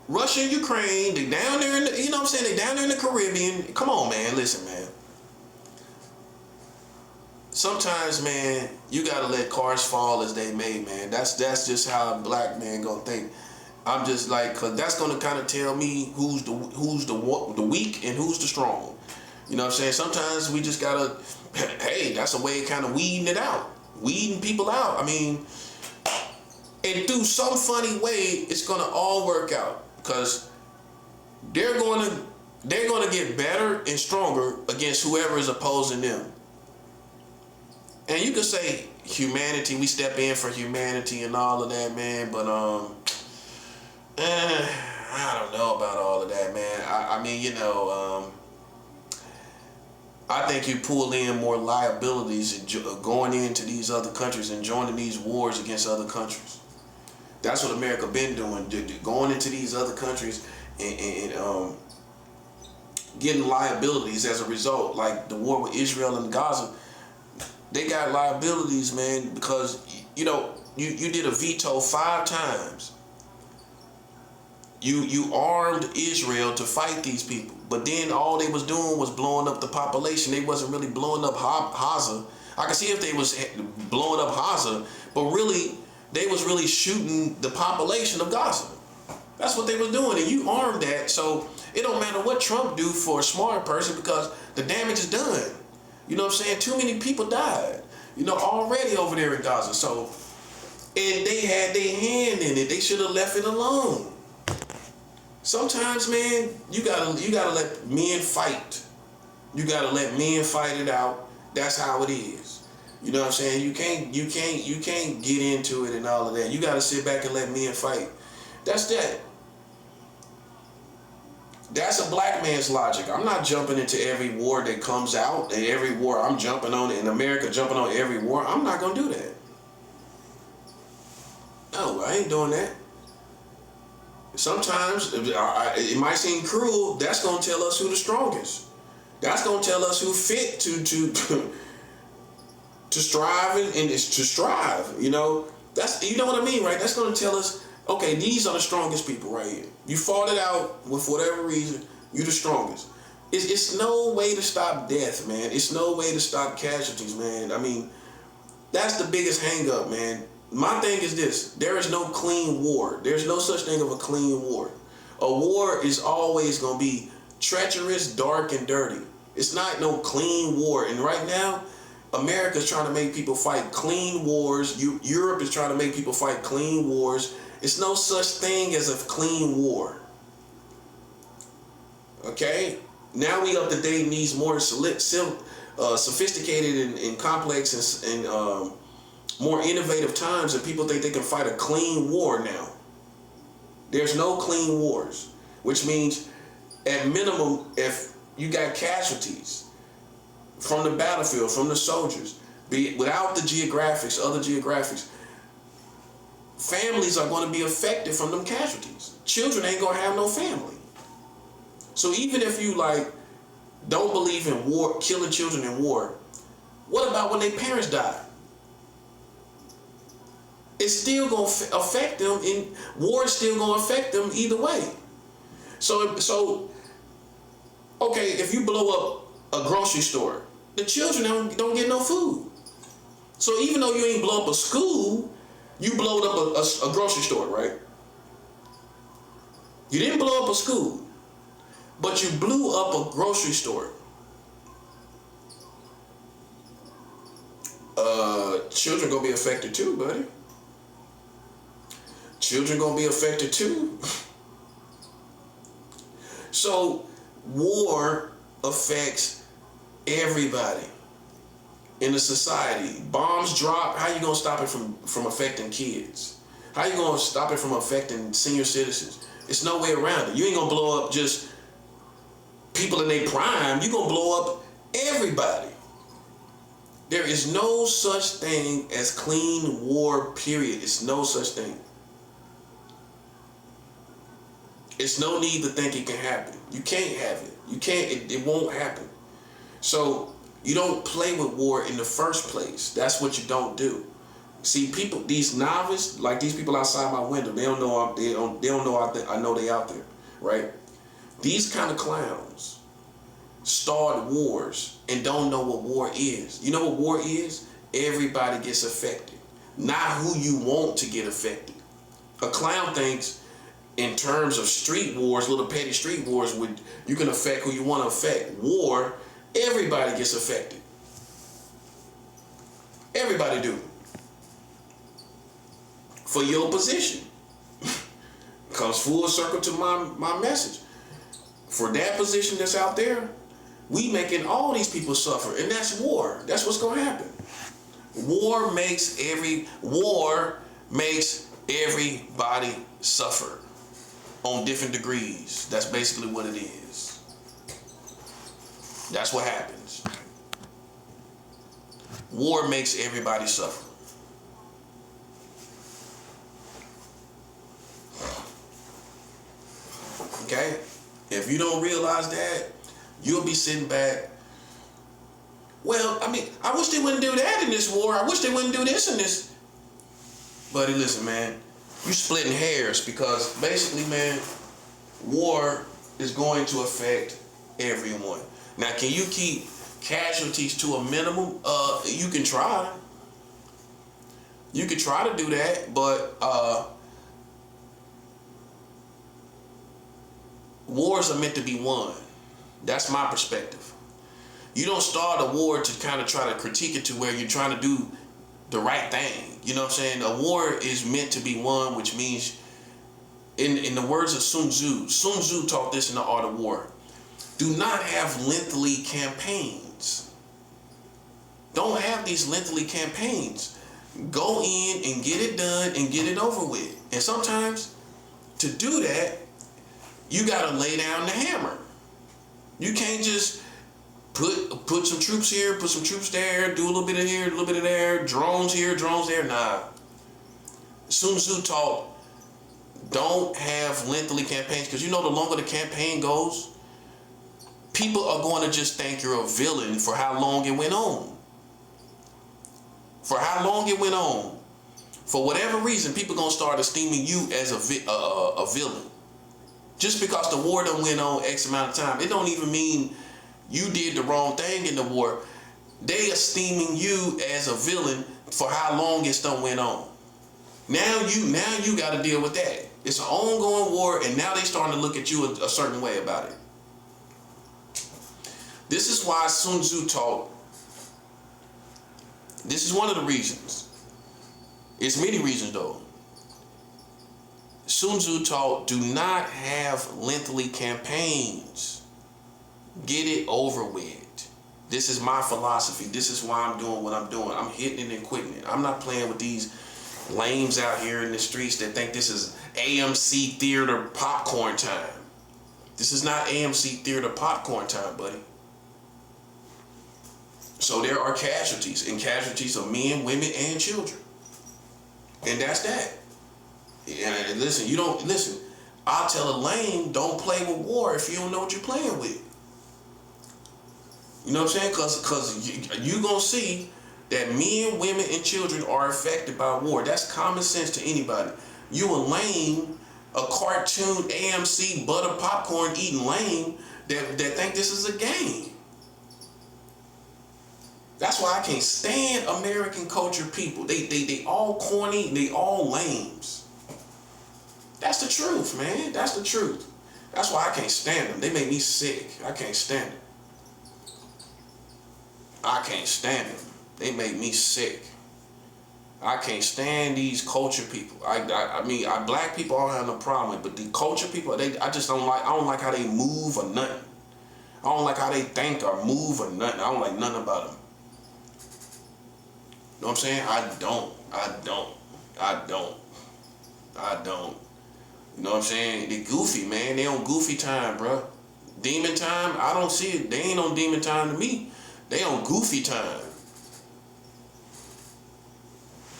Russia and Ukraine. They're down there in the, you know what I'm saying? They're down there in the Caribbean. Come on, man. Listen, man. Sometimes, man, you gotta let cards fall as they may, man. That's just how a black man gonna think. I'm just like, cause that's gonna kind of tell me who's the weak and who's the strong. You know what I'm saying? Sometimes we just gotta, hey, that's a way of kind of weeding it out, weeding people out. I mean, and through some funny way, it's gonna all work out, cause they're gonna get better and stronger against whoever is opposing them. And you could say humanity, we step in for humanity and all of that, man, but I don't know about all of that, man. I mean, you know, I think you pull in more liabilities going into these other countries and joining these wars against other countries. That's what America been doing, going into these other countries and getting liabilities as a result. Like the war with Israel and Gaza, they got liabilities, man, because you know you did a veto 5 times. You armed Israel to fight these people, but then all they was doing was blowing up the population. They wasn't really blowing up Gaza. I can see if they was blowing up Gaza, but really they was really shooting the population of Gaza. That's what they was doing, and you armed that, so it don't matter what Trump do for a smart person because the damage is done. You know what I'm saying? Too many people died, you know, already over there in Gaza. So, and they had their hand in it. They should have left it alone. Sometimes, man, you gotta let men fight. You gotta let men fight it out. That's how it is. You know what I'm saying? You can't get into it and all of that. You gotta sit back and let men fight. That's that. That's a black man's logic. I'm not jumping into every war that comes out, and every war I'm jumping on, in America jumping on every war. I'm not gonna do that. No, I ain't doing that. Sometimes it might seem cruel. That's gonna tell us who the strongest. That's gonna tell us who fit to strive and to strive. You know, you know what I mean, right? That's gonna tell us, okay, these are the strongest people right here. You fought it out with whatever reason. You're the strongest. It's no way to stop death, man. It's no way to stop casualties, man. I mean, that's the biggest hang up, man. My thing is this: there is no clean war. There's no such thing of a clean war. A war is always gonna be treacherous, dark, and dirty. It's not no clean war. And right now, America's trying to make people fight clean wars. Europe is trying to make people fight clean wars. It's no such thing as a clean war. Okay? Now we up to date in these more sophisticated and complex and more innovative times, and people think they can fight a clean war now. There's no clean wars, which means at minimum, if you got casualties from the battlefield, from the soldiers, without the geographics, other geographics, families are going to be affected from them casualties. Children ain't going to have no family. So even if you don't believe in war, killing children in war, what about when their parents die? It's still going to affect them, and war is still going to affect them either way. So okay, if you blow up a grocery store, the children don't get no food. So even though you ain't blow up a school, you blowed up a grocery store, right? You didn't blow up a school. but you blew up a grocery store. Children gonna be affected too, buddy. Children gonna be affected too. So war affects everybody in the society. Bombs drop. How you gonna stop it from affecting kids? How you gonna stop it from affecting senior citizens? It's no way around it. You ain't gonna blow up just people in their prime. You gonna blow up everybody. There is no such thing as clean war, period. It's no such thing. It's no need to think it can happen. You can't have it. You can't, it won't happen. So you don't play with war in the first place. That's what you don't do. See, people, these novices, like these people outside my window, they don't know I know they out there, right? These kind of clowns start wars and don't know what war is. You know what war is? Everybody gets affected, not who you want to get affected. A clown thinks in terms of street wars, little petty street wars, you can affect who you want to affect. War, everybody gets affected. Everybody do. For your position. Comes full circle to my message. For that position that's out there, we making all these people suffer, and that's war. That's what's gonna happen. War makes everybody suffer on different degrees. That's basically what it is. That's what happens. War makes everybody suffer. Okay? If you don't realize that, you'll be sitting back. Well, I mean, I wish they wouldn't do that in this war. I wish they wouldn't do this and this. Buddy, listen, man. You splitting hairs, because basically, man, war is going to affect everyone. Now, can you keep casualties to a minimum? You can try. You can try to do that, but wars are meant to be won. That's my perspective. You don't start a war to kind of try to critique it to where you're trying to do the right thing. You know what I'm saying? A war is meant to be won, which means, in the words of Sun Tzu taught this in The Art of War. Do not have lengthy campaigns. Don't have these lengthy campaigns. Go in and get it done and get it over with. And sometimes, to do that, you gotta lay down the hammer. You can't just put some troops here, put some troops there, do a little bit of here, a little bit of there, drones here, drones there. Nah. Sun Tzu taught, don't have lengthy campaigns, because you know the longer the campaign goes, people are going to just think you're a villain for how long it went on. For how long it went on. For whatever reason, people going to start esteeming you as a villain. Just because the war done went on X amount of time, it don't even mean you did the wrong thing in the war. They esteeming you as a villain for how long it's done went on. Now you got to deal with that. It's an ongoing war, and now they starting to look at you a certain way about it. This is why Sun Tzu taught. This is one of the reasons. It's many reasons though. Sun Tzu taught, do not have lengthy campaigns. Get it over with. This is my philosophy. This is why I'm doing what I'm doing. I'm hitting it and quitting it. I'm not playing with these lames out here in the streets that think this is AMC theater popcorn time. This is not AMC theater popcorn time, buddy. So there are casualties, and casualties are men, women, and children. And that's that. And listen, I'll tell a lame, don't play with war if you don't know what you're playing with. You know what I'm saying? Because you're going to see that men, women, and children are affected by war. That's common sense to anybody. You a lame, a cartoon AMC butter popcorn eating lame that think this is a game. That's why I can't stand American culture people. They all corny, they all lames. That's the truth, man. That's the truth. That's why I can't stand them. They make me sick. I can't stand them. I can't stand them. They make me sick. I can't stand these culture people. I mean, black people I don't have no problem with, but the culture people, I just don't like. I don't like how they move or nothing. I don't like how they think or move or nothing. I don't like nothing about them. You know what I'm saying? I don't. You know what I'm saying? They goofy, man. They on goofy time, bro. Demon time, I don't see it. They ain't on demon time to me. They on goofy time.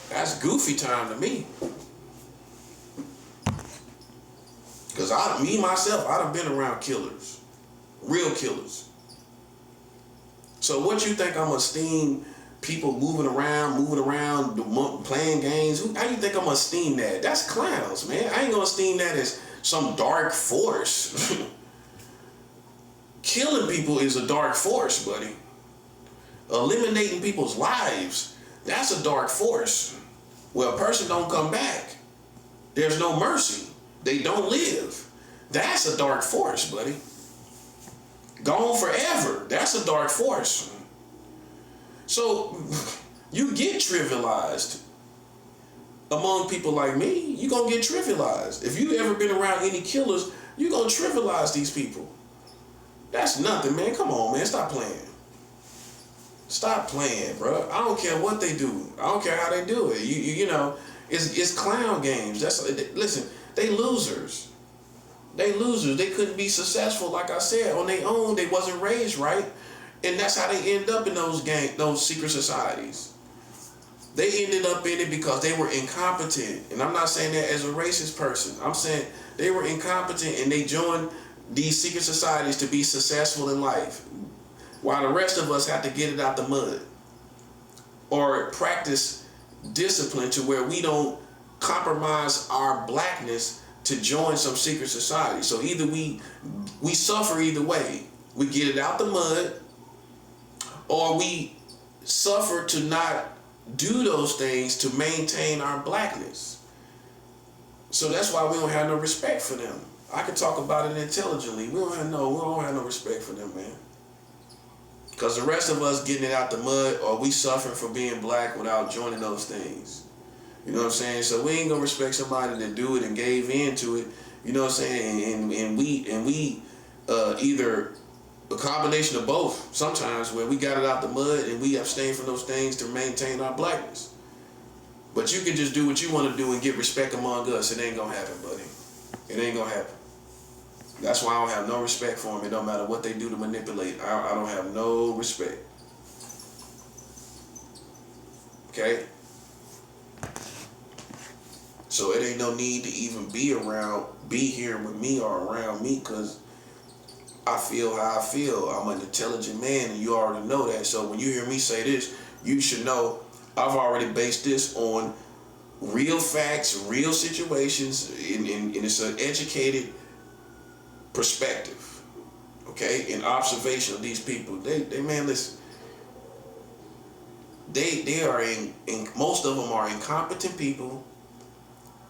That's goofy time to me. Cause me myself, I done been around killers. Real killers. So what you think I'm gonna esteem people moving around, playing games? How you think I'm gonna esteem that? That's clowns, man. I ain't gonna esteem that as some dark force. Killing people is a dark force, buddy. Eliminating people's lives, that's a dark force. Where a person don't come back. There's no mercy. They don't live. That's a dark force, buddy. Gone forever. That's a dark force. So you get trivialized. Among people like me, you're going to get trivialized. If you ever been around any killers, you're going to trivialize these people. That's nothing, man. Come on, man. Stop playing. Stop playing, bro. I don't care what they do. I don't care how they do it. You know, it's clown games. Listen, they losers. They losers. They couldn't be successful, like I said, on their own. They wasn't raised right. And that's how they end up in those secret societies. They ended up in it because they were incompetent. And I'm not saying that as a racist person. I'm saying they were incompetent and they joined these secret societies to be successful in life. While the rest of us have to get it out the mud. Or practice discipline to where we don't compromise our blackness to join some secret society. So either we suffer either way. We get it out the mud, or we suffer to not do those things to maintain our blackness. So that's why we don't have no respect for them. I can talk about it intelligently. We don't have no respect for them, man. Because the rest of us getting it out the mud, or we suffering for being black without joining those things. You know what I'm saying? So we ain't gonna respect somebody that do it and gave in to it. You know what I'm saying? And we either a combination of both sometimes, where we got it out the mud and we abstain from those things to maintain our blackness. But you can just do what you want to do and get respect among us. It ain't gonna happen, buddy. It ain't gonna happen. That's why I don't have no respect for them. It don't matter what they do to manipulate. I don't have no respect. Okay? So it ain't no need to even be here with me or around me, because I feel how I feel. I'm an intelligent man, and you already know that. So when you hear me say this, you should know I've already based this on real facts, real situations, and it's an educated perspective, okay, and observation of these people. They man, listen. They are most of them are incompetent people,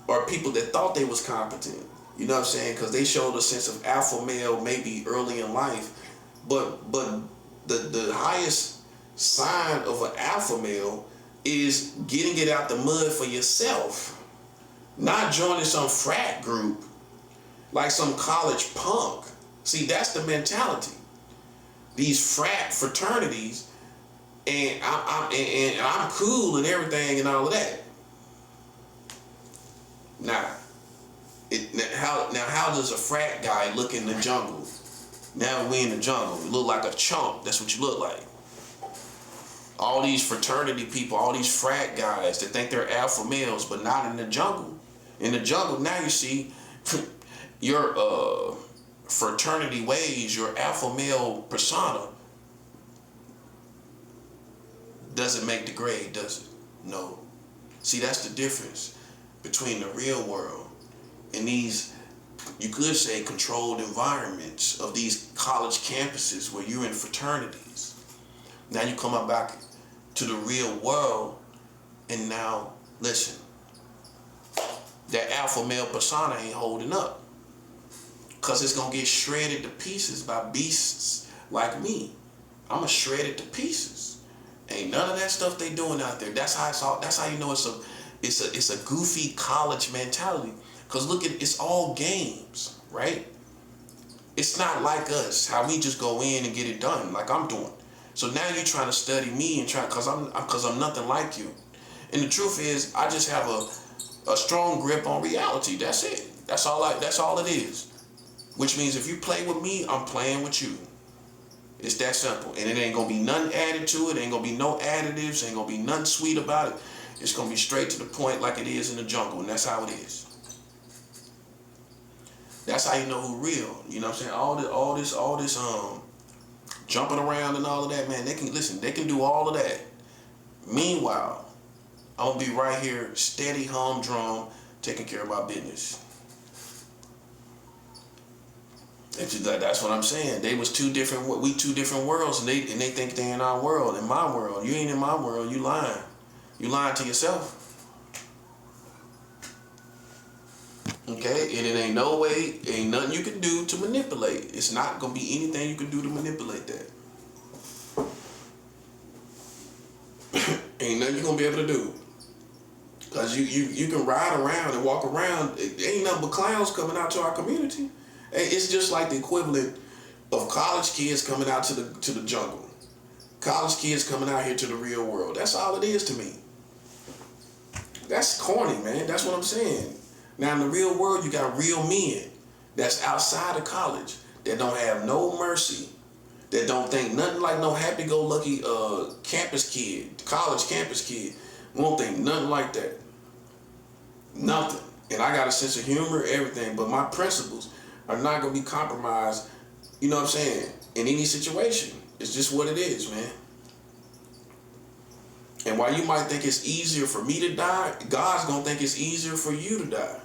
or people that thought they was competent. You know what I'm saying? Because they showed a sense of alpha male maybe early in life, but the highest sign of an alpha male is getting it out the mud for yourself, not joining some frat group like some college punk. See, that's the mentality. These fraternities, and I'm cool and everything and all of that. How does a frat guy look in the jungle? Now we in the jungle. You look like a chump. That's what you look like. All these fraternity people, all these frat guys that think they're alpha males, but not in the jungle. In the jungle, now you see your fraternity ways, your alpha male persona doesn't make the grade, does it? No. See, that's the difference between the real world and these, you could say, controlled environments of these college campuses where you're in fraternities. Now you come up back to the real world, and now, listen, that alpha male persona ain't holding up. Because it's going to get shredded to pieces by beasts like me. I'm going to shred it to pieces. Ain't none of that stuff they doing out there. That's how you know it's a goofy college mentality. Because look, it's all games, right? It's not like us, how we just go in and get it done like I'm doing. So now you're trying to study me and because I'm nothing like you. And the truth is, I just have a strong grip on reality. That's it. That's all it is. Which means if you play with me, I'm playing with you. It's that simple. And it ain't gonna be nothing added to it. Ain't gonna be no additives. Ain't gonna be nothing sweet about it. It's gonna be straight to the point like it is in the jungle, and that's how it is. That's how you know who real. You know what I'm saying? All this jumping around and all of that, man. They can do all of that. Meanwhile, I'm gonna be right here, steady humdrum, taking care of my business. That's what I'm saying. We two different worlds, and they think they in our world. In my world, you ain't in my world. You lying. You lying to yourself. Okay, and it ain't no way, ain't nothing you can do to manipulate. It's not gonna be anything you can do to manipulate that. Ain't nothing you're gonna be able to do. Cause you can ride around and walk around. Ain't nothing but clowns coming out to our community. It's just like the equivalent of college kids coming out to the jungle. College kids coming out here to the real world. That's all it is to me. That's corny, man. That's what I'm saying. Now in the real world, you got real men that's outside of college that don't have no mercy, that don't think nothing like no happy-go-lucky campus kid, college campus kid. Won't think nothing like that. Nothing. And I got a sense of humor, everything, but my principles are not going to be compromised, you know what I'm saying, in any situation. It's just what it is, man. And while you might think it's easier for me to die, God's going to think it's easier for you to die.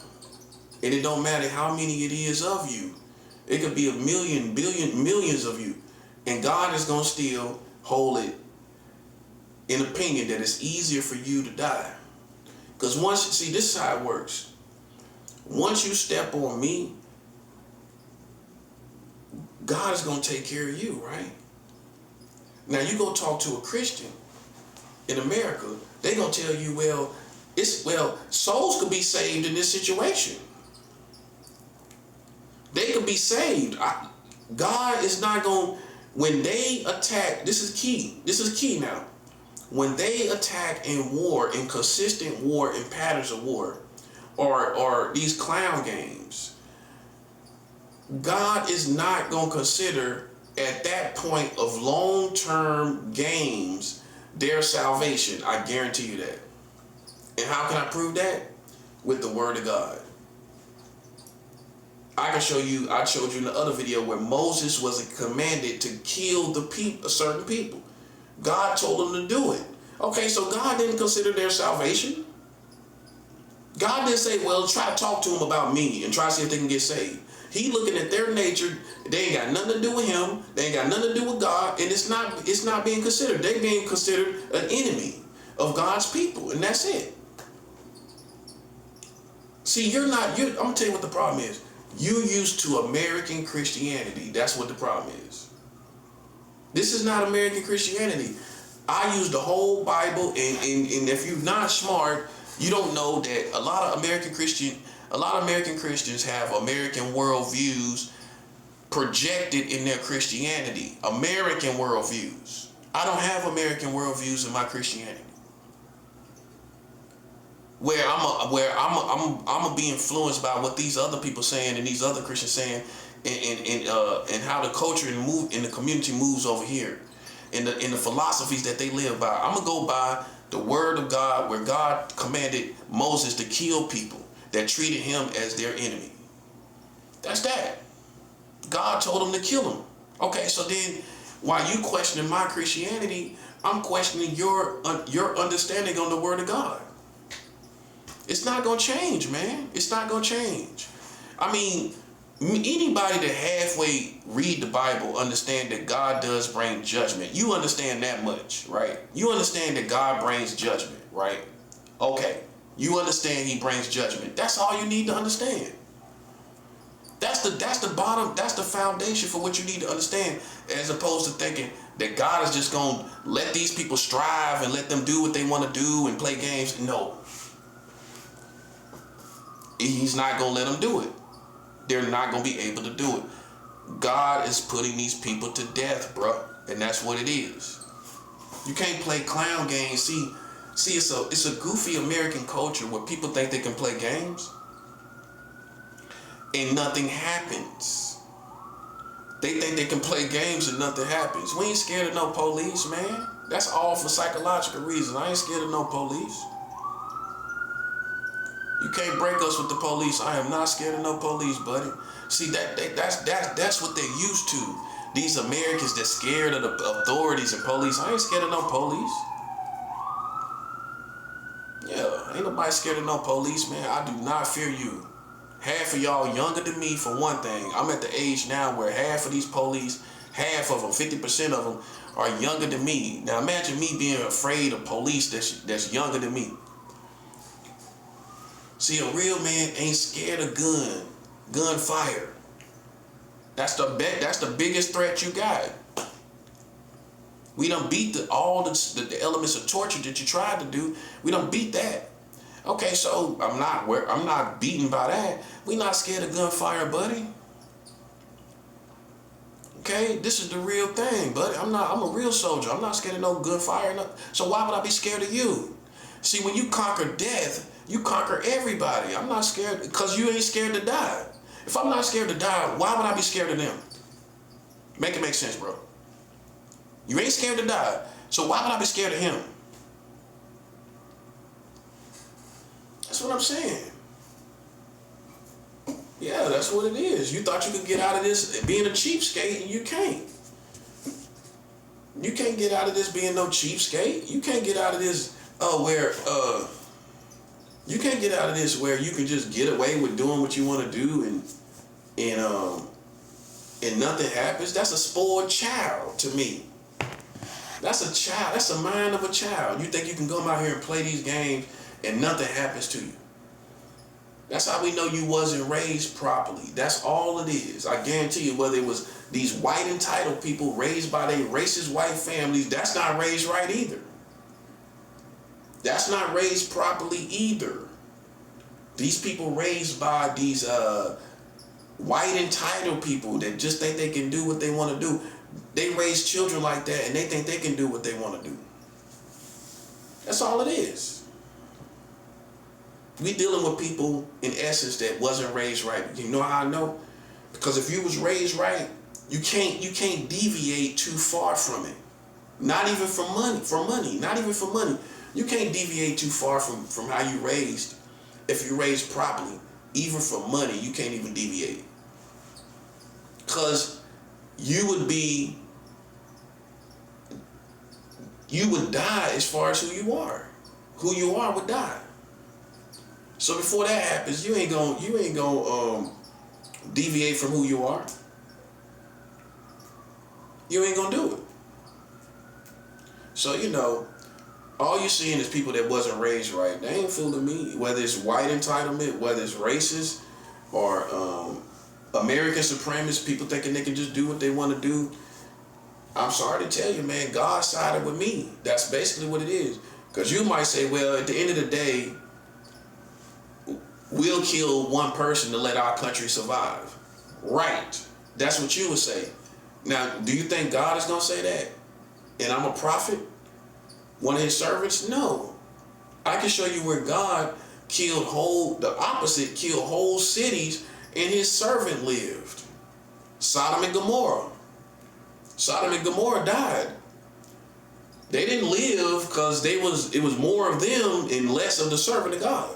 And it don't matter how many it is of you. It could be a million, billion, millions of you. And God is going to still hold it in opinion that it's easier for you to die. Because this is how it works. Once you step on me, God is going to take care of you, right? Now you go talk to a Christian in America, they going to tell you, souls could be saved in this situation. They could be saved. God is not going, when they attack, this is key now. When they attack in war, in consistent war, in patterns of war, or these clown games, God is not going to consider at that point of long-term games their salvation. I guarantee you that. And how can I prove that? With the word of God. I can show you, I showed you in the other video where Moses was commanded to kill certain people. God told them to do it. Okay, so God didn't consider their salvation. God didn't say, well, try to talk to them about me and try to see if they can get saved. He looking at their nature. They ain't got nothing to do with him. They ain't got nothing to do with God. And it's not being considered. They being considered an enemy of God's people. And that's it. See, I'm going to tell you what the problem is. You used to American Christianity. That's what the problem is. This is not American Christianity. I use the whole Bible, and if you're not smart, you don't know that a lot of American Christians have American worldviews projected in their Christianity. American worldviews. I don't have American worldviews in my Christianity. Where I'm gonna be influenced by what these other people saying and these other Christians saying, and how the culture and the community moves over here, and the philosophies that they live by. I'm gonna go by the word of God, where God commanded Moses to kill people that treated him as their enemy. That's that. God told him to kill him. Okay, so then while you questioning my Christianity, I'm questioning your understanding on the word of God. It's not going to change, man. It's not going to change. I mean, anybody that halfway read the Bible understand that God does bring judgment. You understand that much, right? You understand that God brings judgment, right? Okay. You understand he brings judgment. That's all you need to understand. That's the bottom, that's the foundation for what you need to understand, as opposed to thinking that God is just gonna let these people strive and let them do what they want to do and play games. No. He's not gonna let them do it. They're not gonna be able to do it. God is putting these people to death, bro. And that's what it is. You can't play clown games. See, it's a goofy American culture where people think they can play games and nothing happens. They think they can play games and nothing happens. We ain't scared of no police, man. That's all for psychological reasons. I ain't scared of no police. You can't break us with the police. I am not scared of no police, buddy. See, that's what they're used to. These Americans that scared of the authorities and police. I ain't scared of no police. Yeah, ain't nobody scared of no police, man. I do not fear you. Half of y'all younger than me, for one thing. I'm at the age now where half of these police, half of them, 50% of them, are younger than me. Now imagine me being afraid of police that's younger than me. See, a real man ain't scared of gunfire. That's the biggest threat you got. We done beat all the elements of torture that you tried to do. We done beat that. Okay, so I'm not beaten by that. We not scared of gunfire, buddy. Okay, this is the real thing, buddy. I'm a real soldier. I'm not scared of no gunfire. No. So why would I be scared of you? See, when you conquer death, you conquer everybody. I'm not scared because you ain't scared to die. If I'm not scared to die, why would I be scared of them? Make it make sense, bro. You ain't scared to die, so why would I be scared of him? That's what I'm saying. Yeah, that's what it is. You thought you could get out of this being a cheapskate, and you can't. You can't get out of this being no cheapskate. You can't get out of this you can't get out of this where you can just get away with doing what you want to do and nothing happens. That's a spoiled child to me. That's a child. That's the mind of a child. You think you can come out here and play these games and nothing happens to you. That's how we know you wasn't raised properly. That's all it is. I guarantee you, whether it was these white entitled people raised by their racist white families, that's not raised right either. That's not raised properly either. These people raised by these white entitled people that just think they can do what they want to do. They raise children like that and they think they can do what they want to do. That's all it is. We dealing with people in essence that wasn't raised right. You know how I know? Because if you was raised right, you can't deviate too far from it. Not even for money. Not even for money. You can't deviate too far from how you raised. If you raised properly, even for money, you can't even deviate. Because you would die as far as who you are. Who you are would die. So before that happens, you ain't gonna deviate from who you are. You ain't gonna do it. So all you're seeing is people that wasn't raised right. They ain't fooling me. Whether it's white entitlement, whether it's racist, or American supremacists, people thinking they can just do what they want to do. I'm sorry to tell you, man, God sided with me. That's basically what it is. Because you might say, well, at the end of the day, we'll kill one person to let our country survive. Right. That's what you would say. Now, do you think God is going to say that? And I'm a prophet? One of his servants? No. I can show you where God killed whole cities and his servant lived. Sodom and Gomorrah. Sodom and Gomorrah died. They didn't live because it was more of them and less of the servant of God.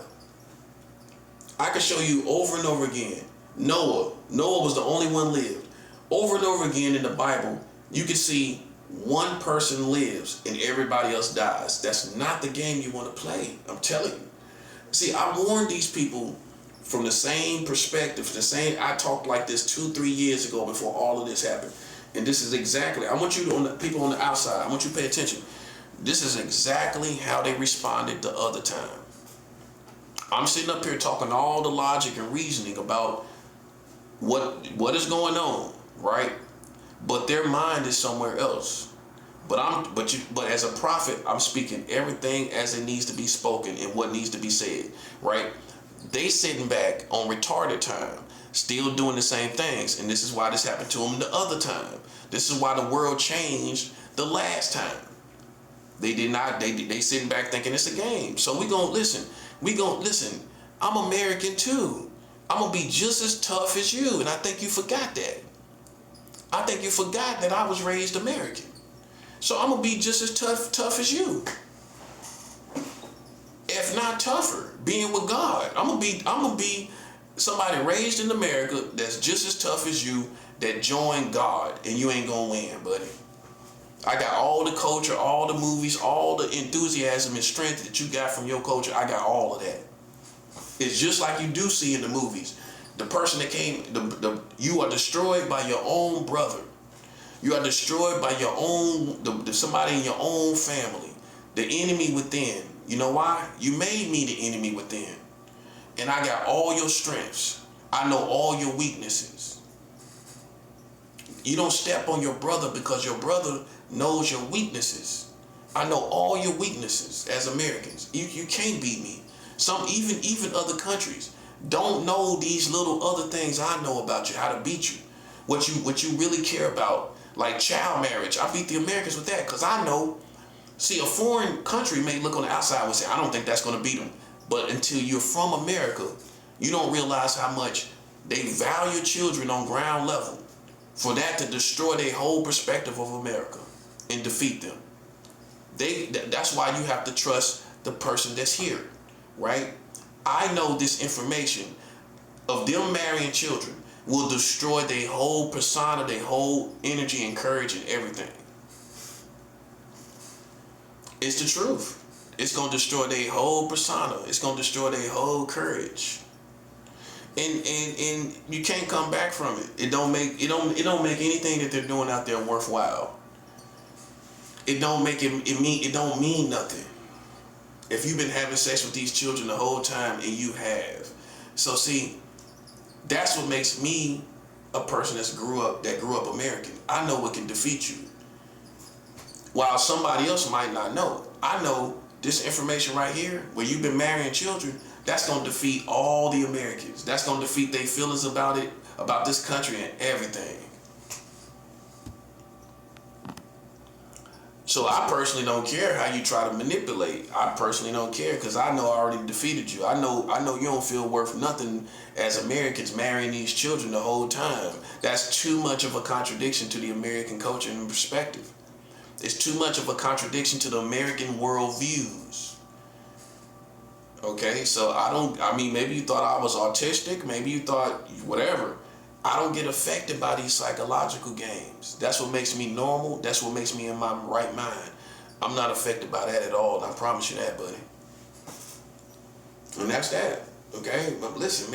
I can show you over and over again. Noah was the only one lived. Over and over again in the Bible, you can see one person lives and everybody else dies. That's not the game you want to play. I'm telling you. See, I warned these people from the same perspective, I talked like this 2-3 years ago before all of this happened. And this is exactly, I want you people on the outside, I want you to pay attention. This is exactly how they responded the other time. I'm sitting up here talking all the logic and reasoning about what is going on, right? But their mind is somewhere else. But as a prophet, I'm speaking everything as it needs to be spoken and what needs to be said, right? They sitting back on retarded time, still doing the same things, and this is why this happened to them the other time. This is why the world changed the last time. They did not. They sitting back thinking it's a game. So we gonna listen. I'm American too. I'm gonna be just as tough as you, and I think you forgot that. I think you forgot that I was raised American. So I'm gonna be just as tough as you, if not tougher. Being with God, I'm gonna be somebody raised in America that's just as tough as you, that joined God, and you ain't gonna win, buddy. I got all the culture, all the movies, all the enthusiasm and strength that you got from your culture. I got all of that. It's just like you do see in the movies. The person that came, you are destroyed by your own brother. You are destroyed by your own, somebody in your own family. The enemy within. You know why? You made me the enemy within. And I got all your strengths. I know all your weaknesses. You don't step on your brother because your brother knows your weaknesses. I know all your weaknesses as Americans. You can't beat me. Some even other countries don't know these little other things I know about you, how to beat you. What you really care about, like child marriage. I beat the Americans with that because I know. See, a foreign country may look on the outside and say, I don't think that's going to beat them. But until you're from America, you don't realize how much they value children on ground level for that to destroy their whole perspective of America and defeat them. That's why you have to trust the person that's here, right? I know this information of them marrying children will destroy their whole persona, their whole energy and courage and everything. It's the truth. It's going to destroy their whole persona. It's going to destroy their whole courage. And you can't come back from it. It don't make anything that they're doing out there worthwhile. It don't mean nothing. If you've been having sex with these children the whole time, and you have. So see, that's what makes me a person that grew up American. I know what can defeat you, while somebody else might not know. I know this information right here, where you've been marrying children, that's going to defeat all the Americans. That's going to defeat their feelings about it, about this country and everything. So I personally don't care how you try to manipulate. I personally don't care because I know I already defeated you. I know you don't feel worth nothing as Americans marrying these children the whole time. That's too much of a contradiction to the American culture and perspective. It's too much of a contradiction to the American worldviews. Okay, so maybe you thought I was autistic, maybe you thought whatever. I don't get affected by these psychological games. That's what makes me normal. That's what makes me in my right mind. I'm not affected by that at all, and I promise you that, buddy. And that's that, okay? But listen,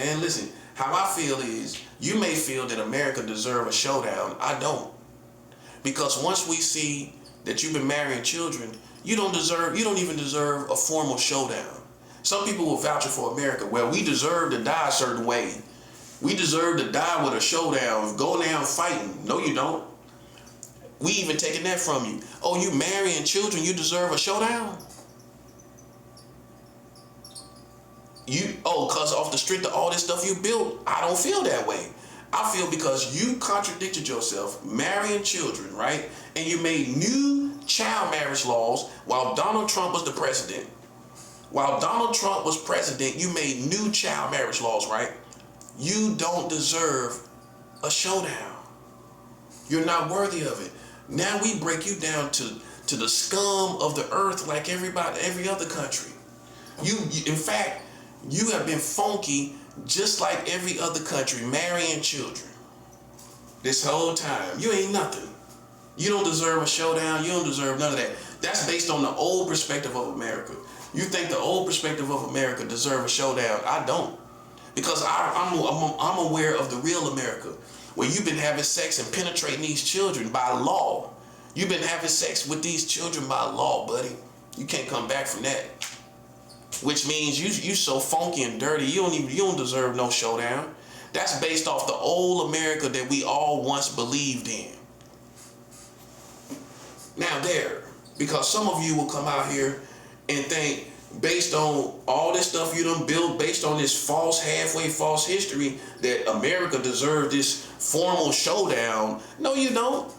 how I feel is, you may feel that America deserves a showdown. I don't. Because once we see that you've been marrying children, you don't even deserve a formal showdown. Some people will vouch for America. Well, we deserve to die a certain way. We deserve to die with a showdown, go down fighting. No, you don't. We even taking that from you. Oh, you marrying children, you deserve a showdown? Because off the strength of all this stuff you built, I don't feel that way. I feel because you contradicted yourself, marrying children, right? And you made new child marriage laws while Donald Trump was the president. While Donald Trump was president, you made new child marriage laws, right? You don't deserve a showdown. You're not worthy of it. Now we break you down to the scum of the earth like every other country. In fact, you have been funky just like every other country, marrying children. This whole time, you ain't nothing. You don't deserve a showdown. You don't deserve none of that. That's based on the old perspective of America. You think the old perspective of America deserve a showdown? I don't. Because I'm aware of the real America, where you've been having sex and penetrating these children by law. You've been having sex with these children by law, buddy. You can't come back from that. Which means you so funky and dirty, you don't deserve no showdown. That's based off the old America that we all once believed in. Now because some of you will come out here and think, based on all this stuff you done built, based on this halfway false history, that America deserved this formal showdown. No, you don't.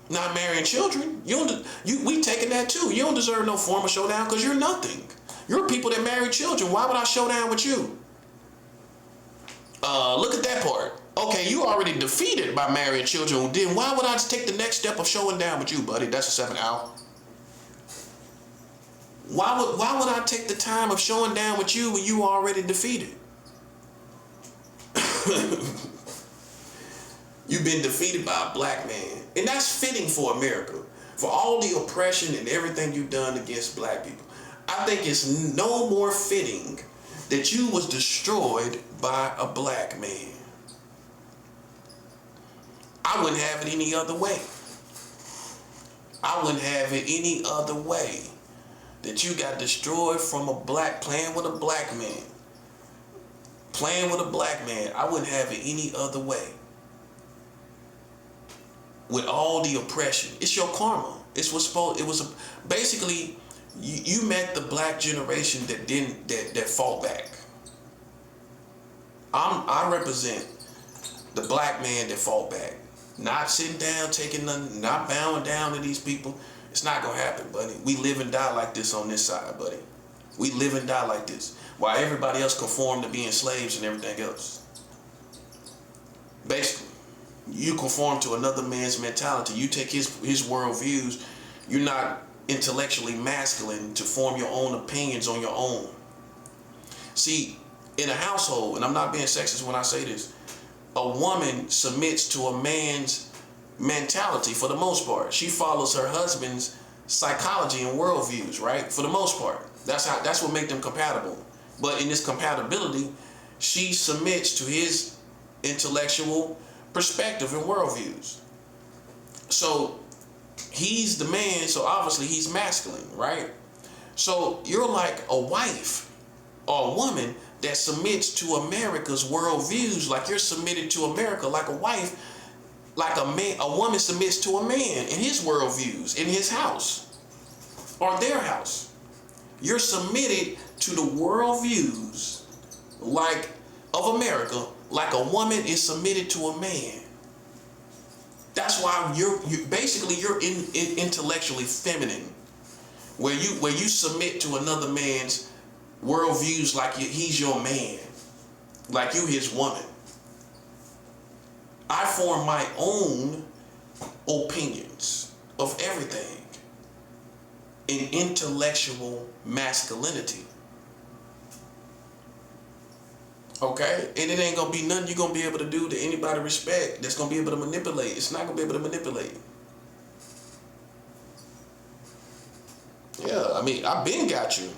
Not marrying children. We taking that too. You don't deserve no formal showdown because you're nothing. You're people that marry children. Why would I show down with you? Look at that part. Okay, you already defeated by marrying children. Then why would I take the next step of showing down with you, buddy? That's a 7 out. Why would I take the time of showing down with you when you already defeated? You've been defeated by a black man. And that's fitting for America. For all the oppression and everything you've done against black people. I think it's no more fitting that you was destroyed by a black man. I wouldn't have it any other way. I wouldn't have it any other way. That you got destroyed from playing with a black man. Playing with a black man. I wouldn't have it any other way. With all the oppression. It's your karma. Basically, you met the black generation that fought back. I represent the black man that fought back. Not sitting down, taking nothing, not bowing down to these people. It's not gonna happen, buddy. We live and die like this on this side, buddy. We live and die like this. While everybody else conform to being slaves and everything else. Basically, you conform to another man's mentality. You take his worldviews. You're not intellectually masculine to form your own opinions on your own. See, in a household, and I'm not being sexist when I say this, a woman submits to a man's mentality for the most part. She follows her husband's psychology and worldviews, right? For the most part. That's what makes them compatible. But in this compatibility, she submits to his intellectual perspective and worldviews. So he's the man, so obviously he's masculine, right? So you're like a wife or a woman that submits to America's worldviews, like you're submitted to America, like a wife, like a woman submits to a man in his worldviews, in his house or their house. You're submitted to the worldviews of America, like a woman is submitted to a man. That's why you're intellectually feminine, where you submit to another man's worldviews like he's your man, like you his woman. I form my own opinions of everything in intellectual masculinity. Okay? And it ain't gonna be nothing you're gonna be able to do to anybody respect that's gonna be able to manipulate. It's not gonna be able to manipulate. Yeah, I mean, I've been got you.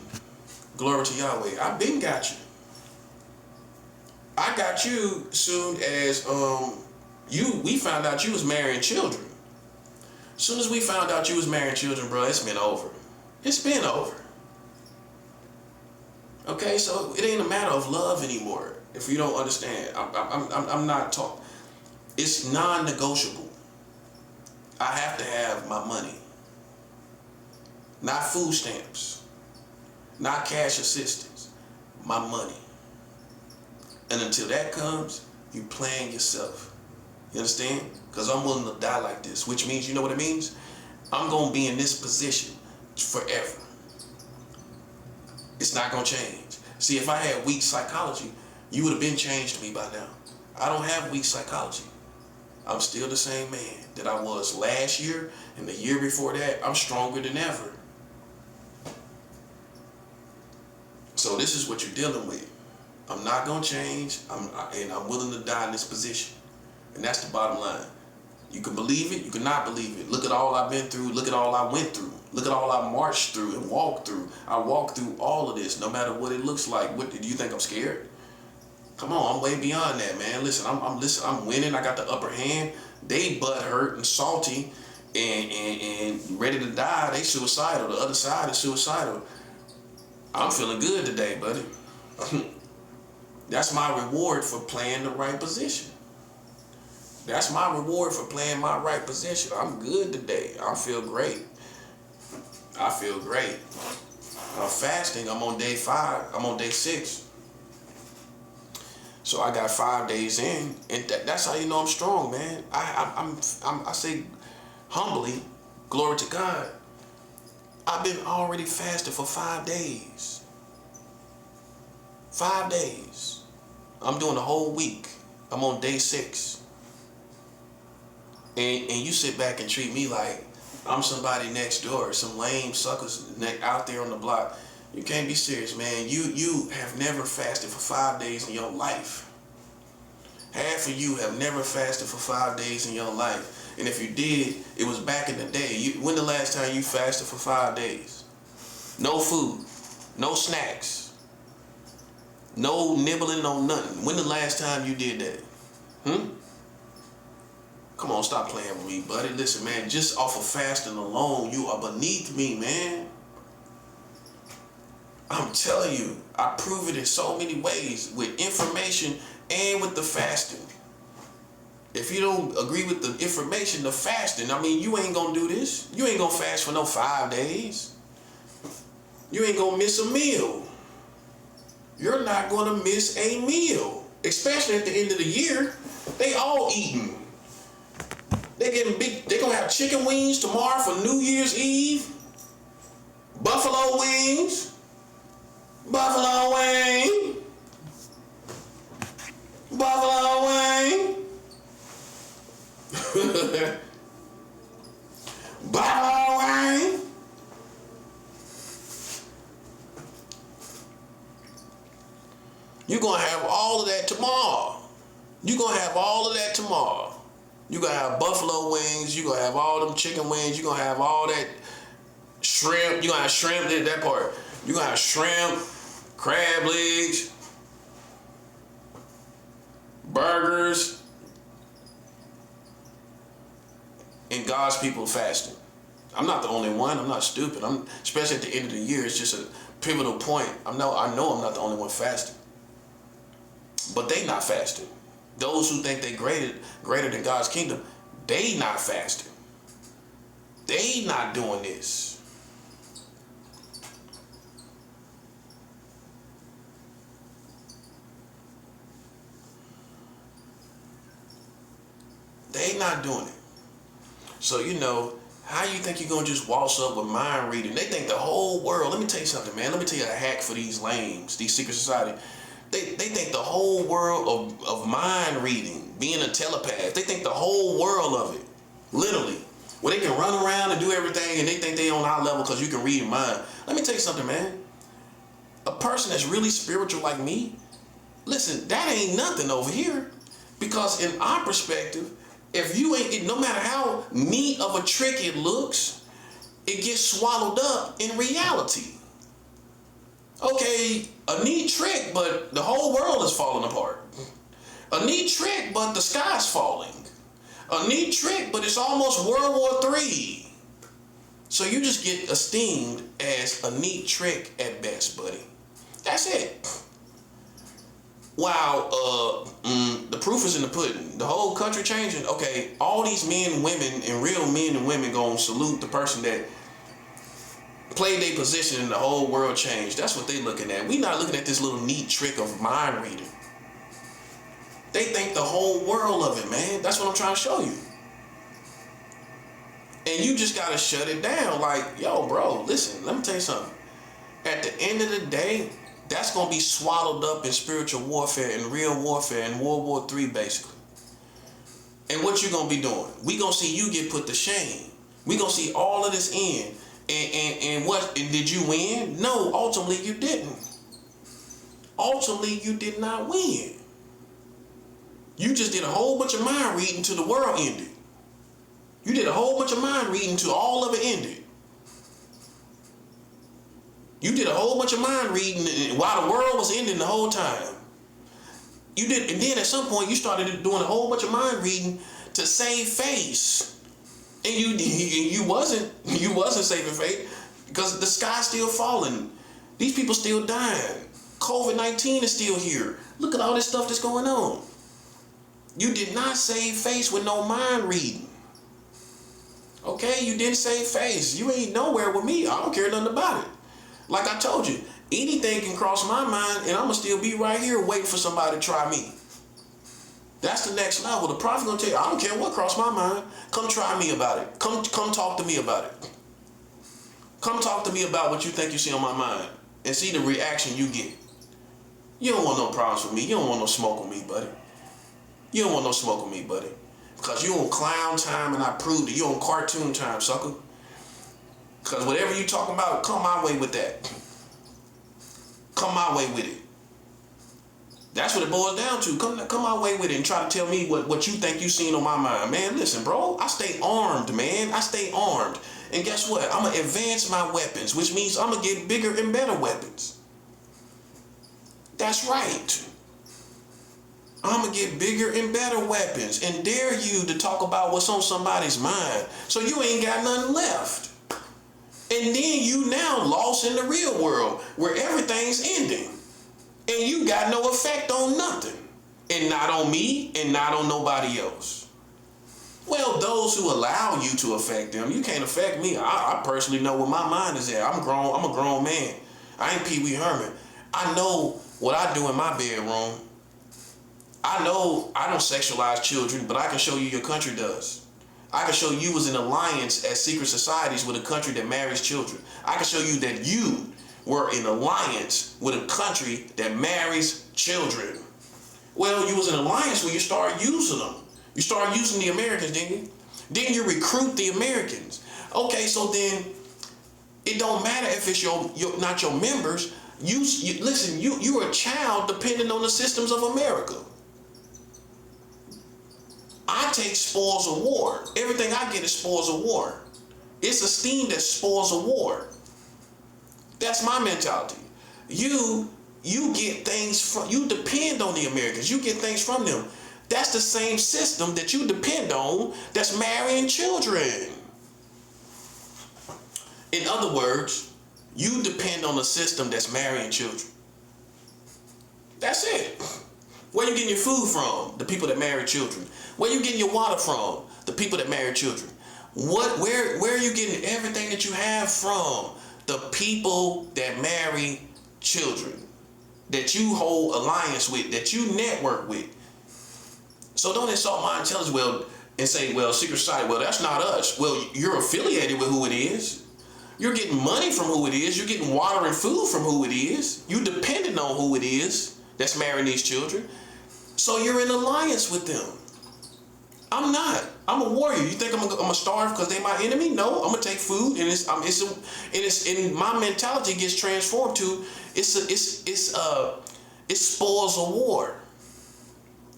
Glory to Yahweh. I've been got you. I got you soon as we found out you was marrying children. Soon as we found out you was marrying children, bro, it's been over. It's been over. Okay, so it ain't a matter of love anymore. If you don't understand, I'm not talking. It's non-negotiable. I have to have my money. Not food stamps. Not cash assistance. My money. And until that comes, you playing yourself. You understand? Because I'm willing to die like this, which means, you know what it means? I'm going to be in this position forever. It's not going to change. See, if I had weak psychology, you would have been changed to me by now. I don't have weak psychology. I'm still the same man that I was last year and the year before that. I'm stronger than ever. So this is what you're dealing with. I'm not going to change, and I'm willing to die in this position. And that's the bottom line. You can believe it, you cannot believe it. Look at all I've been through, look at all I went through. Look at all I marched through and walked through. I walked through all of this, no matter what it looks like. What, do you think I'm scared? Come on, I'm way beyond that, man. Listen, I'm winning, I got the upper hand. They butt hurt and salty and ready to die. They suicidal, the other side is suicidal. I'm feeling good today, buddy. That's my reward for playing the right position. That's my reward for playing my right position. I'm good today. I feel great. I feel great. I'm fasting. I'm on day 5. I'm on day 6. So I got 5 days in, and that's how you know I'm strong, man. I say humbly, glory to God. I've been already fasted for 5 days. 5 days. I'm doing the whole week. I'm on day 6. And you sit back and treat me like I'm somebody next door, some lame suckers out there on the block. You can't be serious, man. You have never fasted for 5 days in your life. Half of you have never fasted for 5 days in your life. And if you did, it was back in the day. When the last time you fasted for 5 days? No food, no snacks, no nibbling on nothing. When the last time you did that? Come on, stop playing with me, buddy. Listen, man, just off of fasting alone, you are beneath me, man. I'm telling you, I prove it in so many ways with information and with the fasting. If you don't agree with the information, the fasting, I mean, you ain't gonna do this. You ain't gonna fast for no 5 days. You ain't gonna miss a meal. You're not gonna miss a meal, especially at the end of the year. They all eating. They getting big. They gonna have chicken wings tomorrow for New Year's Eve. Buffalo wings. Buffalo wing. Buffalo wing. Buffalo wing. You're gonna have all of that tomorrow. You're gonna have all of that tomorrow. You're gonna have buffalo wings. You're gonna have all them chicken wings. You're gonna have all that shrimp. You're gonna have shrimp, that part. You're gonna have shrimp, crab legs, burgers, and God's people fasting. I'm not the only one. I'm not stupid. Especially at the end of the year, it's just a pivotal point. I know I'm not the only one fasting. But they not fasting. Those who think they greater than God's kingdom, they not fasting. They not doing this. They not doing it. So, how you think you're going to just waltz up with mind reading? They think the whole world, let me tell you something, man. Let me tell you a hack for these lames, these secret society. They think the whole world of mind reading, being a telepath, they think the whole world of it, literally. Where they can run around and do everything and they think they on our level because you can read your mind. Let me tell you something, man. A person that's really spiritual like me, listen, that ain't nothing over here. Because in our perspective, if you ain't, no matter how neat of a trick it looks, it gets swallowed up in reality. Okay, a neat trick, but the whole world is falling apart. A neat trick, but the sky's falling. A neat trick, but it's almost World War III. So you just get esteemed as a neat trick at best, buddy. That's it. Wow, the proof is in the pudding. The whole country changing. Okay, all these men and women, and real men and women, gonna salute the person that played their position and the whole world changed. That's what they looking at. We not looking at this little neat trick of mind reading. They think the whole world of it, man. That's what I'm trying to show you. And you just gotta shut it down. Like, yo, bro, listen, let me tell you something. At the end of the day, that's gonna be swallowed up in spiritual warfare and real warfare in World War III, basically. And what you gonna be doing? We gonna see you get put to shame. We gonna see all of this end. And what, and did you win? No, ultimately you didn't. Ultimately you did not win. You just did a whole bunch of mind reading till the world ended. You did a whole bunch of mind reading till all of it ended. You did a whole bunch of mind reading while the world was ending the whole time. You did, and then at some point you started doing a whole bunch of mind reading to save face. And you wasn't saving faith because the sky's still falling. These people still dying. COVID-19 is still here. Look at all this stuff that's going on. You did not save face with no mind reading. Okay, you didn't save face. You ain't nowhere with me. I don't care nothing about it. Like I told you, anything can cross my mind and I'm going to still be right here waiting for somebody to try me. That's the next level. The prophet going to tell you, I don't care what crossed my mind. Come try me about it. Come talk to me about it. Come talk to me about what you think you see on my mind and see the reaction you get. You don't want no problems with me. You don't want no smoke with me, buddy. You don't want no smoke with me, buddy. Because you on clown time and I proved it. You on cartoon time, sucker. Because whatever you talking about, come my way with that. Come my way with it. That's what it boils down to. Come my way with it and try to tell me what you think you seen on my mind. Man, listen, bro. I stay armed, man. I stay armed. And guess what? I'm going to advance my weapons, which means I'm going to get bigger and better weapons. That's right. I'm going to get bigger and better weapons and dare you to talk about what's on somebody's mind. So you ain't got nothing left. And then you now lost in the real world where everything's ending. And you got no effect on nothing. And not on me and not on nobody else. Well, those who allow you to affect them, you can't affect me. I personally know where my mind is at. I'm a grown man. I ain't Pee Wee Herman. I know what I do in my bedroom. I know I don't sexualize children, but I can show you your country does. I can show you was in alliance at secret societies with a country that marries children. I can show you that you were in alliance with a country that marries children. Well, you was in alliance when you started using them. You started using the Americans, didn't you? Didn't you recruit the Americans? Okay, so then it don't matter if it's not your members. Listen, you're a child depending on the systems of America. I take spoils of war. Everything I get is spoils of war. It's esteemed as spoils of war. That's my mentality. You get things from, you depend on the Americans. You get things from them. That's the same system that you depend on that's marrying children. In other words, you depend on a system that's marrying children. That's it. Where you getting your food from? The people that marry children. Where you getting your water from? The people that marry children. Where are you getting everything that you have from? The people that marry children. That you hold alliance with, that you network with. So don't insult my intelligence and say, well, secret society, well, that's not us. Well, you're affiliated with who it is. You're getting money from who it is. You're getting water and food from who it is. You depending on who it is that's marrying these children. So you're in alliance with them. I'm not. I'm a warrior. You think I'm gonna starve because they're my enemy? No, I'm gonna take food, and and my mentality gets transformed to it's spoils of war.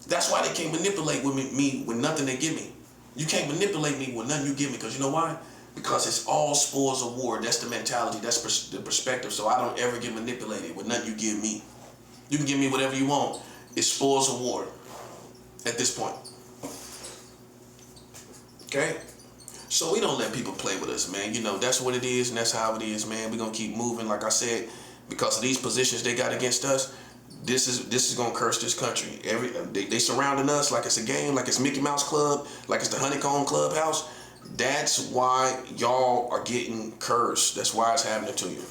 That's why they can't manipulate me with nothing they give me. You can't manipulate me with nothing you give me, because you know why? Because it's all spoils of war. That's the mentality. That's the perspective. So I don't ever get manipulated with nothing you give me. You can give me whatever you want. It's spoils of war at this point. Okay? So we don't let people play with us, man. You know, that's what it is, and that's how it is, man. We're going to keep moving, like I said, because of these positions they got against us. This is going to curse this country. They surrounding us like it's a game, like it's Mickey Mouse Club, like it's the Honeycomb Clubhouse. That's why y'all are getting cursed. That's why it's happening to you.